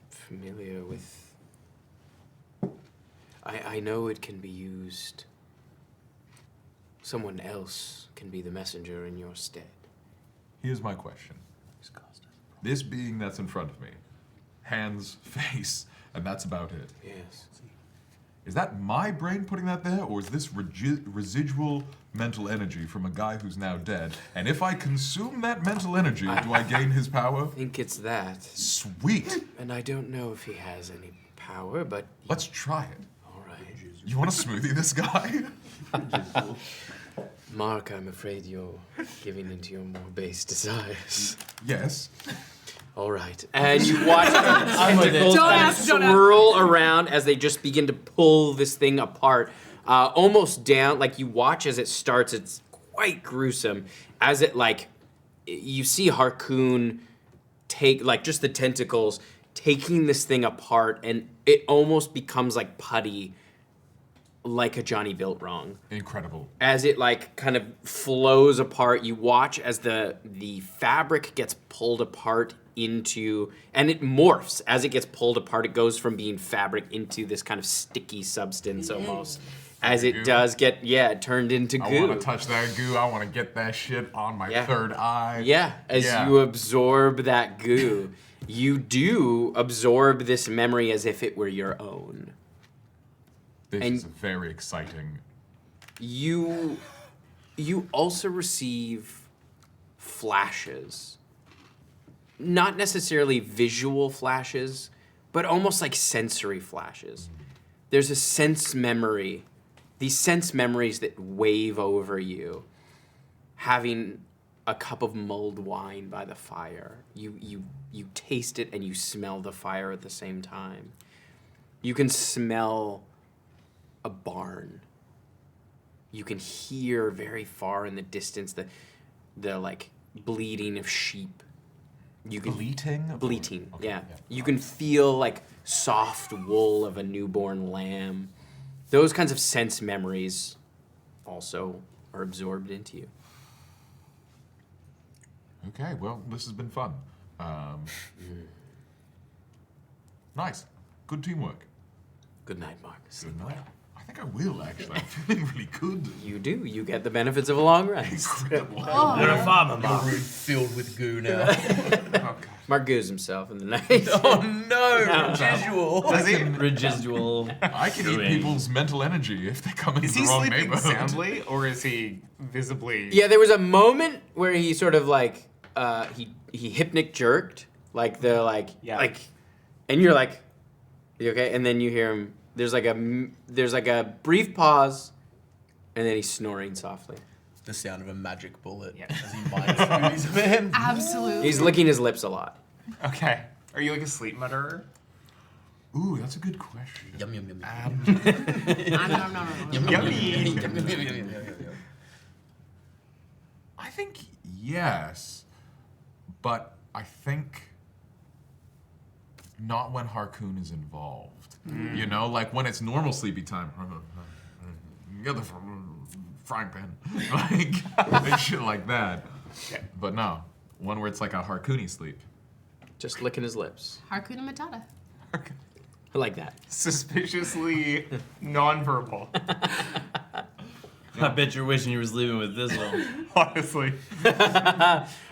familiar with... I know it can be used. Someone else can be the messenger in your stead. Here's my question. This being that's in front of me, hands, face, and that's about it. Yes. Is that my brain putting that there, or is this residual mental energy from a guy who's now dead? And if I consume that mental energy, do I gain his power? I think it's that. Sweet. And I don't know if he has any power, but... Let's try it. All right. You want to smoothie this guy? Mark, I'm afraid you're giving into your more base desires. Yes. All right. And you watch tentacles kind of swirl around as they just begin to pull this thing apart. Almost down, you watch as it starts, it's quite gruesome. As it, you see Harkoon take, just the tentacles, taking this thing apart, and it almost becomes like putty, like a Johnny Built Wrong. Incredible. As it kind of flows apart, you watch as the fabric gets pulled apart into, and it morphs. As it gets pulled apart, it goes from being fabric into this kind of sticky substance almost. As it does get, turned into goo. I want to touch that goo. I want to get that shit on my third eye. Yeah, as you absorb that goo, you do absorb this memory as if it were your own. This is very exciting. You also receive flashes. Not necessarily visual flashes, but almost like sensory flashes. There's a sense memory. These sense memories that wave over you. Having a cup of mulled wine by the fire. You taste it and you smell the fire at the same time. You can smell a barn. You can hear very far in the distance the bleating of sheep. You can bleating, Okay, yeah. You can feel soft wool of a newborn lamb. Those kinds of sense memories also are absorbed into you. Okay, well, this has been fun. Nice. Good teamwork. Good night, Mark. Good night. I think I will, actually. I'm feeling really good. You do. You get the benefits of a long rest. Incredible. You're a farmer, Mark. Your room filled with goo now. Mark goos himself in the night. Oh no, Residual. I can eat people's mental energy if they come into Is the he wrong sleeping neighborhood. soundly, or is he visibly... Yeah, there was a moment where he sort of he hypnic jerked, and you're like, you okay? And then you hear him. There's a brief pause, and then he's snoring softly. The sound of a magic bullet. Yeah. As he minds movies, man. Absolutely. He's licking his lips a lot. Okay. Are you like a sleep mutterer? Ooh, that's a good question. Yum yum yum. No. Yummy. I think yes, but I think not when Harkoon is involved. You know, when it's normal sleepy time. Get the frying pan. Shit like that. Yeah. But no, one where it's like a Harkooni sleep. Just licking his lips. Hakuna Matata. I like that. Suspiciously non-verbal. I bet you're wishing you was leaving with this one. Honestly.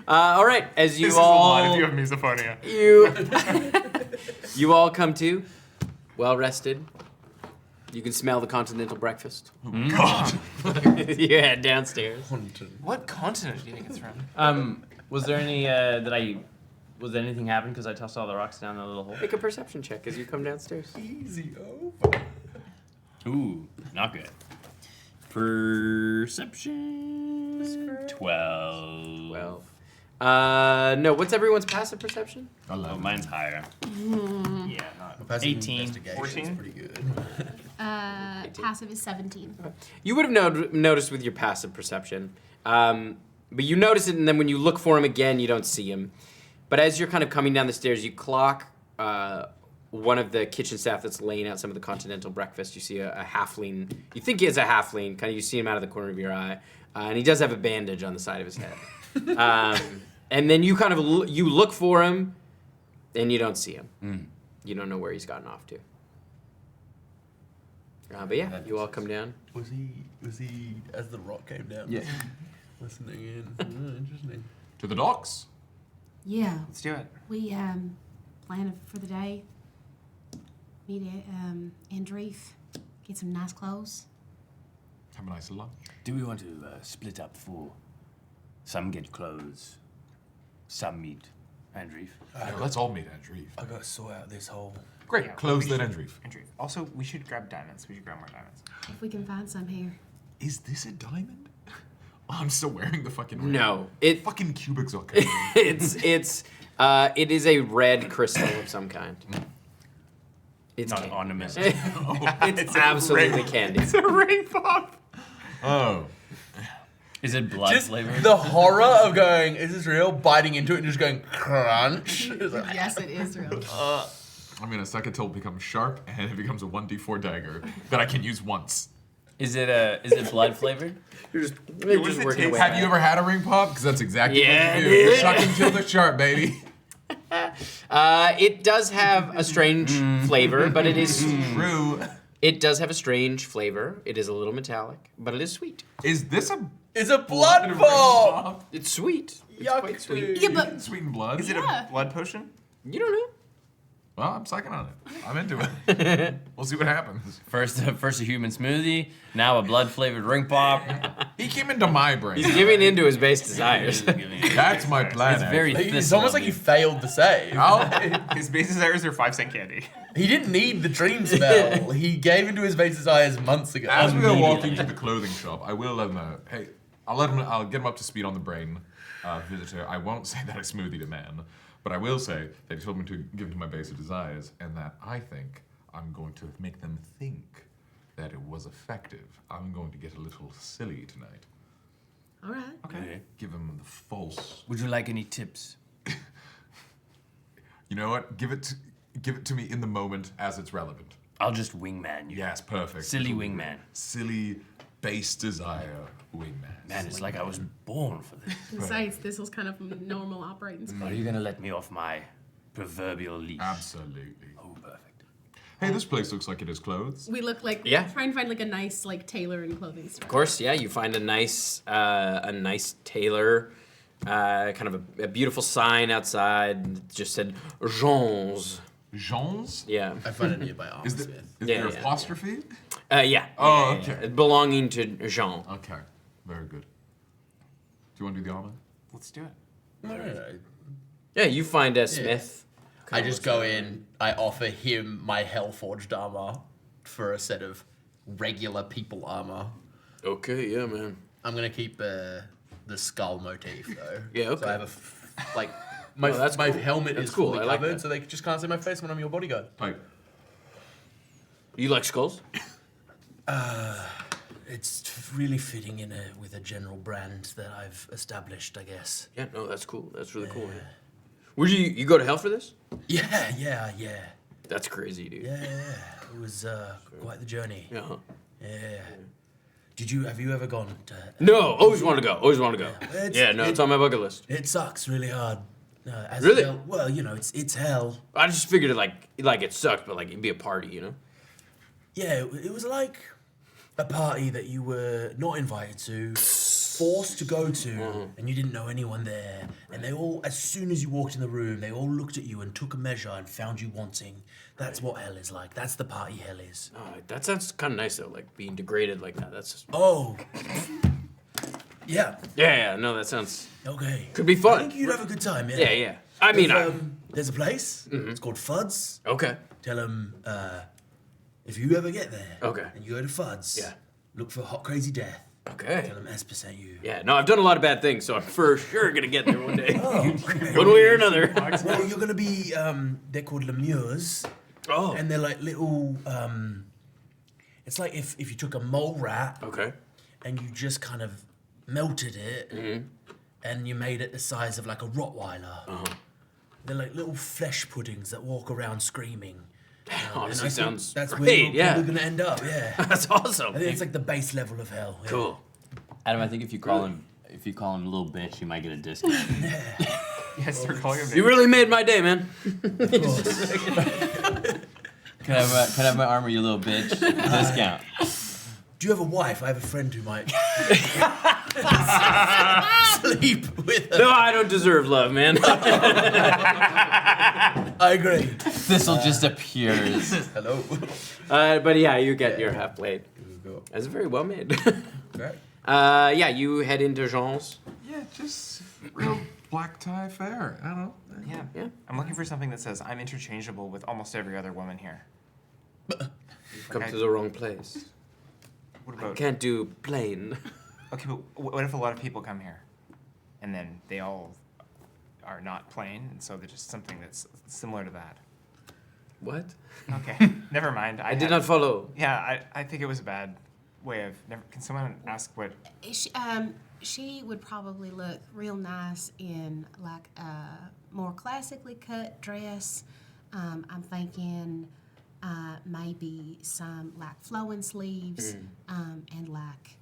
All right, as you This is a lot all if you have misophonia. you all come to, well rested. You can smell the continental breakfast. God. You head downstairs. What continent do you think it's from? Was there any was there anything happen because I tossed all the rocks down the little hole? Make a perception check as you come downstairs. Easy over. Ooh, not good. Perception 12. No, what's everyone's passive perception? Oh, mine's higher. Yeah, not. Passive 18, investigation is 14? pretty good. Passive is 17. You would have noticed with your passive perception, but you notice it, and then when you look for him again, you don't see him. But as you're kind of coming down the stairs, you clock one of the kitchen staff that's laying out some of the continental breakfast. You see a halfling. You think he is a halfling. Kind of, you see him out of the corner of your eye, and he does have a bandage on the side of his head. And then you kind of you look for him, and you don't see him. You don't know where he's gotten off to. But yeah, you all come down. Was he as the rock came down? Yeah. Listening in. Oh, interesting. To the docks. Yeah. Let's do it. We plan for the day. Meet Andreef. Get some nice clothes. Have a nice lunch. Do we want to split up for some get clothes, some meet Andreef? Let's all meet Andreef. I gotta sort out this whole. Great. Yeah, Close we that should- Andreef. Andreef. Also, we should grab diamonds. We should grab more diamonds. If we can find some here. Is this a diamond? Oh, I'm still wearing the fucking ring. No, it Fucking cubics are coming. it is a red crystal of some kind. It's Not candy. ornament. It's absolutely candy. It's a ring pop. Oh. Is it blood Just flavored? the horror of going, is this real? Biting into it and just going crunch. It's like, Yes, it is real. I'm gonna suck it till it becomes sharp, and it becomes a 1d4 dagger that I can use once. Is it blood flavored? You're just does it working taste? away. Have you ever had a ring pop? Because that's exactly Yeah, what you do. dude. Suck until they're sharp, baby. It does have a strange flavor, but it is True. It does have a strange flavor. It is a little metallic, but it is sweet. Is this a it's a blood pop! It's sweet. It's Yuck, quite sweet. Yeah, but sweetened blood? Is it Yeah. a blood potion? You don't know. Well, I'm sucking on it. I'm into it. We'll see what happens. First a human smoothie, now a blood flavored ring pop. He came into my brain. He's giving into his base desires. That's my plan. It's very It's Thistle almost of like you. you failed the save. His base desires are 5-cent candy. He didn't need the dream spell. He gave into his base desires months ago. As we are walking to the clothing shop, I will let him know. Hey, I'll get him up to speed on the brain visitor. I won't say that I smoothied a man, but I will say that he told me to give him to my base of desires, and that I think I'm going to make them think that it was effective. I'm going to get a little silly tonight. all right. Okay. Give him the false. Would you like any tips? You know what? Give it to me in the moment as it's relevant. I'll just wingman you. Yes, perfect. Silly wingman. Silly base desire wingman. Man, it's like I was born for this. Besides, this was kind of normal operating speed. Are you gonna let me off my proverbial leash? Absolutely. Oh, perfect. Hey, this place looks like it has clothes. We look like Yeah. try and find like a nice like tailor and clothing store. Of course, yeah, you find a nice tailor, kind of a beautiful sign outside that just said Jean's. Jean's? Yeah. I found a nearby Is, the, armorsmith. is Yeah, there yeah. apostrophe? Yeah. Oh, yeah, okay. yeah. Belonging to Jean. Okay, very good. Do you want to do the honor? Let's do it. No. Yeah, you find a smith. I just go in, I offer him my Hellforged armor for a set of regular people armor. Okay, yeah, man. I'm gonna keep the skull motif though. Yeah, okay. So I have my Oh, that's my cool. helmet That's is cool. fully I like covered, that. so they just can't see my face when I'm your bodyguard. Like, You like skulls? It's really fitting in with a general brand that I've established, I guess. Yeah, no, that's cool. That's really cool. Yeah. Would you go to hell for this? Yeah. That's crazy, dude. Yeah. It was quite the journey. Yeah. Yeah. Have you ever gone to? No, always want to go. Always want to go. It's- It's on my bucket list. It sucks really hard. As Really? hell. Well, it's hell. I just figured it sucked, but like it'd be a party, you know? Yeah, it was like a party that you were not invited to, forced to go to, and you didn't know anyone there. And they all, as soon as you walked in the room, they all looked at you and took a measure and found you wanting. That's what hell is like. That's the party hell is. Oh, that sounds kind of nice though, like being degraded like that. That's just... Oh. Yeah. Yeah, no, that sounds... Okay. Could be fun. I think you'd have a good time, yeah. Yeah. I mean, there's a place. It's called Fuds. Okay. Tell them if you ever get there. Okay. And you go to Fuds. Yeah. Look for Hot Crazy Death. Okay. Tell them Esper sent you. Yeah, no, I've done a lot of bad things, so I'm for sure gonna get there one day. Okay. One way or another. Well, you're gonna be. They're called lemures. Oh. And they're like little. It's like if you took a mole rat. Okay. And you just kind of melted it. And you made it the size of like a Rottweiler. They're like little flesh puddings that walk around screaming. Honestly, sounds that's where great, you're probably gonna end up. Yeah. That's awesome. I think it's like the base level of hell. Yeah. Cool. Adam, I think if you call him little bitch, you might get a discount. Yes, they're calling him. You really made my day, man. Can I have my armor, you little bitch? Discount. Do you have a wife? I have a friend who might sleep with her. No, I don't deserve love, man. I agree. Thistle just appears. Hello. But yeah, you get your half blade. That's very well made. Right. Yeah, you head into Jean's. Yeah, just real black tie fair. I don't know. Yeah. I'm looking for something that says I'm interchangeable with almost every other woman here. You've come to the wrong place. What about? Can't do plain. Okay, but what if a lot of people come here, and then they all are not plain, and so they're just something that's similar to that? What? Okay, never mind. I did not follow. Yeah, I think it was a bad way of. Can someone ask what? She would probably look real nice in like a more classically cut dress. I'm thinking maybe some like flowing sleeves and like.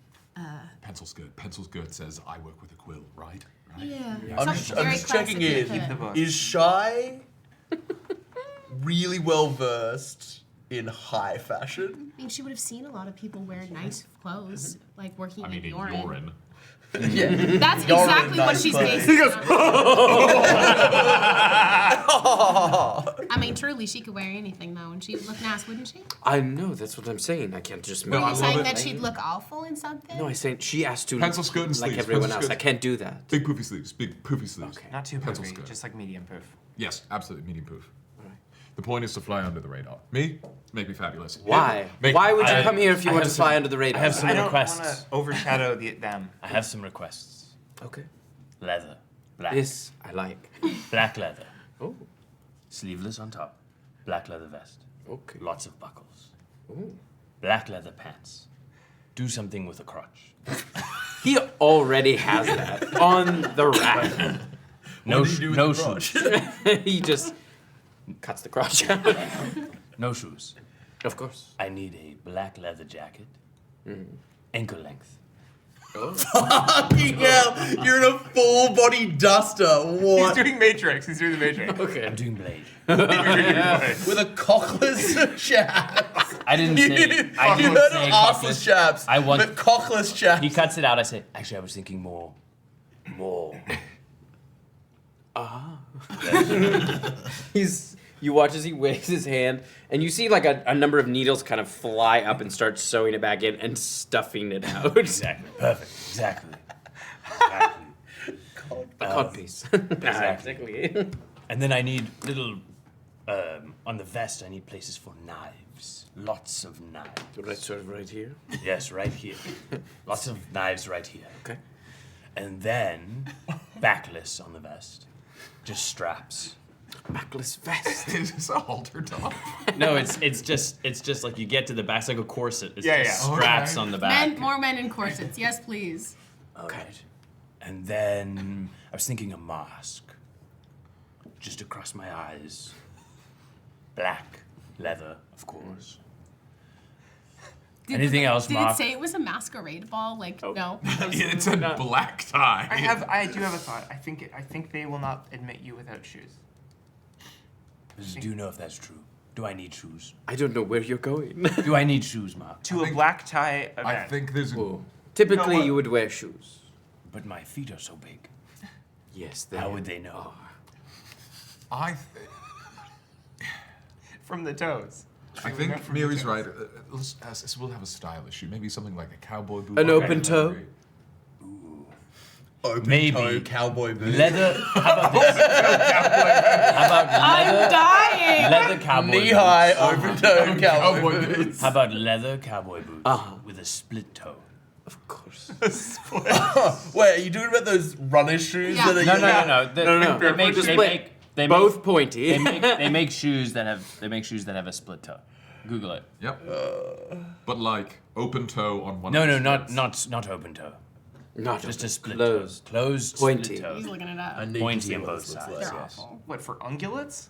Pencil's good. Pencil's good says I work with a quill, right? Yeah. I'm just checking in. Is Shy really well versed in high fashion? I mean, she would have seen a lot of people wear nice clothes, like working I mean, in in Yorin. Yorin. Yeah. That's You're exactly in what nice she's clothes. basing it on. I mean, truly, she could wear anything though, and she'd look nice, wouldn't she? I know, that's what I'm saying. I can't just Were make you saying that she'd look awful in something? No, I'm saying she asked to Pencil skirt and like sleeves. everyone Pencil else. I skirt. can't do that. Big poofy sleeves. Big poofy sleeves. Okay. Not too Pencil poofy, skirt. just like medium poof. Yes, absolutely. Medium poof. The point is to fly under the radar. Me? Make me fabulous. Why? Make- Why would you I- come here if you I want have to fly some- under the radar? I have some I don't want requests. to overshadow them. I have some requests. Okay. Leather. Black. This I like. Black leather. Oh. Sleeveless on top. Black leather vest. Okay. Lots of buckles. Ooh. Black leather pants. Do something with a crotch. He already has that on the rack. No, do you do with no the crotch? shoes. He just cuts the crotch out. No shoes. Of course. I need a black leather jacket. Ankle length. Fucking hell, you're in a full body duster. He's What? doing Matrix. He's doing the Matrix. Okay. I'm doing blade. With a cockless chaps. I didn't You say. heard I didn't of say arseless cockless. chaps, I want. but cockless chaps. He cuts it out. I say. Actually, I was thinking more. You watch as he waves his hand, and you see like a number of needles kind of fly up and start sewing it back in and stuffing it out. Exactly. Perfect. Exactly. A codpiece. Exactly. And then I need little. On the vest, I need places for knives. Lots of knives. Right, sort of right here. Yes, right here. Lots of knives right here. Okay. And then backless on the vest. Just straps. Backless vest. Is this a halter top? No, it's just like you get to the back. It's like a corset. It's Yeah, just yeah. straps Okay. on the back. Men, more men in corsets. Yes, please. All right. And then I was thinking a mask. Just across my eyes. Black leather, of course. Anything else, Did it Mark? say it was a masquerade ball? Like, no. It said black tie. I do have a thought. I think they will not admit you without shoes. Do you know if that's true? Do I need shoes? I don't know where you're going. Do I need shoes, Mark? To a black tie event. I think there's a... Typically, you would wear shoes. But my feet are so big. Yes, they How would they know? From the toes. I think Miri's right. We'll have a style issue. Maybe something like a cowboy boot. An open toe? Open Maybe. toe cowboy boot. Leather. How about this? How about leather? I'm dying! Leather cowboy Knee high, boots. open toe cowboy boots. How about leather cowboy boots with a split toe? Of course. Wait, are you doing about those runner shoes? Yeah. That No. They make Just they split. make they Both make, pointy. they make shoes that have a split toe. Google it. Yep. But like open toe on one. No, of the not open toe. Not Just a split closed. toe. Closed Pointy. split toe. He's looking it up. I need to Pointy see on what both this looks sides. like. They're Yes. awful. What, for ungulates?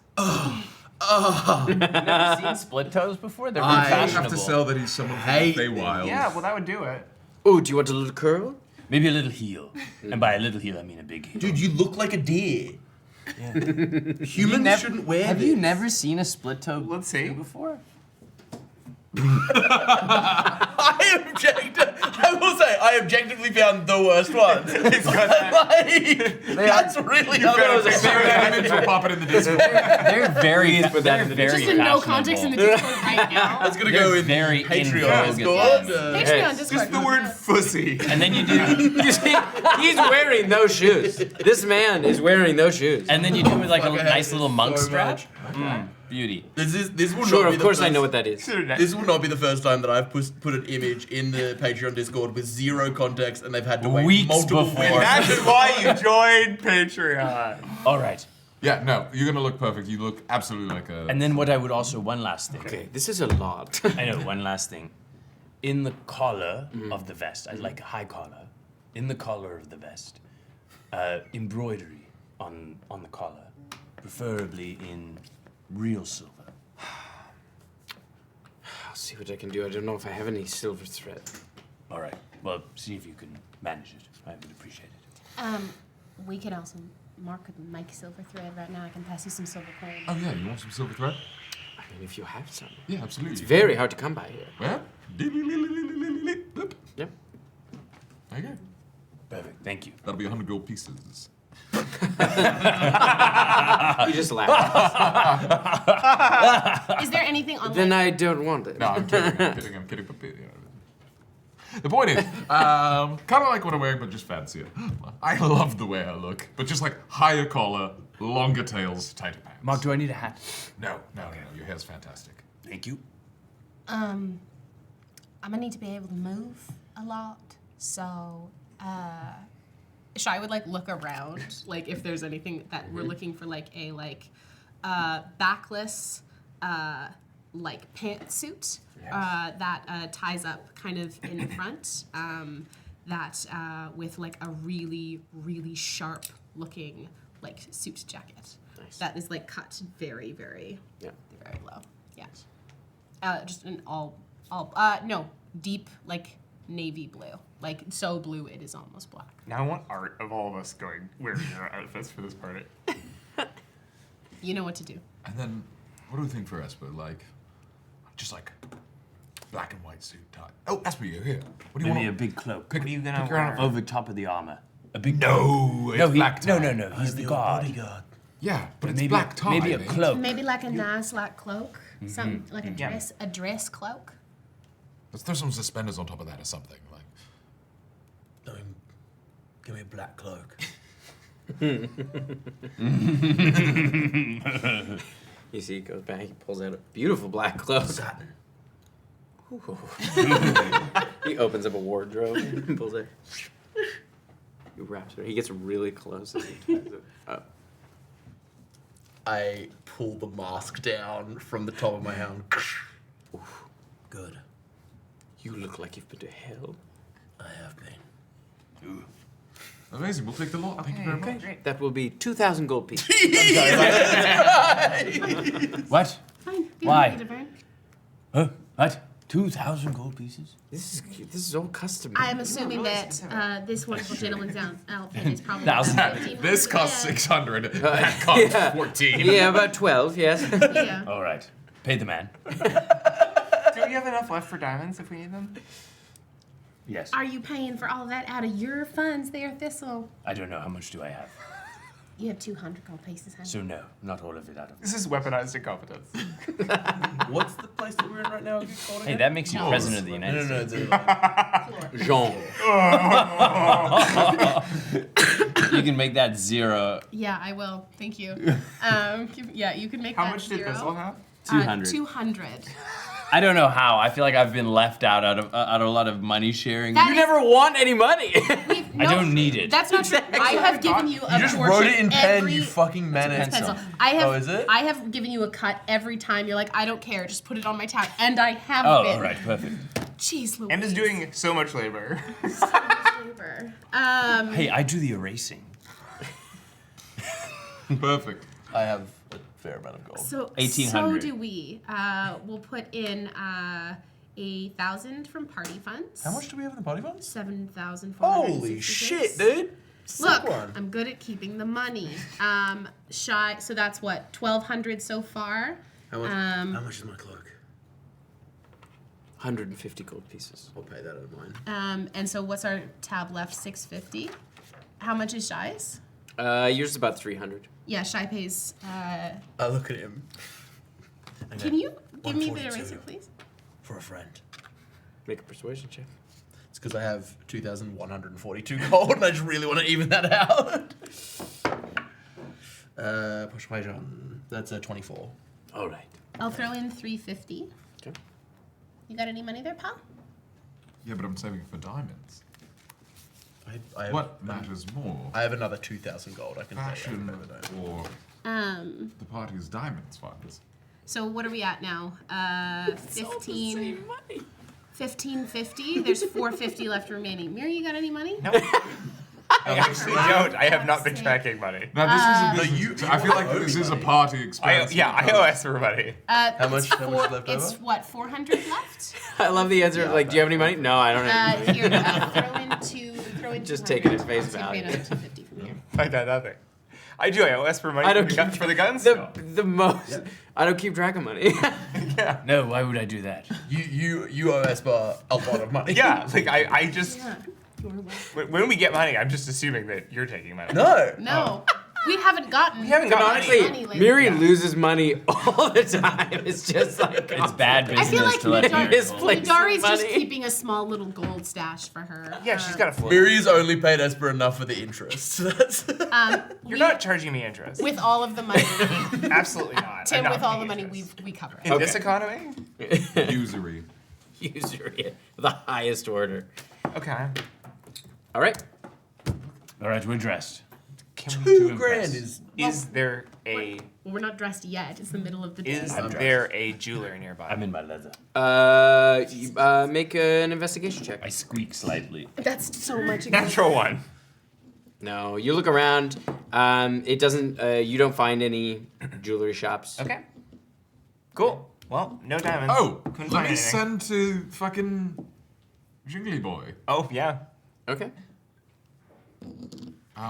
Never seen split toes before? They're I very have fashionable. to sell that he's someone from Hey. Feywild. Yeah, well, that would do it. Oh, do you want a little curl? Maybe a little heel. And by a little heel, I mean a big heel. Dude, you look like a deer. Humans shouldn't wear Have this. you never seen a split toe Let's see. before? I will say, I objectively found the worst ones. It's got that's really That image will pop it in the Discord. They're very, put that in the very Just in no context in the Discord right now. That's gonna They're go in very Patreon in Discord. Patreon, Discord. Just the word fussy. And then you do, You see, he's wearing those shoes. This man is wearing those shoes. and then you do it with like a Fuck, I hate nice little this monk so strap. much. Beauty. This will Sure, not be of the course I first- know what that is. This will not be the first time that I've put an image in the Patreon Discord with zero context and they've had to wait Weeks multiple before. weeks. That's why you joined Patreon. All right. Yeah, no, you're gonna look perfect. You look absolutely like a. And then what I would also, one last thing. Okay, this is a lot. I know, one last thing. In the collar of the vest, I'd like a high collar. In the collar of the vest, embroidery on the collar, preferably in real silver. I'll see what I can do. I don't know if I have any silver thread. All right. Well, see if you can manage it. I would appreciate it. We could also, Mark could make silver thread right now. I can pass you some silver coin. Oh yeah, you want some silver thread? I mean, if you have some. Yeah, absolutely. It's very hard to come by here. Well, Yep. there you go. Perfect. Thank you. That'll be 100 gold pieces. You just laugh. Is there anything on Then I don't want it. No, I'm kidding. But, you know, the point is, kind of like what I'm wearing, but just fancier. I love the way I look, but just like higher collar, longer tails, tighter pants. Mark, do I need a hat? No. Your hair's fantastic. Thank you. I'm gonna need to be able to move a lot, so Shy would like look around, like if there's anything that we're looking for, like a backless like pantsuit that ties up kind of in front, that with like a really sharp looking like suit jacket. Nice. That is like cut very very low. Yeah. Just an no, deep like navy blue, like so blue it is almost black. Now I want art of all of us wearing our outfits for this party. You know what to do. And then, what do we think for Esper? Like, just like black and white suit tie. Oh, Esper, you're here. What do you Maybe want? a big cloak. What are you gonna pick her out wear? Over top of the armor. A big No, it's black tie. No. He's the guard. Yeah, but it's Maybe black tie. maybe a mate. cloak. Maybe like a nice like cloak, something like a dress cloak. Let's throw some suspenders on top of that or something. Like, Give me a black cloak. You see, he goes back, he pulls out a beautiful black cloak. Satin. He opens up a wardrobe and pulls it. He wraps it. He gets really close as he ties it up. I pull the mask down from the top of my hand. Good. You look like you've been to hell. I have been. amazing. We'll take the lot. Thank you very much. Great. That will be 2,000 gold pieces. What? Fine. Why? Aberrant. Huh? What? 2,000 gold pieces? This is all custom. I am assuming that this wonderful gentleman's outfit is probably Thousand. about 1500. This costs Yeah. 600. That costs yeah. 14. Yeah, about 12, yes. Yeah. All right. Pay the man. Do we have enough left for diamonds if we need them? Yes. Are you paying for all of that out of your funds there, Thistle? I don't know. How much do I have? You have 200 gold pieces, honey. So no, not all of it out of This is weaponized incompetence. What's the place that we're in right now? Called Hey, again? that makes you No. president of the United No, States. Jean. You can make that 0. Yeah, I will. Thank you. Yeah, you can make How that much did 0. Thistle have? 200. 200. I don't know how. I feel like I've been left out of a lot of money sharing. That You is- never want any money. I don't need it. That's not true. I have given you a You just portion wrote it in pen, every you fucking menace. pencil. I have. Oh, is it? I have given you a cut every time. You're like, I don't care. Just put it on my tab, and I have Oh, been. all right, perfect. Jeez, Louise. And is doing so much labor. Labor. Hey, I do the erasing. Perfect. I have a fair amount of gold. So 1800. So do we. We'll put in 1,000 from party funds. How much do we have in the party funds? 7,466. Holy shit, dude. Look, Sick one. I'm good at keeping the money. So that's what, 1,200 so far. How much is my cloak? 150 gold pieces. I'll pay that out of mine. And so what's our tab left? 650. How much is Shy's? Yours is about 300. Yeah, Shy pays. I look at him. Can you give me the 142. eraser, please? For a friend. Make a persuasion check. It's because I have 2,142 gold and I just really want to even that out. Push my on. That's a 24. All right. I'll throw in 350. Okay. You got any money there, pal? Yeah, but I'm saving it for diamonds. I have, What matters more? I have another 2,000 gold I can pay. Fashion or Um. the party's diamonds funds? So what are we at now? 15. 1550. There's 450 left remaining. Miri, you got any money? No. I actually don't. I have not been tracking money. Now this is a business. I feel like this is a party expense. I owe Esper money. How much left It's over? what, 400 left? I love the answer of like, do you have any money? No, I don't have any. Here, throw in Just 200. take it at face I'll take value. another 250 from here. I got nothing. I do. I owe Esper money I don't for the guns. The most. I don't keep track of money. Yeah. No, why would I do that? You owe Esper a lot of money. Yeah. Like I just Yeah. when we get money, I'm just assuming that you're taking money. No. We haven't gotten. We haven't got Honestly, money. Miri loses money all the time. It's just like It's bad I business feel like to let Midar- you. Misplaced Midari's just money. keeping a small little gold stash for her. Yeah, she's got a float. Miri's only paid Esper enough for the interest. That's You're not charging me interest. With all of the money, Absolutely not. Tim, I'm not with all the paying money interest. we cover it. In this economy? Usury. usury the highest order. Okay. All right. All right, we're dressed. Can $2 we grand is. Is there a Well, we're not dressed yet. It's the middle of the day. is there a jeweler nearby? I'm in my leather. Make an investigation check. I squeak slightly. That's so much. Natural one. No, you look around. It doesn't. You don't find any jewelry shops. Okay. Cool. Well, no diamonds. Oh, Couldn't let find me anything. send to fucking Jiggly Boy. Oh yeah. Okay.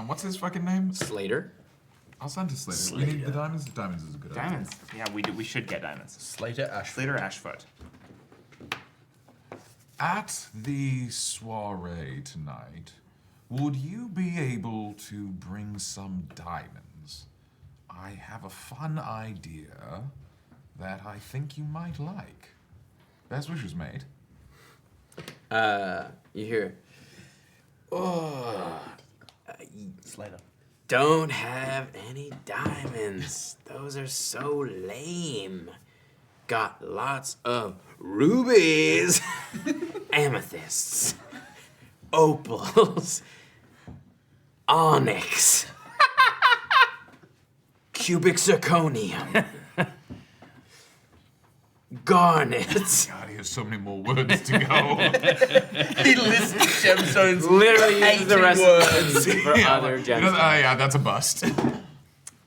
What's his fucking name? Slater. I'll send to Slater. We need the diamonds. Diamonds is a good idea. Diamonds. Yeah, we do. We should get diamonds. Slater Ashford. Slater Ashfoot. At the soiree tonight, would you be able to bring some diamonds? I have a fun idea that I think you might like. Best wishes, mate. You hear. Oh. Slater. Don't have any diamonds. Those are so lame. Got lots of rubies, amethysts, opals, onyx, cubic zirconium, garnets. God, he has so many more words to go. He lists gemstones. Literally use the rest words. of them for other gems. Yeah, that's a bust.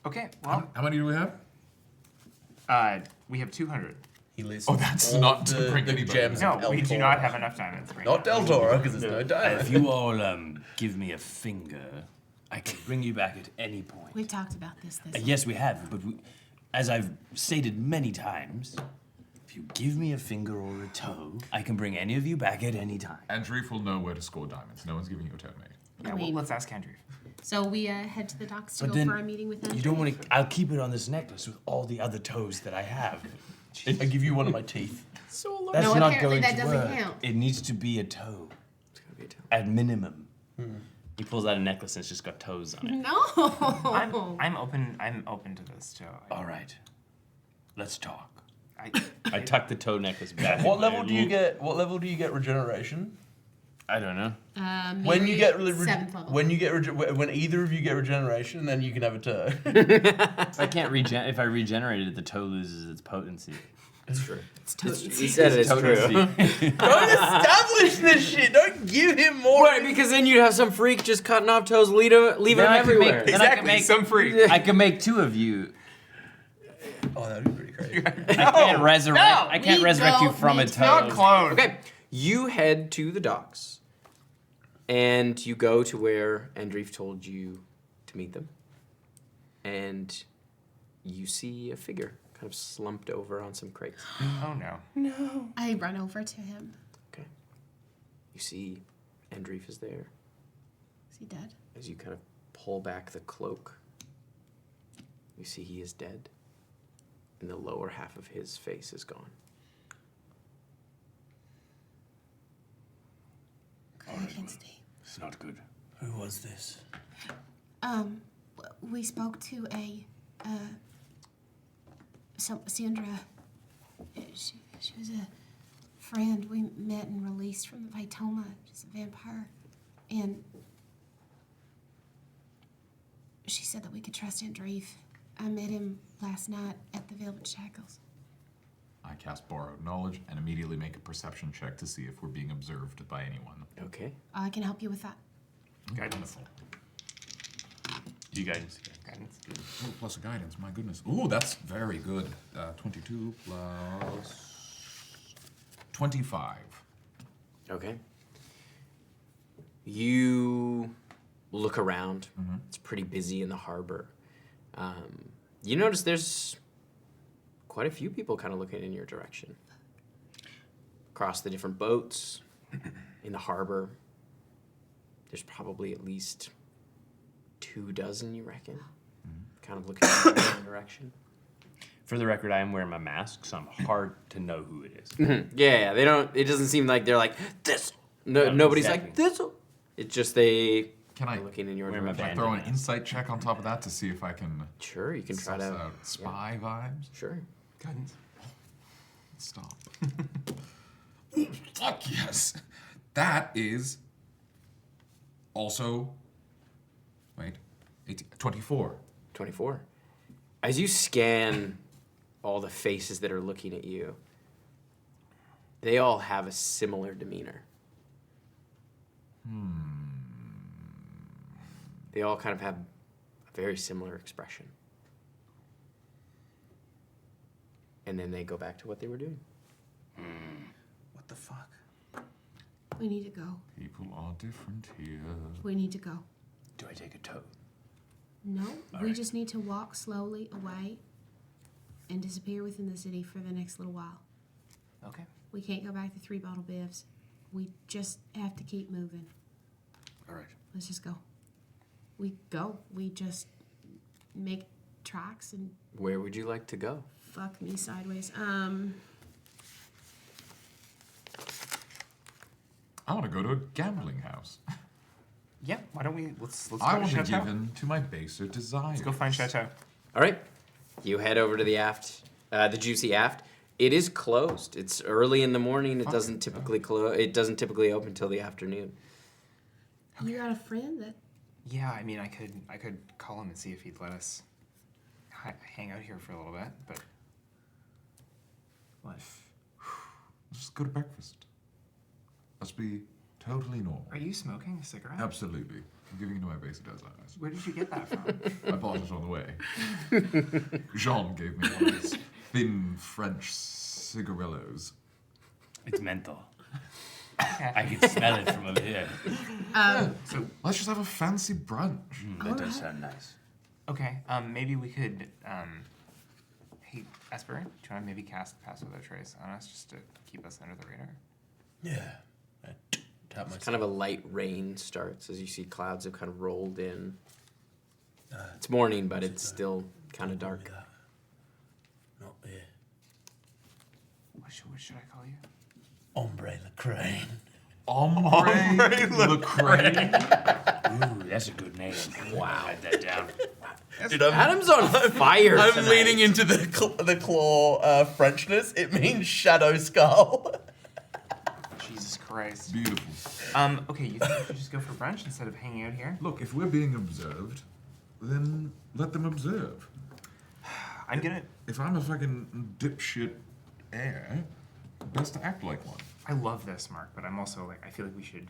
Okay. Well, How many do we have? we have 200. He lists Oh, that's all not to the, bring the anybody gems. back. No, of we do Eltora. not have enough diamonds. Right Not now. Del Toro, because there's no diamond. If you all give me a finger, I can bring you back at any point. We've talked about this. Yes, we have, but as I've stated many times, if you give me a finger or a toe, I can bring any of you back at any time. Andreef will know where to score diamonds. No one's giving you a toe, mate. Yeah, well, let's ask Andrew. So we head to the docks to But go then for our meeting with them. you don't want to. I'll keep it on this necklace with all the other toes that I have. I give you one of my teeth. That's No, not apparently going that to doesn't work. count. It needs to be a toe, It's gonna be a toe. at minimum. He pulls out a necklace and it's just got toes on it. No. I'm open to this, Joe. All right, let's talk. I tuck the toe necklace back. What in my level do you get? What level do you get regeneration? I don't know. When you get 7th level. when either of you get regeneration, then you can have a toe. I can't if I regenerate it, the toe loses its potency. It's true. It's He said it's true. Don't establish this shit. Don't give him more. Right, because then you'd have some freak just cutting off toes, leaving them I can everywhere. then I can Exactly, make some free. I can make two of you. Oh, that'd be pretty crazy. I can't resurrect. no, I can't we resurrect you don't from a need toe. Not clone. Okay, you head to the docks, and you go to where Andreef told you to meet them, and you see a figure kind of slumped over on some crates. Oh no. I run over to him. Okay, you see Andreef is there. Is he dead? As you kind of pull back the cloak, you see he is dead, and the lower half of his face is gone. I can't stay. It's not good. Who was this? We spoke to Sandra. She was a friend we met and released from the Vitoma. She's a vampire. And she said that we could trust Andreef. I met him last night at the Velvet Shackles. I cast Borrowed Knowledge and immediately make a perception check to see if we're being observed by anyone. Okay. I can help you with that. Guidance. You guys. Guidance. Oh, plus a guidance, my goodness. Ooh, that's very good. 22 plus 25. Okay. You look around. It's pretty busy in the harbor. You notice there's quite a few people kind of looking in your direction. Across the different boats, in the harbor, there's probably at least 24, you reckon? Kind of looking in your direction. For the record, I am wearing my mask, so I'm hard to know who it is. Yeah, they don't. It doesn't seem like they're like Thistle. No, nobody's exactly. like Thistle. It's just they. Can I are looking in your wear my direction? Can I throw an insight check on top of that to see if I can Sure, you can try suss to. out spy vibes? Sure. Guidance. Stop. Ooh, fuck yes. That is also, wait, 18, 24. 24. As you scan all the faces that are looking at you, they all have a similar demeanor. They all kind of have a very similar expression. And then they go back to what they were doing. What the fuck? We need to go. People are different here. We need to go. Do I take a toe? No, we just need to walk slowly away and disappear within the city for the next little while. Okay. We can't go back to 3 Bottle Bivs. We just have to keep moving. All right. Let's just go. We go. We just make tracks and Where would you like to go? fuck me sideways. I want to go to a gambling house. Yeah. Why don't we let's go I to want to Chateau. give in to my baser desires. Let's go find Chateau. All right. You head over to the aft, the juicy aft. It is closed. It's early in the morning. It doesn't typically close. It doesn't typically open till the afternoon. You got a friend that Yeah, I mean, I could call him and see if he'd let us hang out here for a little bit, but what? Let's just go to breakfast. Let's be totally normal. Are you smoking a cigarette? Absolutely. I'm giving it to my baser desires. Where did you get that from? I bought it on the way. Jean gave me one of his thin French cigarillos. It's menthol. I can smell it from over here. So let's just have a fancy brunch. That does sound nice. Okay, maybe we could, hey, Esper, do you want to maybe cast Pass Without Trace on us just to keep us under the radar? Yeah. I tap my Kind of a light rain starts as you see clouds have kind of rolled in. It's morning, but it's still kind of dark. Not here. What should I call you? Ombre Lacrane. Ombre Lacrane. Ooh, that's a good name. Wow. Write that down. Dude, Adam's on fire. I'm tonight. leaning into the claw Frenchness. It means Shadow Skull. Jesus Christ. Beautiful. Okay, you think we should just go for brunch instead of hanging out here? Look, if we're being observed, then let them observe. I'm gonna... If I'm a fucking dipshit heir, best to act like one. I love this, Mark, but I'm also like, I feel like we should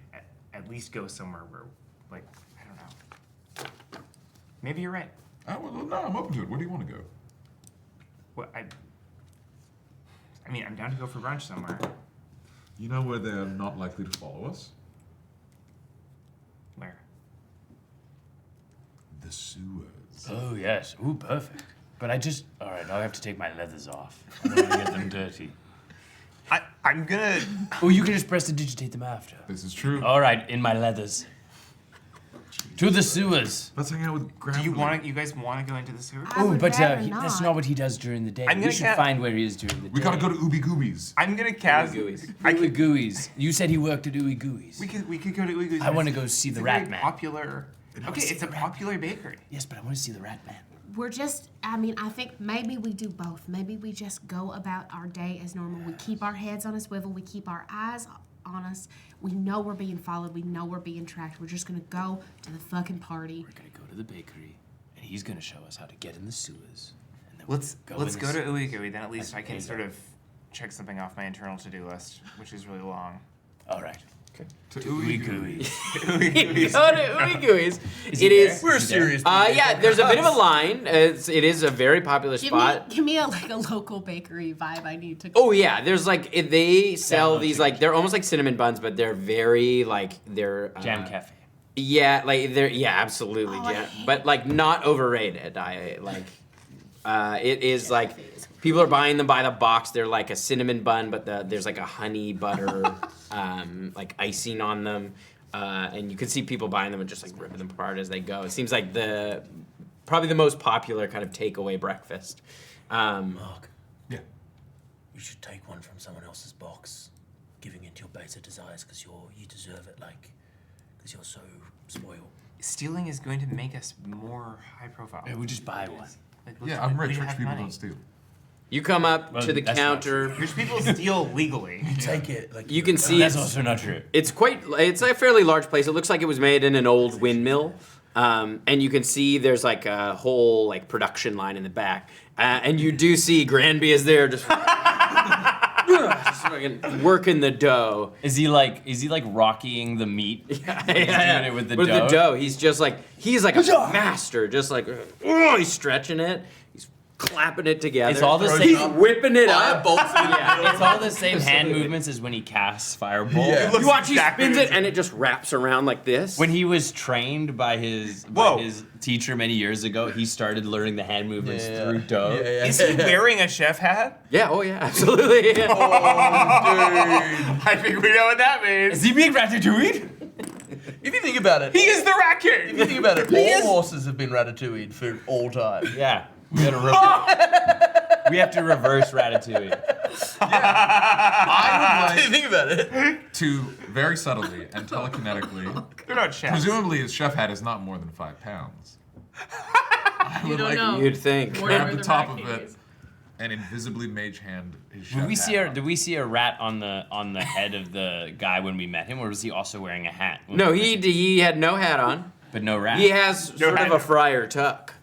at least go somewhere where, like, I don't know. Maybe you're right. Well, no, I'm open to it. Where do you want to go? What I mean, I'm down to go for brunch somewhere. You know where they're not likely to follow us? Where? The sewers. Oh, yes. Ooh, perfect. But all right, I'll have to take my leathers off. I don't want to get them dirty. I'm gonna... Oh, you can just prestidigitate them after. This is true. All right, in my leathers. To the sewers. Let's hang out with Do you guys want to go into the sewer? I Oh, would but rather that's not. not what he does during the day. I'm We gonna should ca- find where he is during the day. We gotta go to Ooby Goobies. I'm gonna cast... Gooey's. Ooey Gooey's. You said he worked at Ooey Gooey's. We could go to Uyghur's. I want to go see It's the a Rat very Man. popular... Okay, it's a popular bakery. Yes, but I want to see the Rat Man. We're just, I think maybe we do both. Maybe we just go about our day as normal. We keep our heads on a swivel. We keep our eyes on us. We know we're being followed. We know we're being tracked. We're just going to go to the fucking party. We're going to go to the bakery, and he's going to show us how to get in the sewers. And then Let's we'll go to in the Uyghur, then at least I can That's sort of check something off my internal to-do list, which is really long. All right. To Ooey Ooby Gooey's. Go to Ooey Gooey's. Is he It is. there? We're Is he there? serious. Yeah, there's a bit of a line. It is a very popular spot. Give me a local bakery vibe. I need to. Oh yeah, there's like they sell Download these like they're almost like cinnamon buns, but they're very like they're Jam Cafe. Yeah, like they're absolutely Oh, I jam, hate but like not overrated. I like it is like people are buying them by the box. They're like a cinnamon bun, but there's like a honey butter like icing on them, and you can see people buying them and just like ripping them apart as they go. It seems like probably the most popular kind of takeaway breakfast. Mark. Yeah. You should take one from someone else's box, giving into your beta desires because you deserve it, like, because you're so spoiled. Stealing is going to make us more high profile. Yeah, we just buy one. Like, Yeah, I'm rich. we Rich have people money. don't steal. You come up Well, to the that's not counter. Rich people steal legally. You take it, like You can see That's it's, also not true. it's a fairly large place. It looks like it was made in an old windmill. And you can see there's like a whole like production line in the back. And you do see Granby is there just just fucking working the dough. Is he like rocking the meat? Yeah, He's doing it with the with dough. the dough. He's like a master, just like he's stretching it, he's clapping it together. It's all the He's same. whipping it Fire up. bolts in the Yeah. It's all the same hand movements as when he casts Firebolt. Yeah. You watch, he exactly spins the it and it just wraps around like this. When he was trained by his teacher many years ago, he started learning the hand movements through dough. Is he wearing a chef hat? Yeah, oh yeah, absolutely. Yeah. I think we know what that means. Is he being ratatouille? If you think about it, He is the rat king. if you think about it, all horses have been ratatouille'd for all time. Yeah. We have to reverse ratatouille. I would Think about it. like to very subtly and telekinetically. They're not chefs. Presumably, his chef hat is not more than 5 pounds. I would like You'd think. grab the top of it and invisibly mage hand his chef hat. Did we see a rat on the head of the guy when we met him, or was he also wearing a hat? No, he had no hat on. But no rat. He has sort hat. of a friar tuck.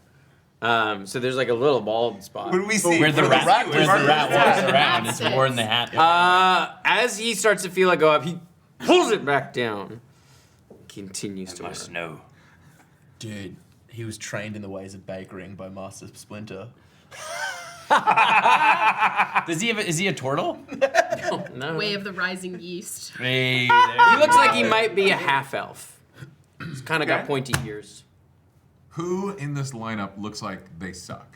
So there's like a little bald spot. What do we see? Where the rat walks Yeah. around, it's more in the hat. As he starts to feel it go up, he pulls it back down. Continues to Must work. know. Dude, he was trained in the ways of bakering by Master Splinter. Does he have? Is he a turtle? No. Way of the rising yeast. Hey, He looks like he might be a half elf. He's kind of got pointy ears. Who in this lineup looks like they suck?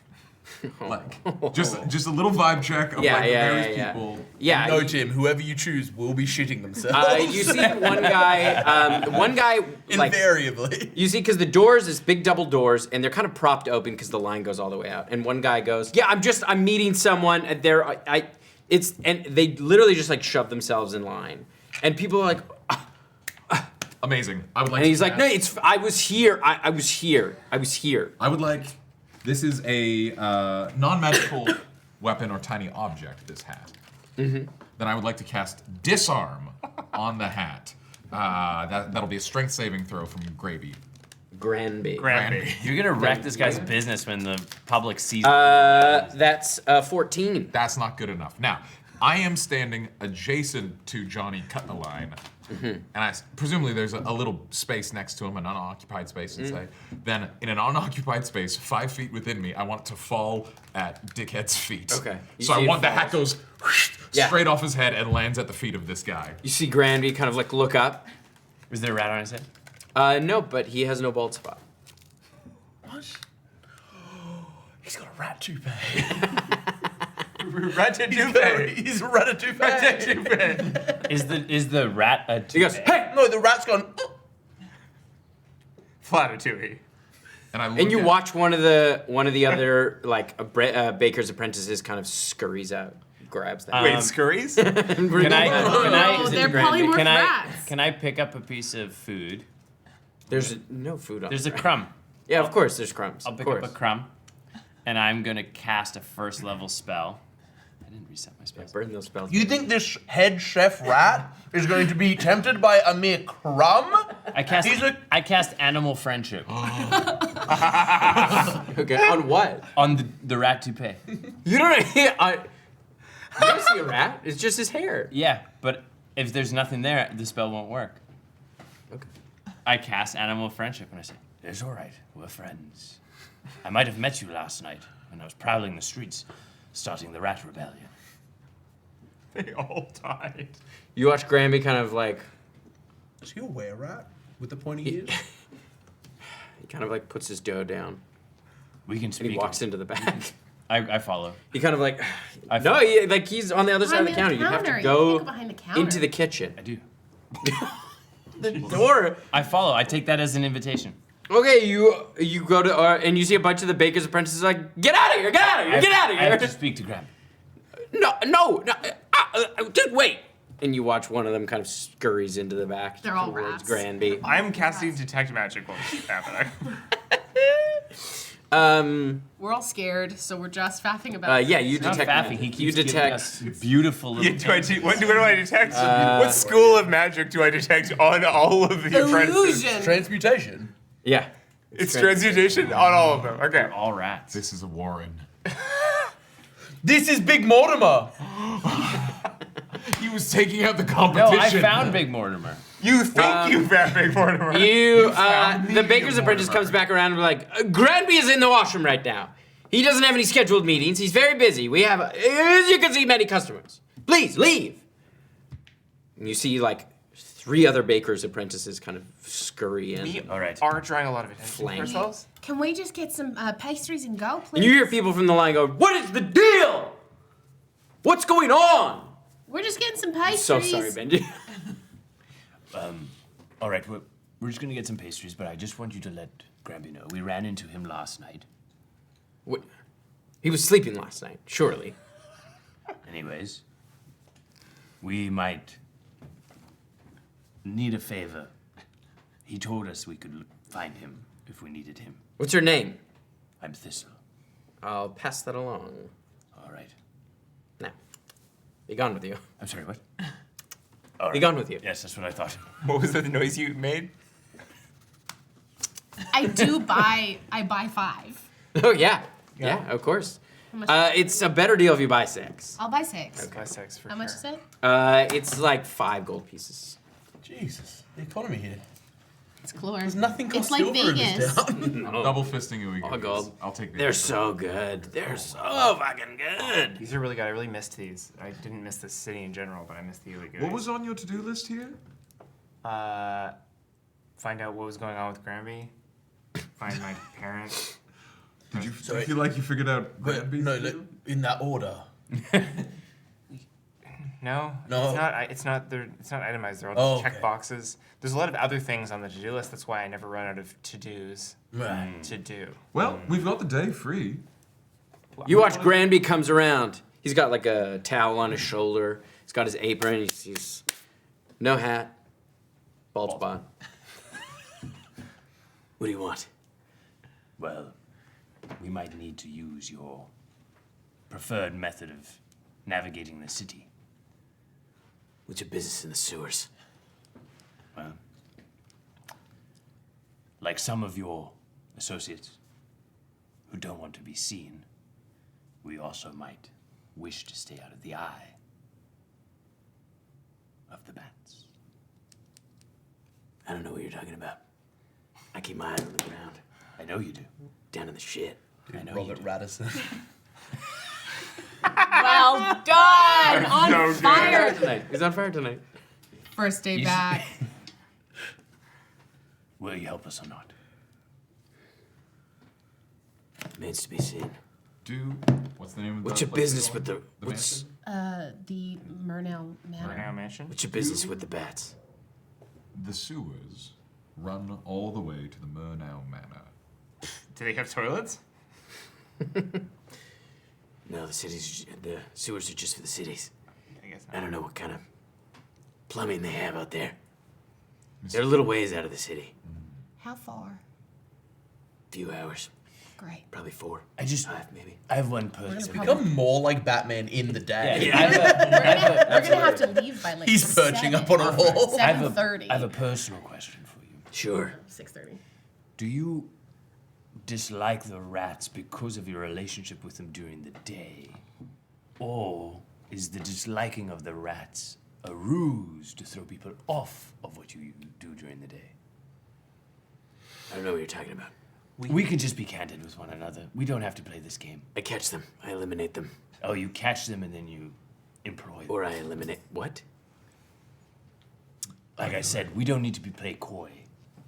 Like, just a little vibe check of like the various people. Yeah. No, Tim. Whoever you choose will be shitting themselves. You see one guy, like, invariably. you see, because the doors is big double doors, and they're kind of propped open because the line goes all the way out. And one guy goes, "Yeah, I'm meeting someone. And and they literally just like shove themselves in line, and people are like, Amazing. I would like. and to he's like, cast- "No, it's I was here. I was here. I was here." I would like. This is a non-magical weapon or tiny object. This hat. Then I would like to cast Disarm on the hat. That'll be a strength saving throw from Gravy. Granby. Granby. you're gonna wreck this guy's business when the public sees. That's 14. That's not good enough. Now, I am standing adjacent to Johnny Cut-the-Line, and presumably there's a little space next to him, an unoccupied space, let's say. Then, in an unoccupied space, 5 feet within me, I want it to fall at Dickhead's feet. Okay. You So see I it want the hat falls. goes Yeah. straight off his head and lands at the feet of this guy. You see Granby kind of like look up. Is there a rat on his head? No, but he has no bald spot. What? He's got a rat toupee. Ratatouille. He's a ratatouille. Ratatouille. Is the rat a? He goes, "Hey!" No, the rat's gone. Oh. Flatatouille. And I look And you at- watch one of the other like baker's apprentices kind of scurries out, grabs that. Wait, scurries? Can I? Oh, is it they're Granby? polymorph Can I? rats. Can I pick up a piece of food? There's no food on. There's a the ground. crumb. Yeah, of course. There's crumbs. I'll of pick course. up a crumb, and I'm gonna cast a first level spell. I didn't reset my spells. Burn those spells. You think this head chef rat is going to be tempted by a mere crumb? I cast. He's a- I cast animal friendship Okay. On what? on the rat toupee. You don't. You don't see a rat. It's just his hair. Yeah, but if there's nothing there, the spell won't work. Okay. I cast animal friendship and I say, "It's all right. We're friends. I might have met you last night when I was prowling the streets, starting the rat rebellion." They all died. You watch Granby kind of like. Is he a were rat with the pointy ears? He kind of like puts his dough down We can and speak. he walks into the back. I follow. He kind of like. I No, he's on the other side of the Behind counter. You have to You go can't go behind the counter. into the kitchen. I do. The door. I follow. I take that as an invitation. Okay, you go to and you see a bunch of the baker's apprentices like, "Get out of here! Get out of here! Get out of I have to here!" speak to Graham. No, dude, wait! And you watch one of them kind of scurries into the back. They're all towards rats. Granby. I'm casting detect magic while this is happening. We're all scared, so we're just faffing about it. Yeah, you Not detect. faffing. He you keeps giving detect. us beautiful little. What do I detect? What school of magic do I detect on all of the apprentices? Illusion. Transmutation. Yeah. It's transmutation on all of them. Okay. all rats. This is a Warren. This is Big Mortimer. He was taking out the No, competition. I found Big Mortimer. You think you found Big Mortimer. The baker's apprentice comes back around and be like, "Granby is in the washroom right now. He doesn't have any scheduled meetings. He's very busy. We have, as you can see, many customers. Please leave." And you see like 3 other baker's apprentices kind of scurry in. We All right. are drawing a lot of attention Flank. to ourselves. Can we just get some pastries and go, please? And you hear people from the line go, "What is the deal? What's going on?" We're just getting some pastries. So sorry, Benji. All right, we're just gonna get some pastries, but I just want you to let Granby know we ran into him last night. What? He was sleeping last night, surely. Anyways, we might need a favor. He told us we could find him if we needed him. What's your name? I'm Thistle. I'll pass that along. All right. Now, be gone with you. I'm sorry, what? Be gone with you. Yes, that's what I thought. What was the noise you made? I buy 5. Oh yeah, yeah, of course. much? It's a better deal if you buy 6. I'll buy 6. Buy 6 for How much is it? It's like 5 gold pieces. Jesus, the economy here. It's Clore. There's nothing It's costs like silver in this Vegas. town. Double fisting you. Oh, God. I'll take the They're extra. so good. They're so fucking good. These are really good. I really missed these. I didn't miss this city in general, but I missed the Ely What was on your to-do list here? Find out what was going on with Granby. Find my parents. Did you feel like you figured out Granby? No, in that order. No, No. It's not itemized. They're all Oh, just check okay. boxes. There's a lot of other things on the to-do list. That's why I never run out of to-dos Right. to do. Well, we've got the day free. You watch Granby comes around. He's got like a towel on his shoulder. He's got his apron. He's no hat. Bald spot. What do you want? Well, we might need to use your preferred method of navigating the city. What's your business in the sewers? Well, like some of your associates who don't want to be seen, we also might wish to stay out of the eye of the bats. I don't know what you're talking about. I keep my eyes on the ground. I know you do. Down in the shit. I know Robert you do. Radisson. Well done! On fire! Tonight. He's on fire tonight. First day back. Will you help us or not? Remains to be seen. What's the name of What's the your place business you're with the... going? What's, mansion? The Murneau Manor. Murneau Mansion. what's your business with the bats? The sewers run all the way to the Murneau Manor. Do they have toilets? No, the sewers are just for the cities. I guess I not. don't know what kind of plumbing they have out there. They're a little ways out of the city. How far? Few hours. Great. Probably 4. I just- 5, maybe. I have one person. We're gonna Become more like Batman in the day. We're gonna have to leave by like He's perching up on a wall. 7:30. I have a personal question for you. Sure. 6:30. Do you dislike the rats because of your relationship with them during the day? Or is the disliking of the rats a ruse to throw people off of what you do during the day? I don't know what you're talking about. We can just be candid with one another. We don't have to play this game. I catch them. I eliminate them. Oh, you catch them and then you employ them. Or I eliminate... What? Like I said, we don't need to be play coy.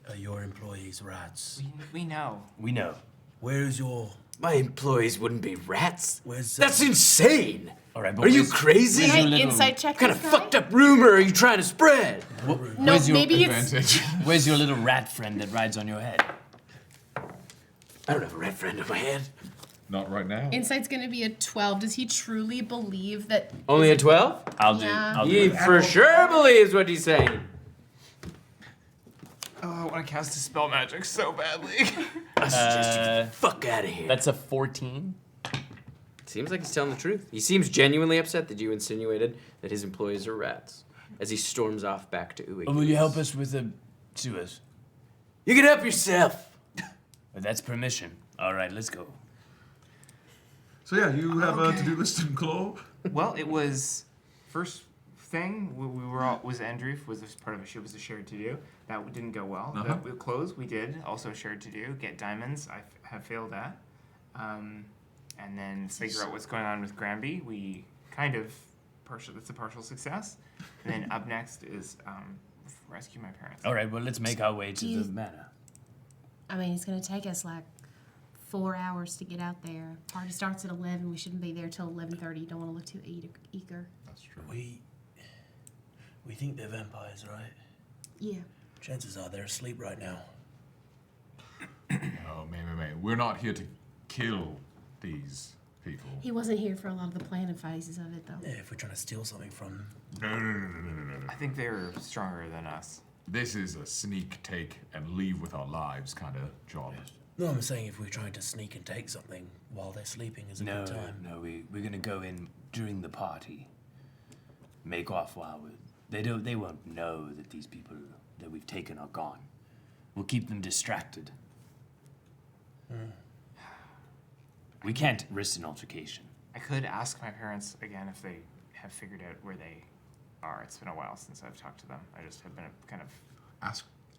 Are your employees rats? We know. We know. Where is your... My employees wouldn't be rats. Where's... That's insane! All right, but Are you where's- crazy? where's your Can I little- insight check What kind of this guy? fucked up rumor are you trying to spread? No, Where's your maybe it's... Advantage. Where's your little rat friend that rides on your head? I don't have a red friend on my head. Not right now. Insight's gonna be a 12. Does he truly believe that... Only a 12? I'll do. Yeah. I'll He do it. for sure believes what he's saying. Oh, I want to cast Dispel Magic so badly. I suggest you get the fuck out of here. That's a 14. Seems like he's telling the truth. He seems genuinely upset that you insinuated that his employees are rats. As he storms off back to Uwe. Will you help us with the sewers? You can help yourself. That's permission. All right, let's go. So yeah, you have a to-do list in Claw. Well, it was first thing we were all was Andrew was this part of it. It was a shared to do that didn't go well. Uh-huh. We closed. We did also shared to do get diamonds. I have failed at, and then figure out what's going on with Granby. We kind of partial. It's a partial success. And then up next is rescue my parents. All right, well, let's make our way to You- the manor. I mean, it's gonna take us like 4 hours to get out there. Party starts at 11. We shouldn't be there till 11:30. Don't want to look too eager. That's true. We think they're vampires, right? Yeah. Chances are they're asleep right now. Oh, man. We're not here to kill these people. He wasn't here for a lot of the planning phases of it, though. Yeah, if we're trying to steal something from them. No. I think they're stronger than us. This is a sneak, take, and leave with our lives kind of job. No, I'm saying if we're trying to sneak and take something while they're sleeping is a No, good time. no, we're gonna go in during the party. Make off while they won't know that these people that we've taken are gone. We'll keep them distracted. We can't risk an altercation. I could ask my parents again if they have figured out where they are. It's been a while since I've talked to them. I just have been kind of.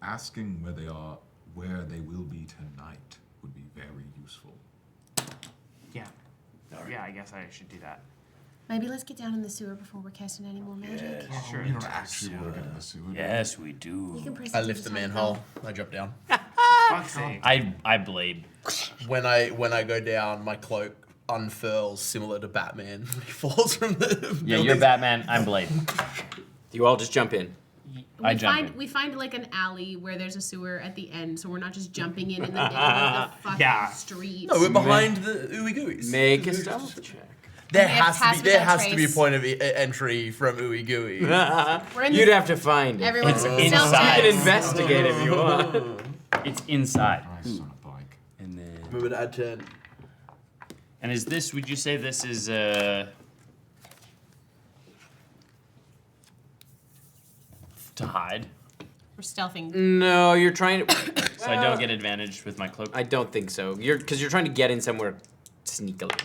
asking where they are, where they will be tonight would be very useful. Yeah. Yeah, I guess I should do that. Maybe let's get down in the sewer before we're casting any more magic. Yeah, sure. You don't actually want to get in the sewer. Yes, we do. You can press I it to lift the side manhole. I drop down. Fuck's sake. I blade. When I go down, my cloak unfurls similar to Batman. He falls from the. Yeah, you're Batman. I'm Blade. You all just jump in. We find like an alley where there's a sewer at the end, so we're not just jumping in the middle of the fucking street. No, we're behind the ooey gooeys. Make a stealth check. There We have has to be without a trace. point of entry from ooey gooey. We're in You'd the- have to find it. Everyone's It's You inside. can investigate if you want. It's inside. Nice on a bike. And then. Move it at 10. And is this? Would you say this is to hide? We're stealthing. No, you're trying to. So I don't get advantage with my cloak. I don't think so. Because you're trying to get in somewhere sneakily.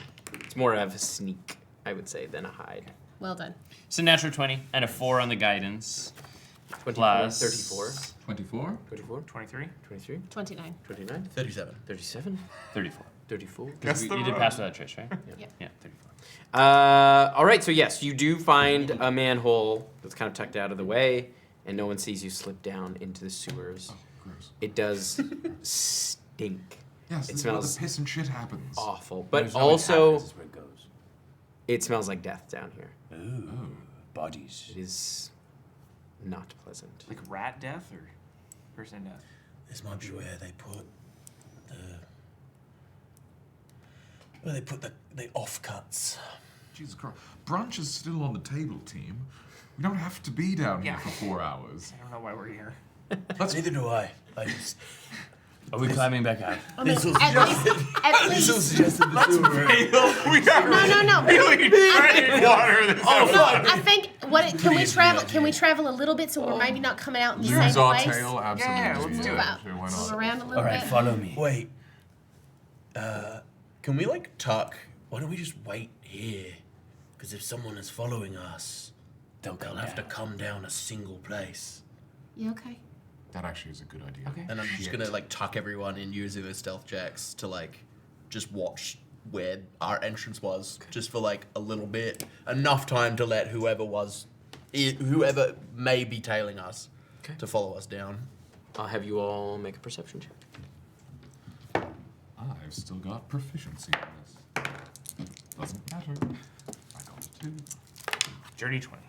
It's more of a sneak, I would say, than a hide. Well done. So natural 20 and a 4 on the guidance. 24, Plus 34, 24? 24, 23? 23, 29. 29, 37. 37, 34. 34. Because you did pass without trace, right? Yeah. Yeah, 34. All right, so yes, you do find a manhole that's kind of tucked out of the way, and no one sees you slip down into the sewers. Oh, gross. It does stink. Yes, It this is where the smells piss and shit happens. awful, but There's always also happens is where it goes. it smells like death down here. Ooh, bodies. It is not pleasant. Like rat death or person death? This might be where they put the offcuts. Jesus Christ. Brunch is still on the table, team. We don't have to be down here for 4 hours. I don't know why we're here. Neither do I. I just Are we climbing back out? I mean, Thistle at least. suggested the sewer. We are No. really treading water this episode. I think can we travel a little bit so we're maybe not coming out in the same Use our place? tail, absolutely. Yeah, let's do it. Sure, why Move not? around a little All right, bit. follow me. Wait. Can we like tuck? Why don't we just wait here? Because if someone is following us, Don't they'll come have to down. come down a single place. You okay? That actually is a good idea. Okay. And I'm just Shit. gonna like tuck everyone in using the stealth checks to like just watch where our entrance was, just for like a little bit, enough time to let whoever whoever may be tailing us to follow us down. I'll have you all make a perception check. I've still got proficiency in this. Doesn't matter. I got a 2. Dirty 20.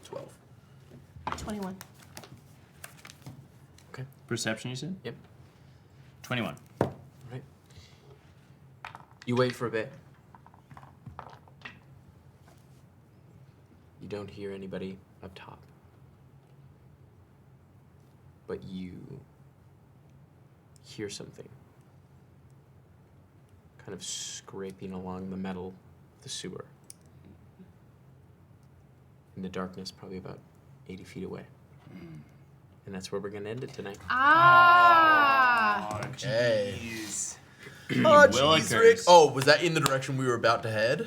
12. 21. Okay. Perception, you said? Yep. 21. All right. You wait for a bit. You don't hear anybody up top. But you hear something kind of scraping along the metal of the sewer. In the darkness, probably about 80 feet away. And that's where we're going to end it tonight. Ah! Okay. Jeez. Oh, Willikers. jeez, Rick. Oh, was that in the direction we were about to head?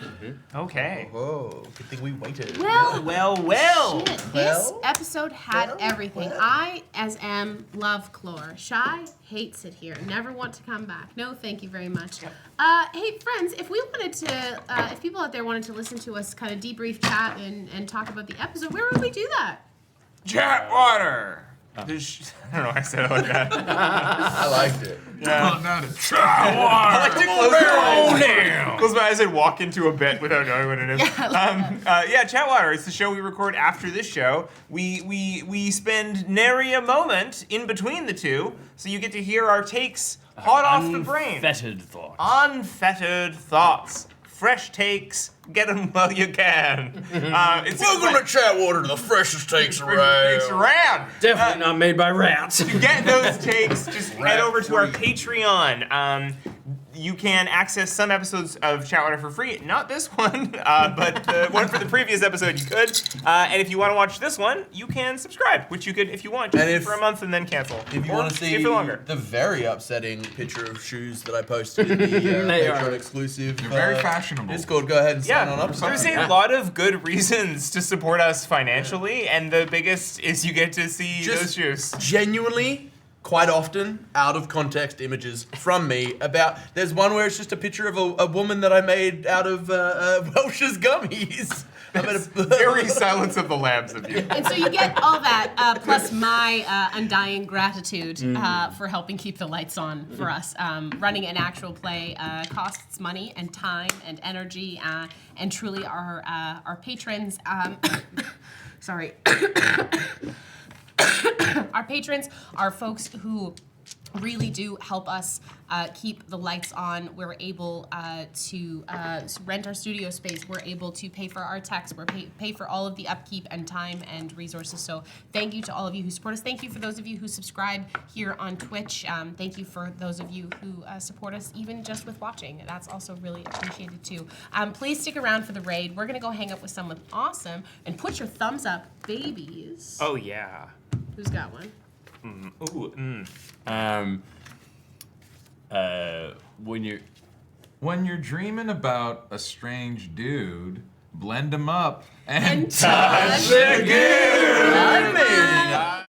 Okay. Oh, good thing we waited. Well, Well. shit, this episode had everything. I, as M, love Clore. Shy hates it here. Never want to come back. No, thank you very much. Hey, friends, if we wanted to, if people out there wanted to listen to us kind of debrief, chat, and talk about the episode, where would we do that? Chatwater. I don't know why I said it like that. I liked it. Come on down to I like to close my eyes and walk into a bit without knowing what it is. Yeah, Chatwater. It's the show we record after this show. We spend nary a moment in between the two, so you get to hear our takes hot off the brain. Unfettered thought. Unfettered thoughts. Fresh takes. Get them while you can. Welcome to Chatwater, the freshest takes around. Takes around. Definitely not made by rats. To get those takes, just head over to our Patreon. you can access some episodes of Chatwater for free. Not this one, but the one for the previous episode you could. And if you want to watch this one, you can subscribe, which you could if you want, just for a month and then cancel. If you Or want to stay see for longer. the very upsetting picture of shoes that I posted in the Patreon exclusive They're very fashionable. Discord, go ahead and sign on up. There's a lot of good reasons to support us financially, and the biggest is you get to see those shoes. Genuinely, quite often, out of context images from me about. There's one where it's just a picture of a woman that I made out of Welch's gummies. Very Silence of the Lambs of you. And so you get all that, plus my undying gratitude for helping keep the lights on for us. Running an actual play costs money and time and energy, and truly our patrons. Sorry. Our patrons are folks who really do help us keep the lights on. We're able to rent our studio space. We're able to pay for our techs. We're pay for all of the upkeep and time and resources. So thank you to all of you who support us. Thank you for those of you who subscribe here on Twitch. Thank you for those of you who support us even just with watching. That's also really appreciated too. Please stick around for the raid. We're gonna go hang out with someone awesome and put your thumbs up, babies. Oh yeah. Who's got one? When you're dreaming about a strange dude, blend him up and touch the goon.